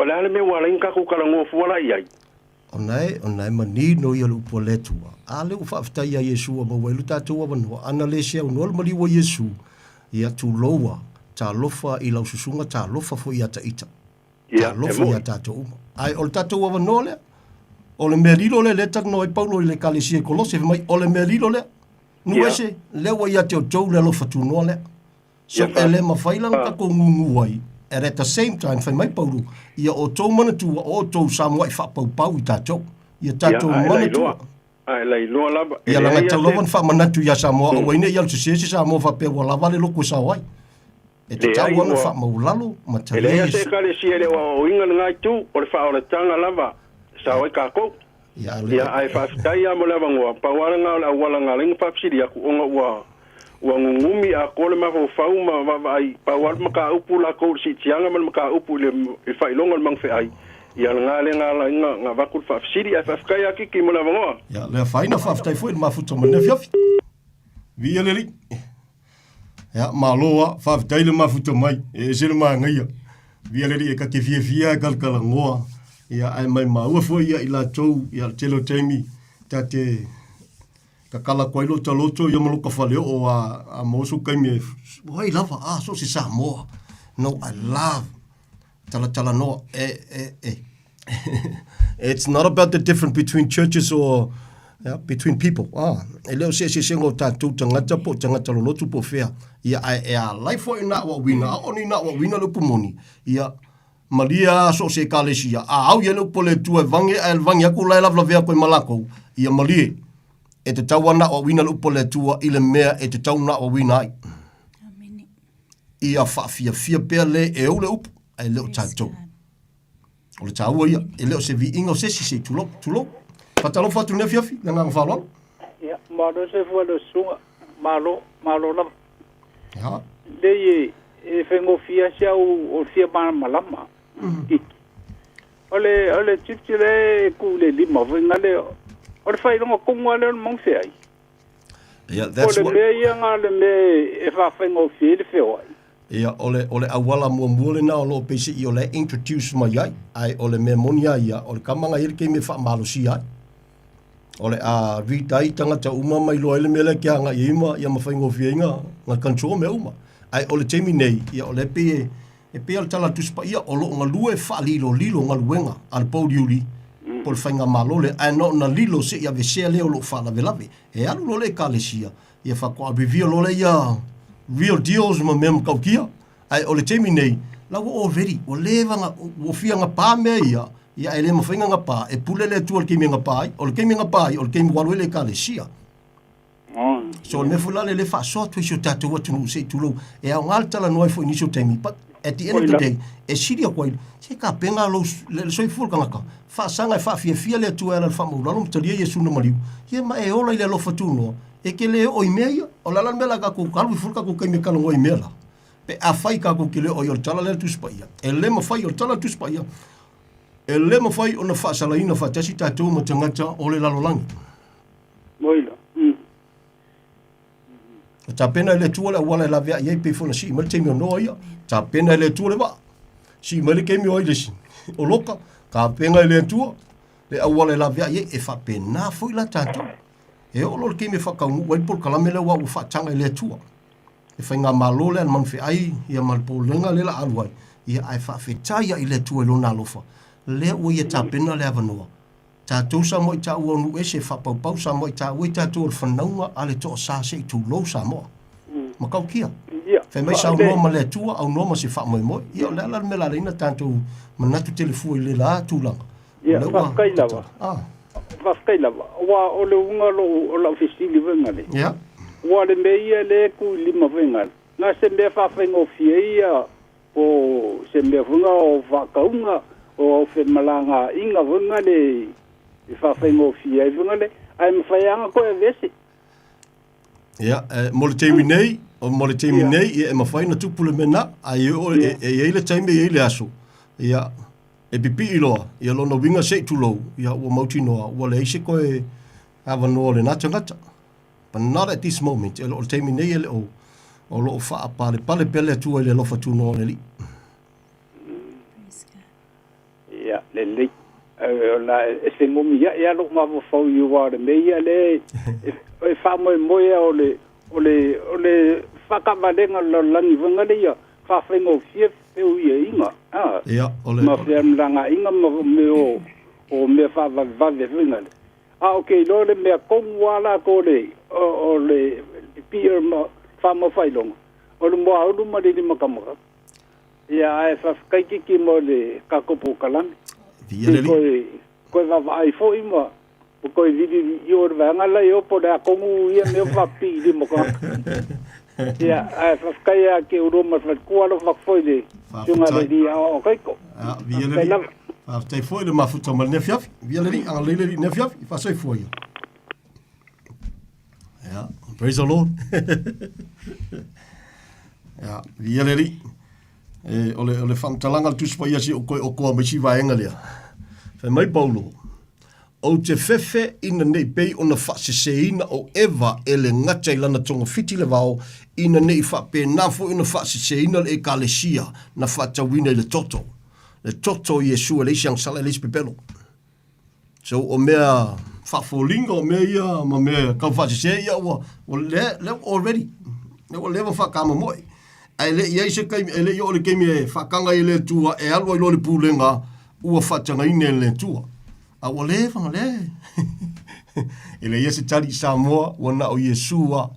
Speaker 4: o le me wala inka ku kala ngofo wala ia
Speaker 21: onai mani no ia lu poletu ale u fa fta ia Yesu mo welu tatu wa no analesia no mali wa Yesu ia tu loa ta lofa I lau susunga ta lofa fo ia ta ita ta lofa ia ta to ai ol ta to wa no le o le merilo le letak no I paulo le kalisi kolose mai o le merilo le nu ese le wa ia te to le lofa tu no le so ele ma failang ka ko ngungu wai and at the same time fai mai paulo ia o to mana tu o to Samoa fa pau I ta to ia ta to mana tu
Speaker 4: ai lai lo lava
Speaker 21: ia la ta lovan fa manatu ia Samoa o ine ia se Samoa fa pe wala vale lo ko sa wai e te tau wana fa maulalo ma ta
Speaker 4: ele ia se kale si ele o inga ngai tu o le fa o le tanga lava sa wai ka ko ia ai fa tai mo lava ngo pa wala nga ling fa si dia ku ngo wa ngumi a ko le ma fa ma ai pa wala ma ka upu la ko si tianga ma ka upu le fa ilongo mang fe ai ia ngala nga vakul fa siri fa kaya ki mo la ngo
Speaker 21: ya le fa ina fa tai foi ma futo mo ne fiafi via le ya maloa fa tai le ma futo mai e se le ma ngia via le e ka ke via kal kala ngo ya ai mai ma u foi ya ila tou ya telo temi tate ka kala ko ilo taloto yo mo ka fale o a mo su kai me wai lava so si Samoa no I love tala no it's not about the difference between churches or between people e leo se ngo tatu tangata po tangata lo tu po fea ia life for not what we know only not what we know pumoni ia Maria so se kalesia au ye lo pole tu vange el vange ku la la vea ko malako ia Maria e te tawana o wina lo pole tu ile mea e te tauna o wina amen ia fa fia pele e ole up ai leo tatu o le tau ia e leo se vi ingo se si tulo patalo fatu ne fiafi na nga falo
Speaker 5: ya malo se fo lo sunga malo la
Speaker 21: ya
Speaker 5: de e fengo fia sia o fia malama ole chichile ku le lima venga le o fai no ko ngale mon se ai
Speaker 21: yeah that's what
Speaker 5: le me e fa fengo fia le feo
Speaker 21: ia ole awala muamule na lo pesi I ole introduce mai ai ole memonia ia ole kamanga ir ke me fa malusia ole a vitai tanga ta uma mai lo ele mele kia nga ima ia mafaingo fienga nga control me uma ai ole temi nei ia ole pe e pe al tala tu spa ia olo nga lue fa lilo nga luenga al podiuli por fainga malole ai no na lilo se ia vese le lo fa la velave e alu lo le kalesia ia fa ko abivio lo le ia real deals ma mem kaukia ai ole temi nei la wo already o levanga o fianga pa me ia ele mo finga pa e pulele tu al kimi nga pai o kimi nga pai o kimi walu le kalesia so me fulale le fa so tu tatu watu no se tulo e a ngalta la noi fo inicio temi but at the end of the day e siria ko se ka penga lo le so ful kanga fa sanga fa fia le tu era fa mo lo mtalia yesu no maliu ye ma e ola ile lo fatuno e ke le o imeia o la mela ka ku kalu fulka ku kimi kalo o imela pe a fai ka ku kile o yo tala le tu spaia e le mo fai o tala tu spaia e le mo fai ona fa sala ina fa tasi tatu mo tangata o le lalo lang
Speaker 5: moila
Speaker 21: ta pena le tu wala la via ye pe fona si mo temi no ia ta pena le tu le va si mo le kemi o ile si o loka ka penga le tua le awale la via e fa pena foi la tanto e o lo ke me fa ka wai por kala me le wa u fa tanga le tua e fa nga malo le man fe ai ia mal po lenga le la alwai ia ai fa fe taia i le tua lo na lofa le o ia ta pena le avanoa ta tu sa mo ta o nu e se fa pau pau sa mo ta o ta tu fa naunga ale to sa se tu lo sa mo ma kau kia fe mai sa no ma le tua au no ma se fa mo ia la la me la ina tanto mana tu telefo le la tu la
Speaker 5: ia fa kai lava fa kai lava wa o le unga lo o la fisili venga le
Speaker 21: ia
Speaker 5: wa le meia le ku lima venga na se me fa fengo fieia o se me funga o fa kaunga o fe malanga inga venga le fa fengo fieia venga le ai me fa yanga ko e vesi
Speaker 21: ia mo le terminei o mo le terminei e ma fai na tupule mena ai o e le time e le aso ia e pipi iloa ia lona winga se tulo ia o mauti noa o le ise koe ava noa le nata ngata but not at this moment e lo terminei ele o lo fa pale pele tu ele lo fa tu noa le li
Speaker 5: ia le la se ngomi ia lo ma fo you wa le meia le e fa mo o le fa ka malenga lo langi vanga le ia fa fengo fie e u ia inga
Speaker 21: ia ole
Speaker 5: ma fem langa inga me o me fa va venga le okay lo le me ko wala ko le o le pier ma fa mo fai long o le mo au ma le ma kamaka ia ai fa kai ki mo le ka ko po kalang ko va vai fo ima ko vidi io vanga la io po da komu ia me fa pi di mo ka ia ai fa kai a ke uro ma fa ko lo fa foi de tunga le di o kai ko
Speaker 21: via le te foi le ma futa mal ne fiaf via le ang le ne fiaf fa sai foi ja praise the lord ja via le ole fantalanga tu spa ia si o ko ma si va engalia fa mai paulo o te fefe ina nei pei ona whaaseseina o ewa ele ngatai lana tonga fiti le wao ina nei whape nafo ina whaaseseina le e kalesia na whaatawina le toto. Le toto Yesua le isiang sala le ispepelo. So o mea whaafolinga o mea ia ma mea kau whaasesea ia o le already. Le o lewa whaakama moe. Ai le ia isa kai ele i o le keimi e whaakanga i le tua e alwa i lo le pūlenga ua whaatangaine le tua. A wale whangale. Ele ia se tari Samoa, wana o Yesua,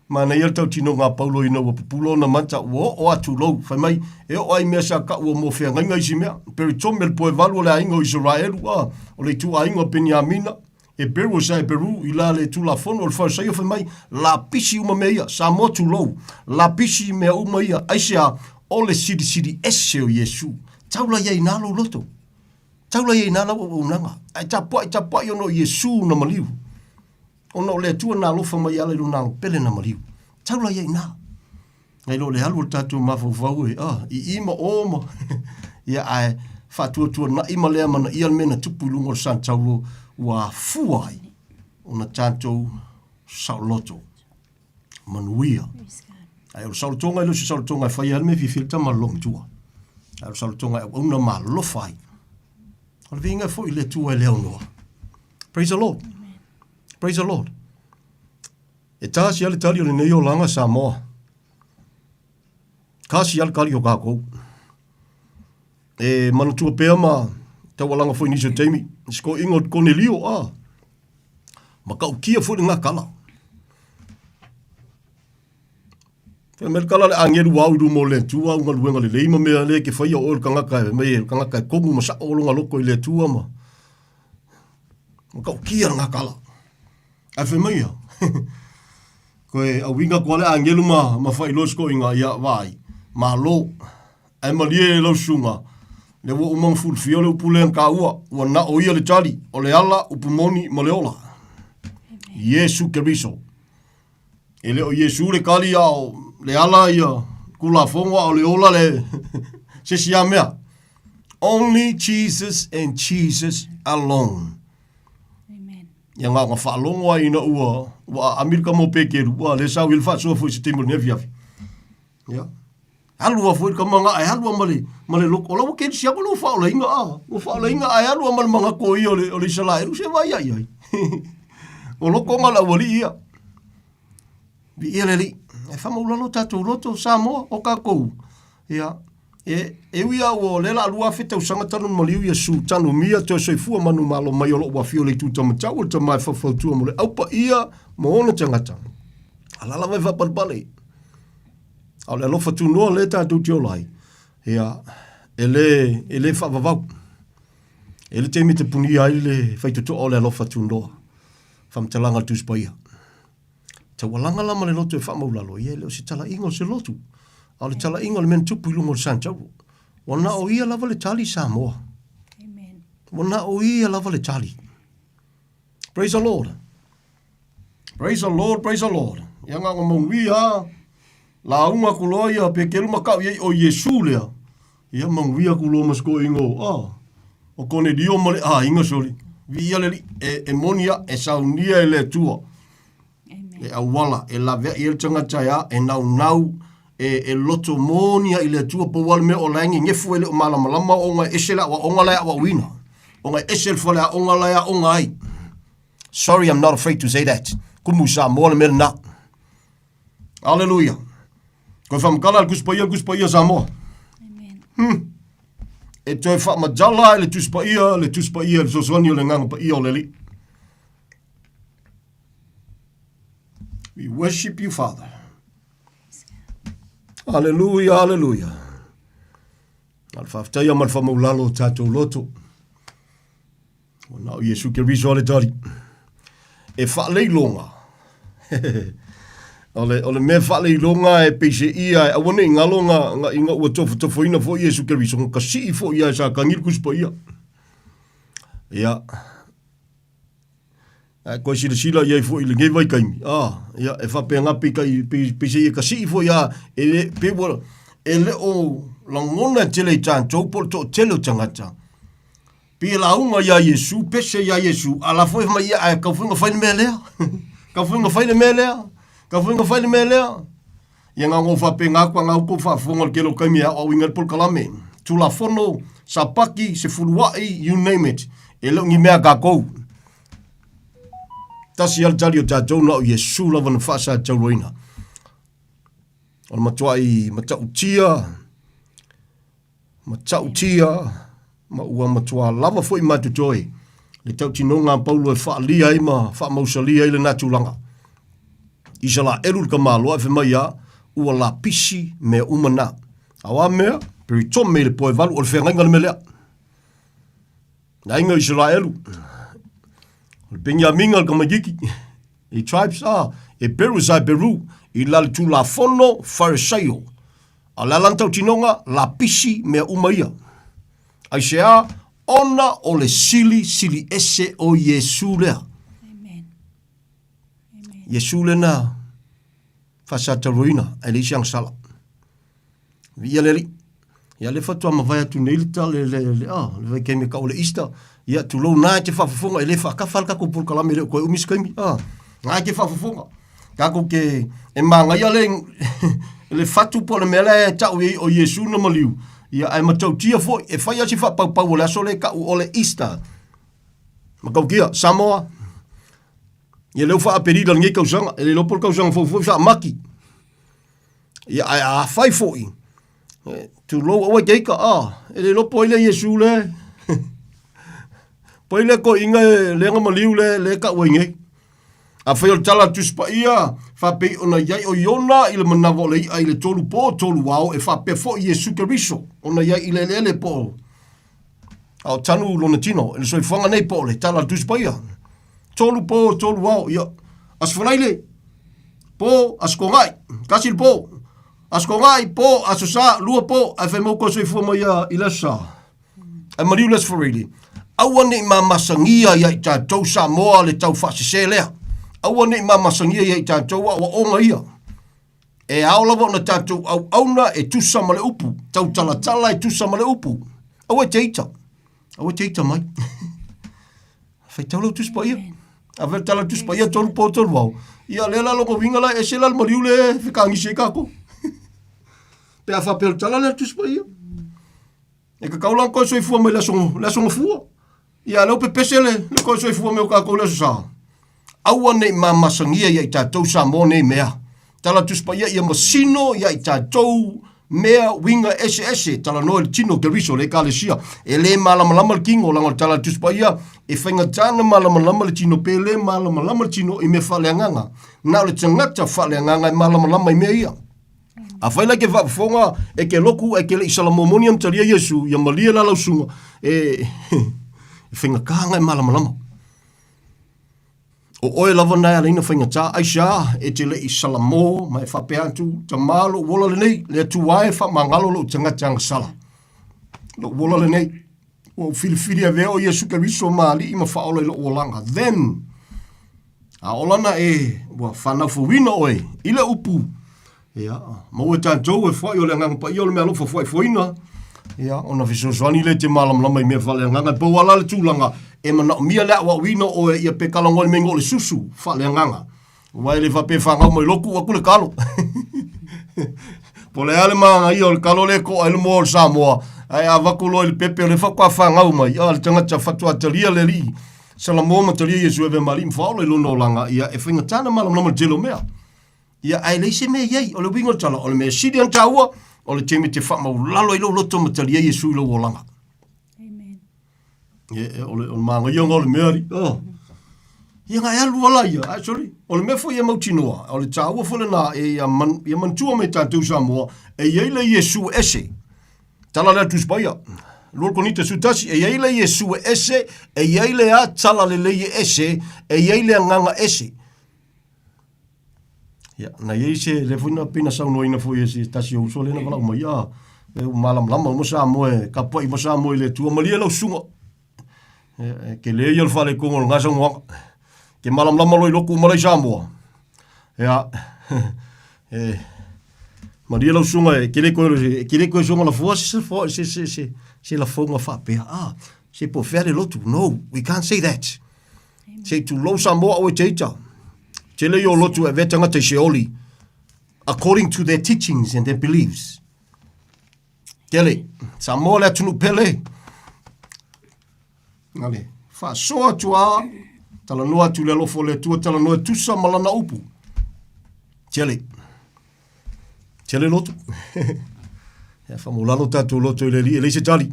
Speaker 21: mana ia tau tino ngā paulo ina wa pupulo na manta o atu lau. Whai mai, e o ai mea sa ka ua mo whea ngai isi mea. Peri tomel poe valu le ainga o Israelu, o le tu ainga o Penyamina, e peru o sa e Peru, i la le tu la fono, o le whau saio whai mai, la pisi uma mea, Samoa tu lau, la pisi mea uma ia, aisea, o le sidi ese o Yesu. Taula iei nalo loto. Taula iei nala o unanga. Ai tapua i ono Yesu na maliu. Ono le tua na lofa mai ala ilu nang pele na maliu. Taula iei nala. Ngai lo le halu tatu mafau i ima oma. Ia ai whatua na ima lea mana ial mena tupu lungo o san taulo wa fuai. Ona tantou sauloto. Manuia. Ai o saulotonga ilu si saulotonga whai alme fifilta malong tua. Ai o saulotonga una malofai. Al vinga fo ile tua leo noa. Praise the Lord. Amen. Praise the Lord. E tāsi ale tali o le nei o langa Samoa. Kasi ale kali o kako. E manatua pea ma tawa langa fo iniso teimi. Sko ingo Cornelio Ma kau kia fo ngā kala. Fe mer kala le angeru wau du mo le tua unga luenga le leima mea le ke whaia o kangaka me kangaka kongu ma sa o longa loko i le tua ma. Ma kau kia ngā kala. A fe mai koe a winga kua le angeru ma whai losko inga ia vai. Ma lo. Ai ma lie lau sunga. Le wo umang fulfio le upule ang kaua. Ua na o ia le tali. O le ala upumoni ma le ola. Yesu Keriso. Ele o Yesu le kali au le ala ia kula fonga o le ola le se sia mea. Only Jesus and Jesus alone. Amen. Ia ngā whaalonga ina ua Amerika mo pekeru ua le sa wil fa so fo se temo ne viafi. Ya. Halua foi ka manga ai halua male loko la ke sia ko lo fa la inga o fa la inga ai halua mal manga ko i o le sala e se vai ai o loko ngala wali ia bi ele li e fa mo lo tatu loto Samoa o ka ko ia e wia o le la lua fita usanga tanu maliu ia su tanu mia to so fu manu malo mai o wa fio le tu tama tau to mai fa tu mo le au pa ia mo ona tangata ala la vai va palpale au le lofa tu no le ta tu tio lai ia ele fa va ele te mi te puni ai le fa tu o le lofa tu no fam talanga tu spaia te walanga la ma le loto e fa mo lalo ia le o se tala ingo se lotu au le tala ingo le men tupu ilungo le sanchau wana o ia lava le tali Samoa amen wana o ia lava le tali praise the Lord praise the Lord praise the Lord yanga ngomwia la unga kuloia pe kelu makau ye o Yesu lea ia mangwia kulo masko ingo o kone dio mole inga sori via le e monia e saunia e le tua e awala e la ve il tanga taya e nau e loto monia i le tua po wal me o langi ngefu ele o malama o nga esela wa onga la wa wina o nga esel fola o nga la o nga ai sorry I'm not afraid to say that kumu sa mo le merna hallelujah ko fam kala kuspaia Samoa amen e toi fa majala le tuspaia so sonio le ngang pa io le li we worship you Father. Hallelujah, hallelujah. Alfaftaya mal famulalo tato loto. Ona Yesu ke riso le tari. E fa le longa. Ole me fa le longa e PCI a wone ngalonga nga inga o tofu ina fo Yesu ke riso ka si fo ia sa kangil kuspaia. Ya. Ko sila ia fo ile ngai vai kaimi ia e fa penga pika pisi ka si fo ia ele people ele o langona tele tan to tele tangata pi la unga ia Yesu pese ia Yesu ala fo mai ia ka funga fa mele ka funga fa mele ia nga fa penga kwa nga ko fa funga ke lo kaimi o winga por kalame tu la fono sapaki se fuluai you name it ele ngi mea ka ko tasi al tali o tātou na o Yesu lava na whaasa tauroina. O matuai matau tia, ma ua matua lava foi matutoi. Le tau tinonga paulo e whaalia i ma whaamausalia i le natulanga. Isa la erul ka malo e whemaia ua la pisi me umana. Awa mea, peri tom me le poe valu o le whengainga le melea. Na inga isa la erul. Benjamin al kamajiki e tribes e Peru sai Peru i la tu la fono fariseo ala lantau tinonga la pisi me umaia ai sea ona o le sili ese o Yesu lea amen Yesu le na fasata ruina ele siang sala via le ia le fatua mavai tu neilta le kemi ka ole Easter ia tu lo na te fafonga ele fa ka falka ko por kala mele ko umis kemi na te fafonga ka ko ke e manga ia le fatu por mele ta o Yesu no maliu ia ai matau tia fo e fa ia si fa pa ole sole ka ole Easter ma ko kia Samoa ia le fa aperi nge ka usanga ele lo por ka usanga fo fa maki ia a fai foi tu lo o geika ele lo poile Yesu le poile ko inga le nga maliu le ka wenge a fail tala tu spaia fa pe ona yai o yona ile manavo le ai le tolu wao e fa pe fo Yesu Kristo ona yai ile le po au tanu lonatino ele so fanga nei po le tala tu spaia tolu wao ya asfalaile po askongai kasil po askongai po asusa lua po a fe mo ko so fo mo ya ilasa a mariu les for really awane mama sangia ya tatou Samoa le tau fasisele awane mama sangia ya tatou wa onga ia e aula na tatou au auna e tusa male upu tau tala e tusa male upu awe teita mai fai tau lo tuspa ia a ver tala tuspa ia tolu po tolu wau ia lela lo ko vingala e sela mariu le fikangi se kako pe a fa pel tala le tu spa ia e ka kaulang ko soi fu me la songa fu ia lo pe pesele le ko soi fu me o ka ko le sa aua nei mamasangia ia i tātou Samoa nei mea tala tu spa ia masino ia i tātou mea winga ese tala no el chino ke riso le kalesia e le malama kingo langa tala tu spa ia e whainga tana malama le chino pe le malama le chino i me whaleanganga na le tangata whaleanganga i malama i mea ia a whaila ke whafonga e ke loku e ke le isalamomoniam taria Yesu ia malia la lausunga e whainga kahanga i malama o oe lava nai alina whainga tā aisha e te le i salamo mai whapea atu ta malo wola le nei le atu wae wha mangalo lo tangata sala lo wola le nei o filifili a veo Yesu Keriso maali ima whaola i lo olanga then a olana e wa whanau fuwina oe i le upu ia mau e tātou e whai o le nganga pa i o le mea lofa whai whaina ia ona visoswani le te malam lama i mea whale nganga pa wala le tūlanga e mana mia lea wa wino o ia pe kalangol mengo le susu fa le nganga wai le fa pe fa ngau mai loku aku le kalo po le ale ma ia le kalo le ko ele mo Samoa ai avakulo le pepe le fa kwa fa ngau mai ia le tanga cha fatu atalia le li salamo matalia Yesu e malim fa le lono langa ia e finga tana malam lama jelo mea ia ai le se me ye o le wingo tala o le me sidian taua o le temi te fa mau lalo i lo loto matalia Yesu lo langa ole manga yonga ole meari yanga alu wala ia actually ole me foi mau chinoa ole taua fole na e ya man tua me tatu Samoa e yele Yesu ese tala le tu spaia lo konita sutasi e yele Yesu ese e yele a tala le ese e yele nganga ese ya na yese le funa pina sa no ina foi ese tasi o sole na wala mai ya e malam lama mo Samoa ka poi mo Samoa le tua malia lo sunga ke le ia fale ko ngol ngasa ngwa ke malam lama loi loku malai Samoa ya Maria lo sunga ke le ko sunga la force se la fonga fa pe se po faire lotu no we can't say that se tu lo Samoa o teita te le yo lotu e vetanga te sheoli according to their teachings and their beliefs kele Samoa la tunu pele ngale fa soa tua tala noa tu le lofo le tua tala noa tusa malana upu tele lotu ya fa mulalo tatu lotu le se tali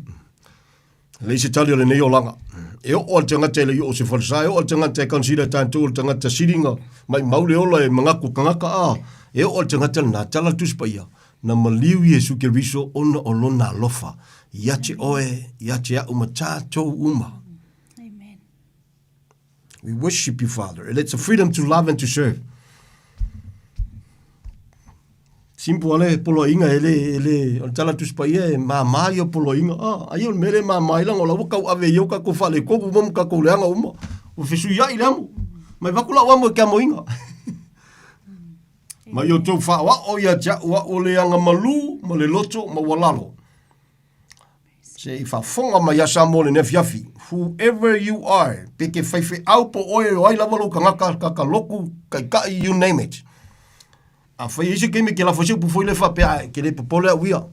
Speaker 21: o le nei o langa e o al tanga tele yo se falsa o al tanga te consider tanto o tanga te siringa mai maule ola e mangaku kangaka e o al tanga tele na tala tuspaia na maliu Yesu Keriso ona olona lofa yache oe yache a umatato uma. We worship you, Father, and it's a freedom to love and to serve. Simple ale polo inga ele on tala tu spaie ma maio polo inga ai on mere ma mai lang ola ka ave yo ka ko fale ko bum ka ko leanga uma o fesu ya ilamu mai vakula wa mo ka mo inga mai yo to fa wa o ya ja wa o leanga malu mo le loto mo walalo se fa fonga ma ya Samoa le nefiafi whoever you are peke faife au po o ai lava lo ka loku ka you name it a foi ise que me que la fosse foi le fa pe que le popole wia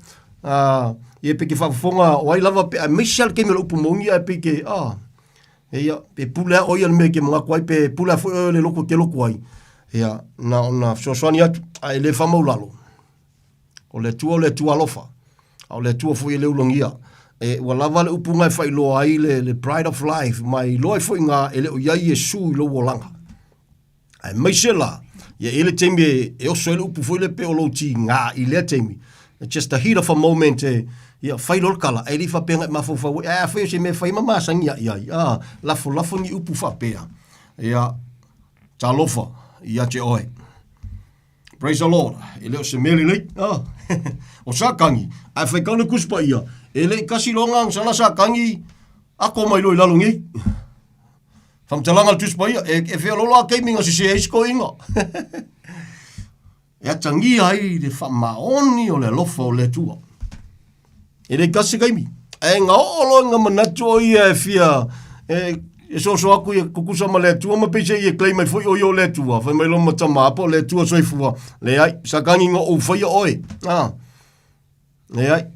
Speaker 21: e pe que fa fonga o ai lava pe Michel que me lo pumongi e pe que e ya pe pula o ia me que mga kwai pe pula foi le loko que loko ai ya na so sonia ai le famo lalo o le tua lofa o le tua foi le ulongia e wa lava le upunga fai lo ai le pride of life mai lo foi nga ele o ia Yesu lo wolanga ai Michel ya ele temi e o soele upu foi le pe o lo ti nga ile temi just a heat of a moment ya fai lo kala e li fa pe ma fo fa fa se me fai mama sang ya la fo ni upu fa pe ya talofa ya che oi praise the Lord ele o se mele le o sa kangi a fa kana kuspa ia ele kasi longang sala sa kangi ako mai lo lalungi Fam talanga tu spaia e fe lola ke minga se isko inga. E tangi ai de fa maoni o le lofo le tua. E le kasi kaimi. E nga olo nga manato ia fia e so aku ia kukusa ma le tua ma pese ia claim mai foi o yo le tua. Fa mai lo mata ma po le tua soi fua. Le ai sakangi nga o foi oi. Ai.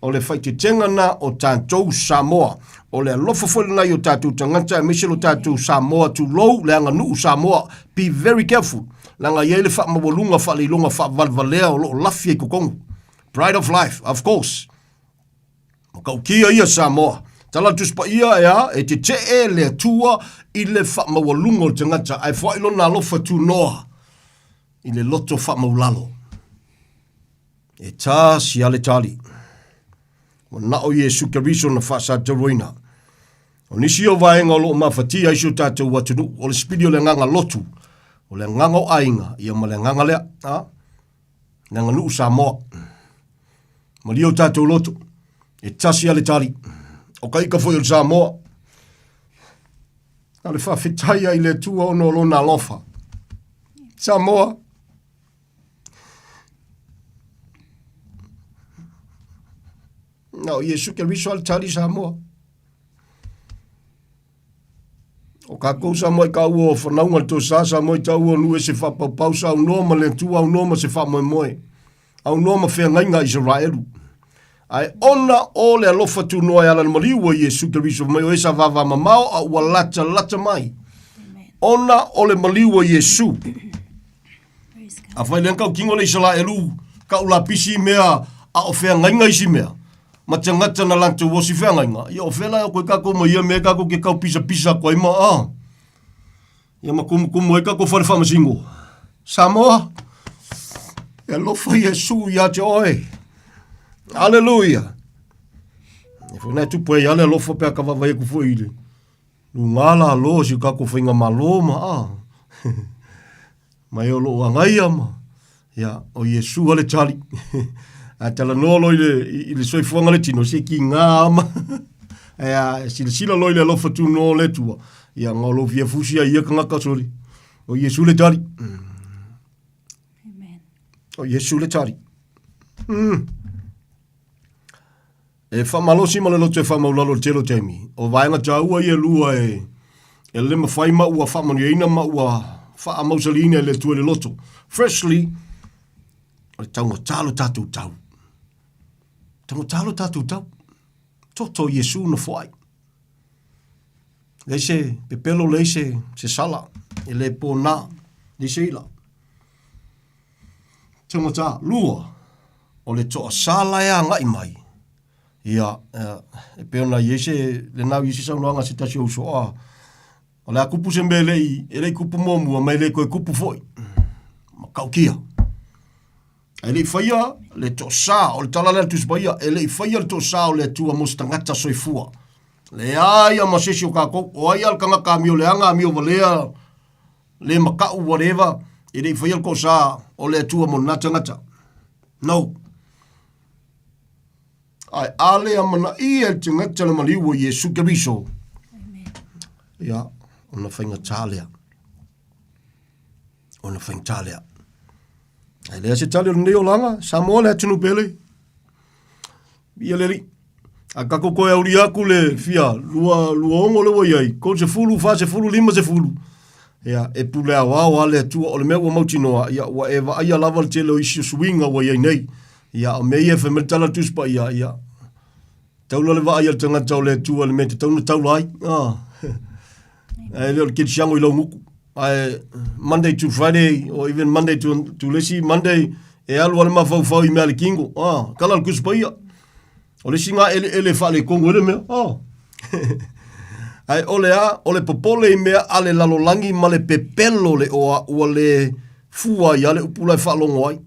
Speaker 21: O le whai te tengana o tātou Samoa. O le alofa whare nei o tātou tangata, miselo tātou Samoa tu lou, le anga nuu Samoa. Be very careful. Langa iele wha mawalunga wha leilonga wha valvalea o lo lafi e kukongu. Pride of life, of course. Kau kia ia Samoa. Tala tuspa ia ea, e te e le tua i le wha mawalunga o tangata. Ai wha ilo na lofa tu noa. I le loto wha maulalo. E tā si ale tali. O na o Yesu Keriso na wha sa taroina. O nisi o vaenga o lo mawhatia iso tātou watunu. O le spidio le nganga lotu. O le nganga o ainga. Ia ma le nganga lea. Nganga nuu Samoa. Ma li o tātou lotu. E tasi ale tali. O ka ika foi o Samoa. A le whawhitaia i le tua o no lona lofa. Samoa. No, Yesu Keriso ale tali Samoa. O ka kou Samoa i ka ua o whanaunga to sa Samoa i tau o nue se whapapau sa au noma le tua au noma se whamoe moe. Au noma whea ngainga Israelu. Ai ona o le alofa tu noa ala na mariua Yesu Keriso mai o esa vava mamao a ua lata mai. Ona o le mariua Yesu. A whai le nkau kingo le Israelu ka ula pisi mea a o whea ngainga isi mea. Ma te ngata na lantu wosi whea ngainga. Ia o whela o koe kako ma ia mea kako ke kau pisa koe ma Ia ma kumu e kako whare whamasingo. Samoa. E lofa Yesu ia te oe. Hallelujah. E whanai tupu e ale lofa pia ka wawai ku fo ile. Ngala lo si kako whainga malo ma Mai o lo angai ama. Ia o Yesu ale tali. A tala nolo i le soifuanga le tino, se ki ngā ama. Ia, sila lo i le lofa tu no le tua. Ia, ngolo via fusia ia ka ngaka sori. O Yesu le tari. Amen. O Yesu le tari. E whamalosi ma le loto e whamaulalo le telo teimi. O vaenga taua i e lua e le mawhai ma ua whamani eina ma ua wha amausalina le tua le loto. Firstly, o le taunga talo tātou tau. Tango talo tātou tau. Toto Yesu na whai. Leise, pepelo leise, se sala. E le pōna, leise ila. Tango tā, lua. O le toa sala ea ngai mai. Ia, e peona Yesu, le nau Yesu saunoanga se tasi o soa. O le a kupu se mbe lei, e lei kupu momu, mai lei koe kupu foi. Ma kaukia. E le whaia le to sa o le talala le tuspaia, e le whaia le to sa o le tua mos tangata soifua. Le aia masesi o kako, o aia le kanga kamio le anga amio valea, le makau whatever, e le whaia le ko sa o le tua mo natangata. No. Ai ale amana i e tangata le maliwa Yesu Keriso. Ia, ona whainga tālea. Ona whainga tālea. Ai lea se tali o neo langa, Samoa le atunu pele. Ia leri. A kako koe auri aku le fia, lua ongo le waiai, ko se fulu, fa se fulu, lima se fulu. Ia, e pule a wao ale atua, o le mea ua mautinoa, ia, ua eva aia lava le tele o isi o swinga waiai nei. Ia, o mei e whemeltala tuspa, ia. Taula le va aia le tangata o le atua, le mea te tauna taula ai. E leo le kiri siango i lau nguku. Monday to Friday, or even Monday to Lesi, Monday, e alu ale mawhau i mea le kingo. Kala le kuspaia. O le singa ele whale kongo ele mea. Ai ole popole i mea ale lalolangi ma le pepelo le oa ua le fua i ale upula i whalongo ai.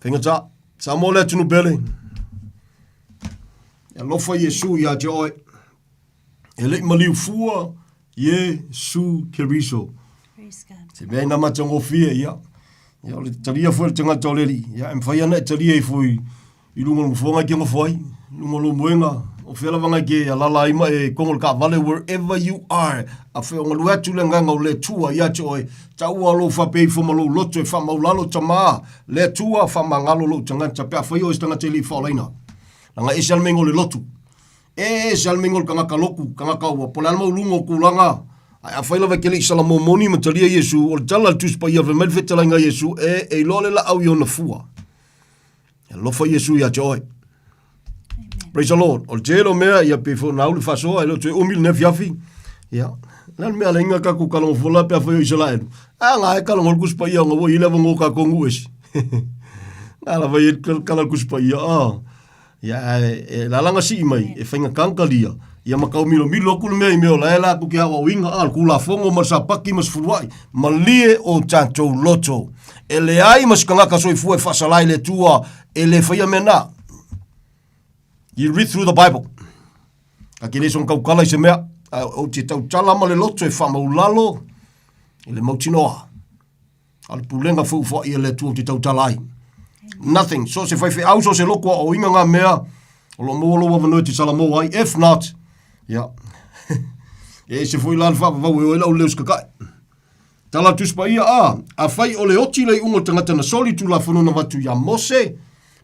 Speaker 21: Whenga ta, Samoa le atunu pele. E lofa Yesu i a te oe. E le maliu fua Yesu Keriso. Se mea ina matango fia ia. Ia le taria fua le tangata o leri. Ia e mwhai ana e taria i fui i lunga mfonga ki ngafai. Lunga lo muenga. O whiala wanga ke a lala ima e kongol ka vale wherever you are. A whea o ngalu atu le nganga o le tua ia te oe. Tau alo whapei fuma lo loto e whamaulalo tamaa. Le tua whamangalo lo tangata. Pea whai o is tangata li whaolaina. Langa e salmengo le lotu. E salmingol kanga kaloku kanga kawa polal mo lungo kulanga a faila va kele sala mo moni matalia Yesu o tala tus pa ia ve melfetala nga Yesu e lole la au yo na fua Lofa Yesu ia te oi. Praise the Lord. O te ero mea ia pe fo naulu fasoa ilo te umil ne fiafi. Ia. Nan mea lenga ka ku kalong fola pe fa Israel. Nga e kalong kuspa ia ngo ile ngo ka kongu esi. Ala vai kalong kuspa ia. Ia la langa si mai e fainga kankalia. Ia makau milo ku mea meo la ela ku ke awa winga al ku la fongo ma sapaki mas furuai. Malie o tanto loto. Ele ai mas kanga ka soi fu e fasalai le tua ele faia mena. You read through the Bible. Akile son kau kala se mea o te tau tala ma le loto e fa maulalo ele mautinoa. Al pulenga fu fo ia le tua te tau talai. Nothing. So se fai fe au so se loko o inga nga mea o lo molo wa vanoi te Samoa ai. If not, yeah. E se foi la fa va o ela o leus kakai. Tala tuspa ia a fai o le oti le ungo tangata na soli tu la fonona watu ya Mose.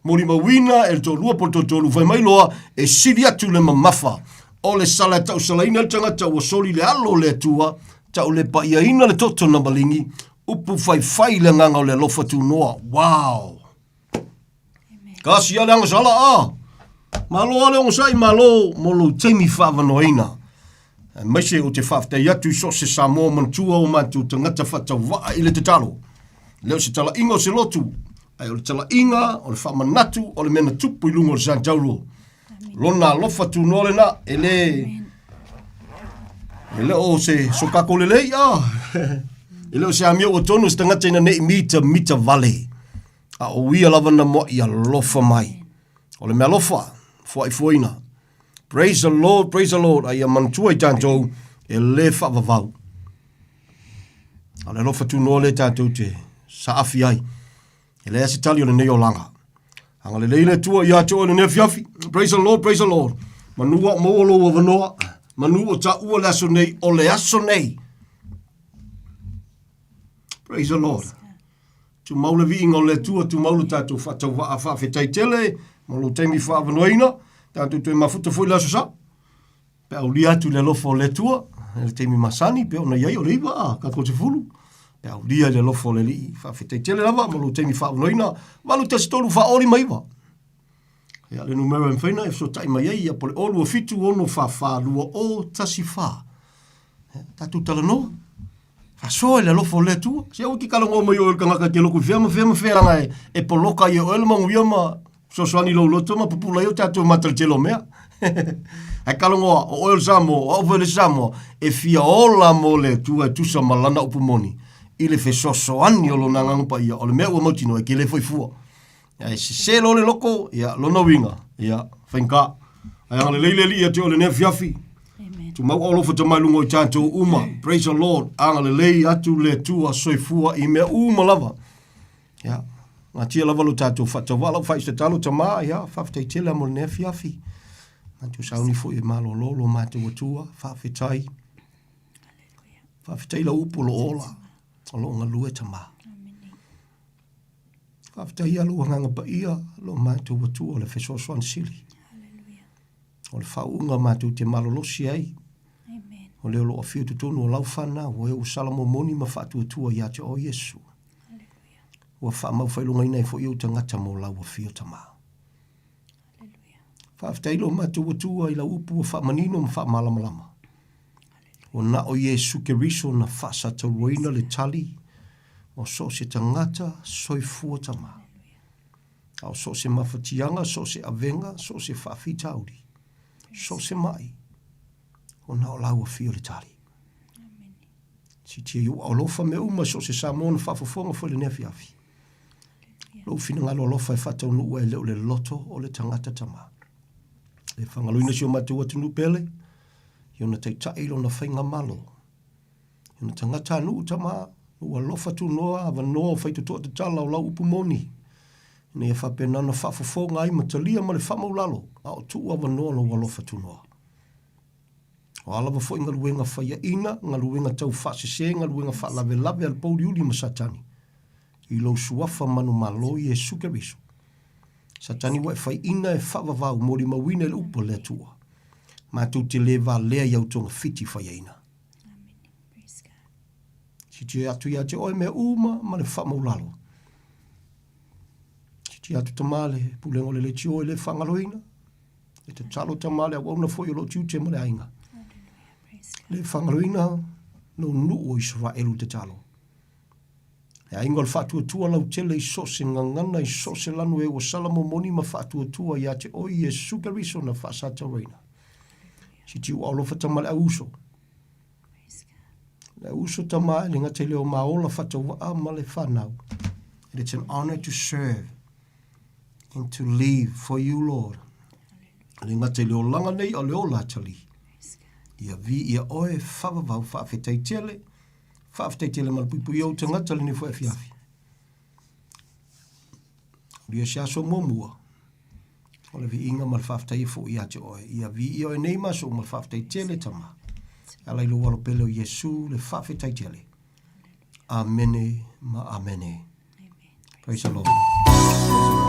Speaker 21: Mori mawina e to lua po to lu fai mai loa e siri atu le mamafa. O le sala tau salaina tangata o soli le alo le tua tau le pa ia ina le toto na malingi upu fai le nganga o le lofa tu noa. Wow. Kasi ale anga sala malo ale on sai malo molo temi fava noina. Mai se o te whafta iatu so se Samoa mantua o matu tangata whatawaa i le te talo. Leo se tala inga o se lotu. Ai o le tala inga, o le whamanatu, o le mena tupu i lungo o le San Jauro. Lona lofa tu nole na, ele o se sokako le lei, ele o se amio o tonu se tangata ina nei mita vale. A o ia lava na mo ia lofa mai. O le mea lofa, fuaina. Praise the Lord, praise the Lord. Ai mantua i tantou e le whavavau. A le lofa tu no le tantou te saafi ai. E le asi tali o le neo langa. Anga le leile tua i ato o le nefiafi. Praise the Lord, praise the Lord. Manua moolo o vanoa. Manua ta ua le aso nei o le aso nei. Praise the Lord. Tu maule vi inga o le tua, tu maule tatou whatau wa a whawhetai tele. Maulu teimi whaavanoina. Tanto tu mafuta foi la sa. Pe o li atu le lofo le tua, le teimi masani pe ona iai o le iwa ka ko te fulu. Pe o li le lofo le li fa fete tele lava mo lo teimi fa noina, malu te stolu fa oli mai wa. Ya le numero en feina e so tai mai ia po le olu fitu ono fa lua o tasi fa. Tatu tala no. Fa so le lofo le tua. Se o ki kalongo mai o kanga ka ke loku fema ngai e poloka ye o elma wiama. So soani lo loto ma popula yo tato matrachelo mea. Ai kalongo o oil samo, o vele samo e fia ola mole tua tusa malana upumoni. Ile fe soani o lo nanga pa ia o le mea ua mautino e ke le foi fua. Ai se lo le loko ia lo no winga ia fenka. Ai ale leile li te o le ne fiafi. Amen. Tu mau olo fo te mai lungo i tato uma. Praise the Lord. Anga le lei atu le tua soifua i mea uma lava. Ja. Nga tia lava lo tātou whatawala, whai se talo ta maa, ia, whawhitai tele mo ne fiafi. Nga tu sauni fo e malo lolo mātou atua, whawhitai. Whawhitai la upo lo ola, o lo ngā lue ta maa. Whawhitai alo nganga pa ia, lo mātou atua, le whesosoan sili. O le whaunga mātou te malo losi ai. O leo lo awhio tutonu o lau whana, o e usalamo moni ma whatu atua ia te o Yesu. Ua wha mau whailunga ina e fo iu tangata mo lau a whio tama. Whaaftailo matu watua i la upu wa wha manino ma wha malamalama. O na o Yesu ke riso na wha sa tauroina le tali o so se tangata soi fua tama. O so se mawhatianga, so se avenga, so se whaafitauri. So se mai. O na o lau a whio le tali. Si tia iu au lofa me uma so se Samoa na whafafonga fo le nefiafi. Lo fina ngalo lofa e whatau nu e leo le loto o le tangata tama. Le whangaluina si o matu watu nu pele, i ona tei tailo na whainga malo. I ona tangata nu tama, ua lofa tu noa, awa noa o whaitu toa te tala o lau upumoni. Ina e whapena na whafafonga ai matalia ma le whamaulalo, a o tu awa noa lo lofa tu noa. O alawa fo inga luenga whaia ina, nga luenga tau whasese, nga luenga whalawe lawe al pauri uli masatani. I lo suafa manu malo i e suke riso. Satani wa e whai ina e whavavau mori mawina le upo le atua. Mātou te lewa lea iau tonga fiti whai eina. Si te atu ia te oe mea uma ma le whamaulalo. Si ti atu tamale pulengo le tio le fangaloina e te talo tamale a wana foi lo tiu te male ainga le fangaloina no nu o Israel te talo e ainga le fatu tua lau tele i sose ngangana i sose lanu e o salamo moni ma fatu tua ia te oi Yesu Keriso na fasata reina si tiu alo fatamale a uso le uso tamale le ngate leo maola fatawa a male fanau. It's an honor to serve and to live for you, Lord. Le ngate leo langa nei o leo latali. Ia vi ia oe whawawau whawhetaitele malpuipu iau te ngatali ni whawhiafi. Ria siaso momua. O le vi inga mal whawhtai fo ia te oe. Ia vi ia oe nei maso mal whawhetaitele tama. Alai lo walo pele o Yesu le whawhetaitele. Amene ma amene. Praise the Lord.
Speaker 20: I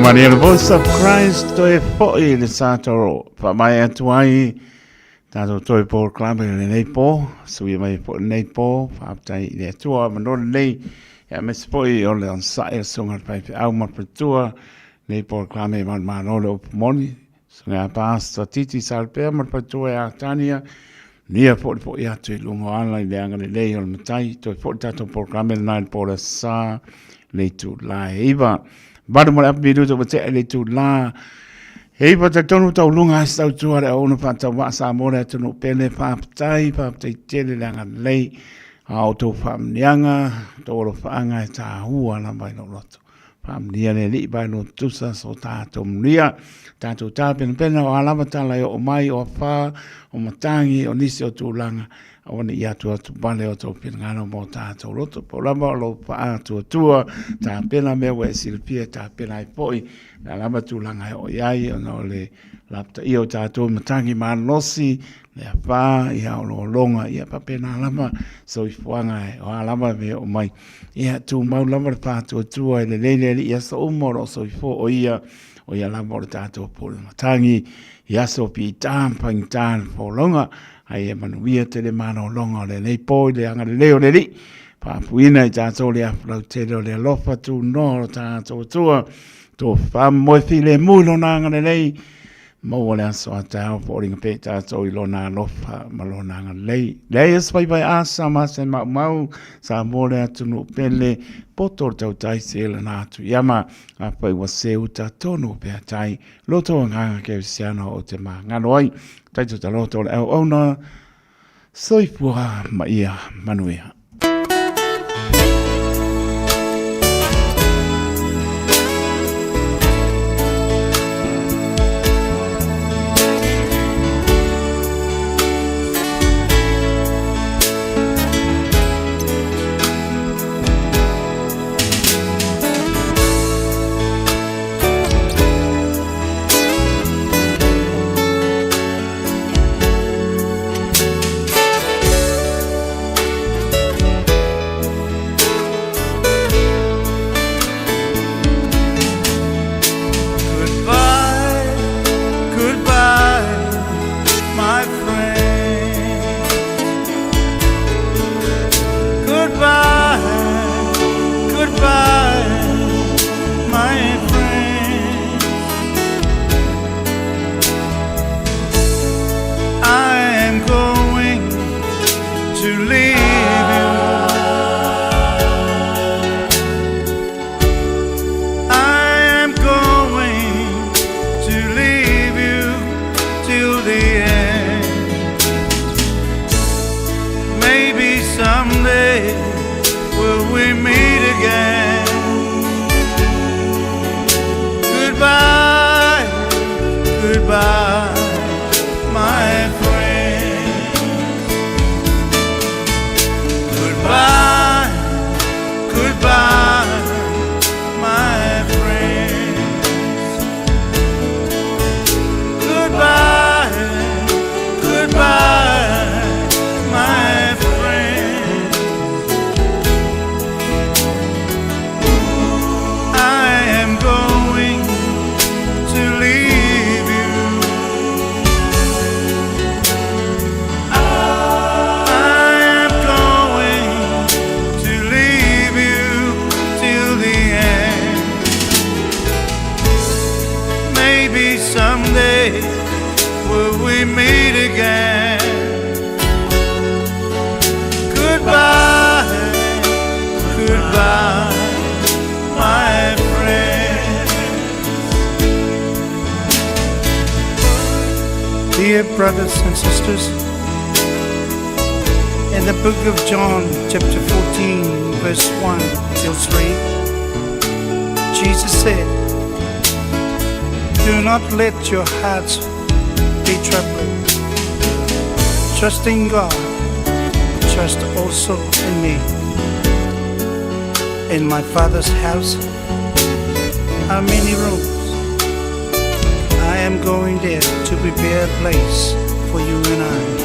Speaker 7: Mani the voice of Christ to e fo'i le satoro. Fa mai atu ai tato toi po klame le nei po. Sui mai po nei po. Fa aptai le atua manore nei. Ya mes fo'i o le ansa e songa pai au mapatua. Nei po klame man manole o moni. Sunga pasta titi salpea mapatua e atania. Nia po atu i lungo ala i le anga le lei o le matai. Toi po tato po klame le nai po le sa. Le tu la iwa. Bado mo api do to te le tu la. Hei pa te tonu tau lunga stau tua le ona pa ta wa sa mo le tonu pele pa tai tele langa lei. Au to fam nianga to lo fanga ta hua na mai no loto. Fam nia le li ba no tusa so ta to mnia. Ta to ta pen o ala ta la o mai o fa o matangi o nisi o tu langa. Awana ia tua tu bale o tau pina mo tātou roto po lama lo pa tua tā pena mea we silpia tā pena i poi na lama tu langa o iai o no le lapta i o tātou matangi manosi le pā ia o lo longa ia pa pena lama so i fuanga o alama me o mai ia tu mau lama pa tua i le leile ia so umoro so i fo o ia lama o tātou po le matangi ia so pi tāmpang tān po longa ai e manuia te le mana o longa le nei poi le anga le leo le li. Pa puina i tātou le aflau te leo le alofa tu no tātou tua. Tō whamoe fi le mulo na anga le lei. Mau le aso a tāo po ringa pe tātou i lona alofa ma lona anga le lei. Lei es pai asa ma se mau sa mole atu no pele poto tau tai se le nātu yama a pai wa se uta tonu pe tai loto nganga ke siano o te ma nganoi. Taito ta loto le au ona soifua ma ia manuia.
Speaker 10: Dear brothers and sisters, in the book of John, chapter 14, verse 1 till 3, Jesus said, "Do not let your hearts be troubled. Trust in God, trust also in me. In my Father's house are many rooms. I am going there to prepare a place for you and I.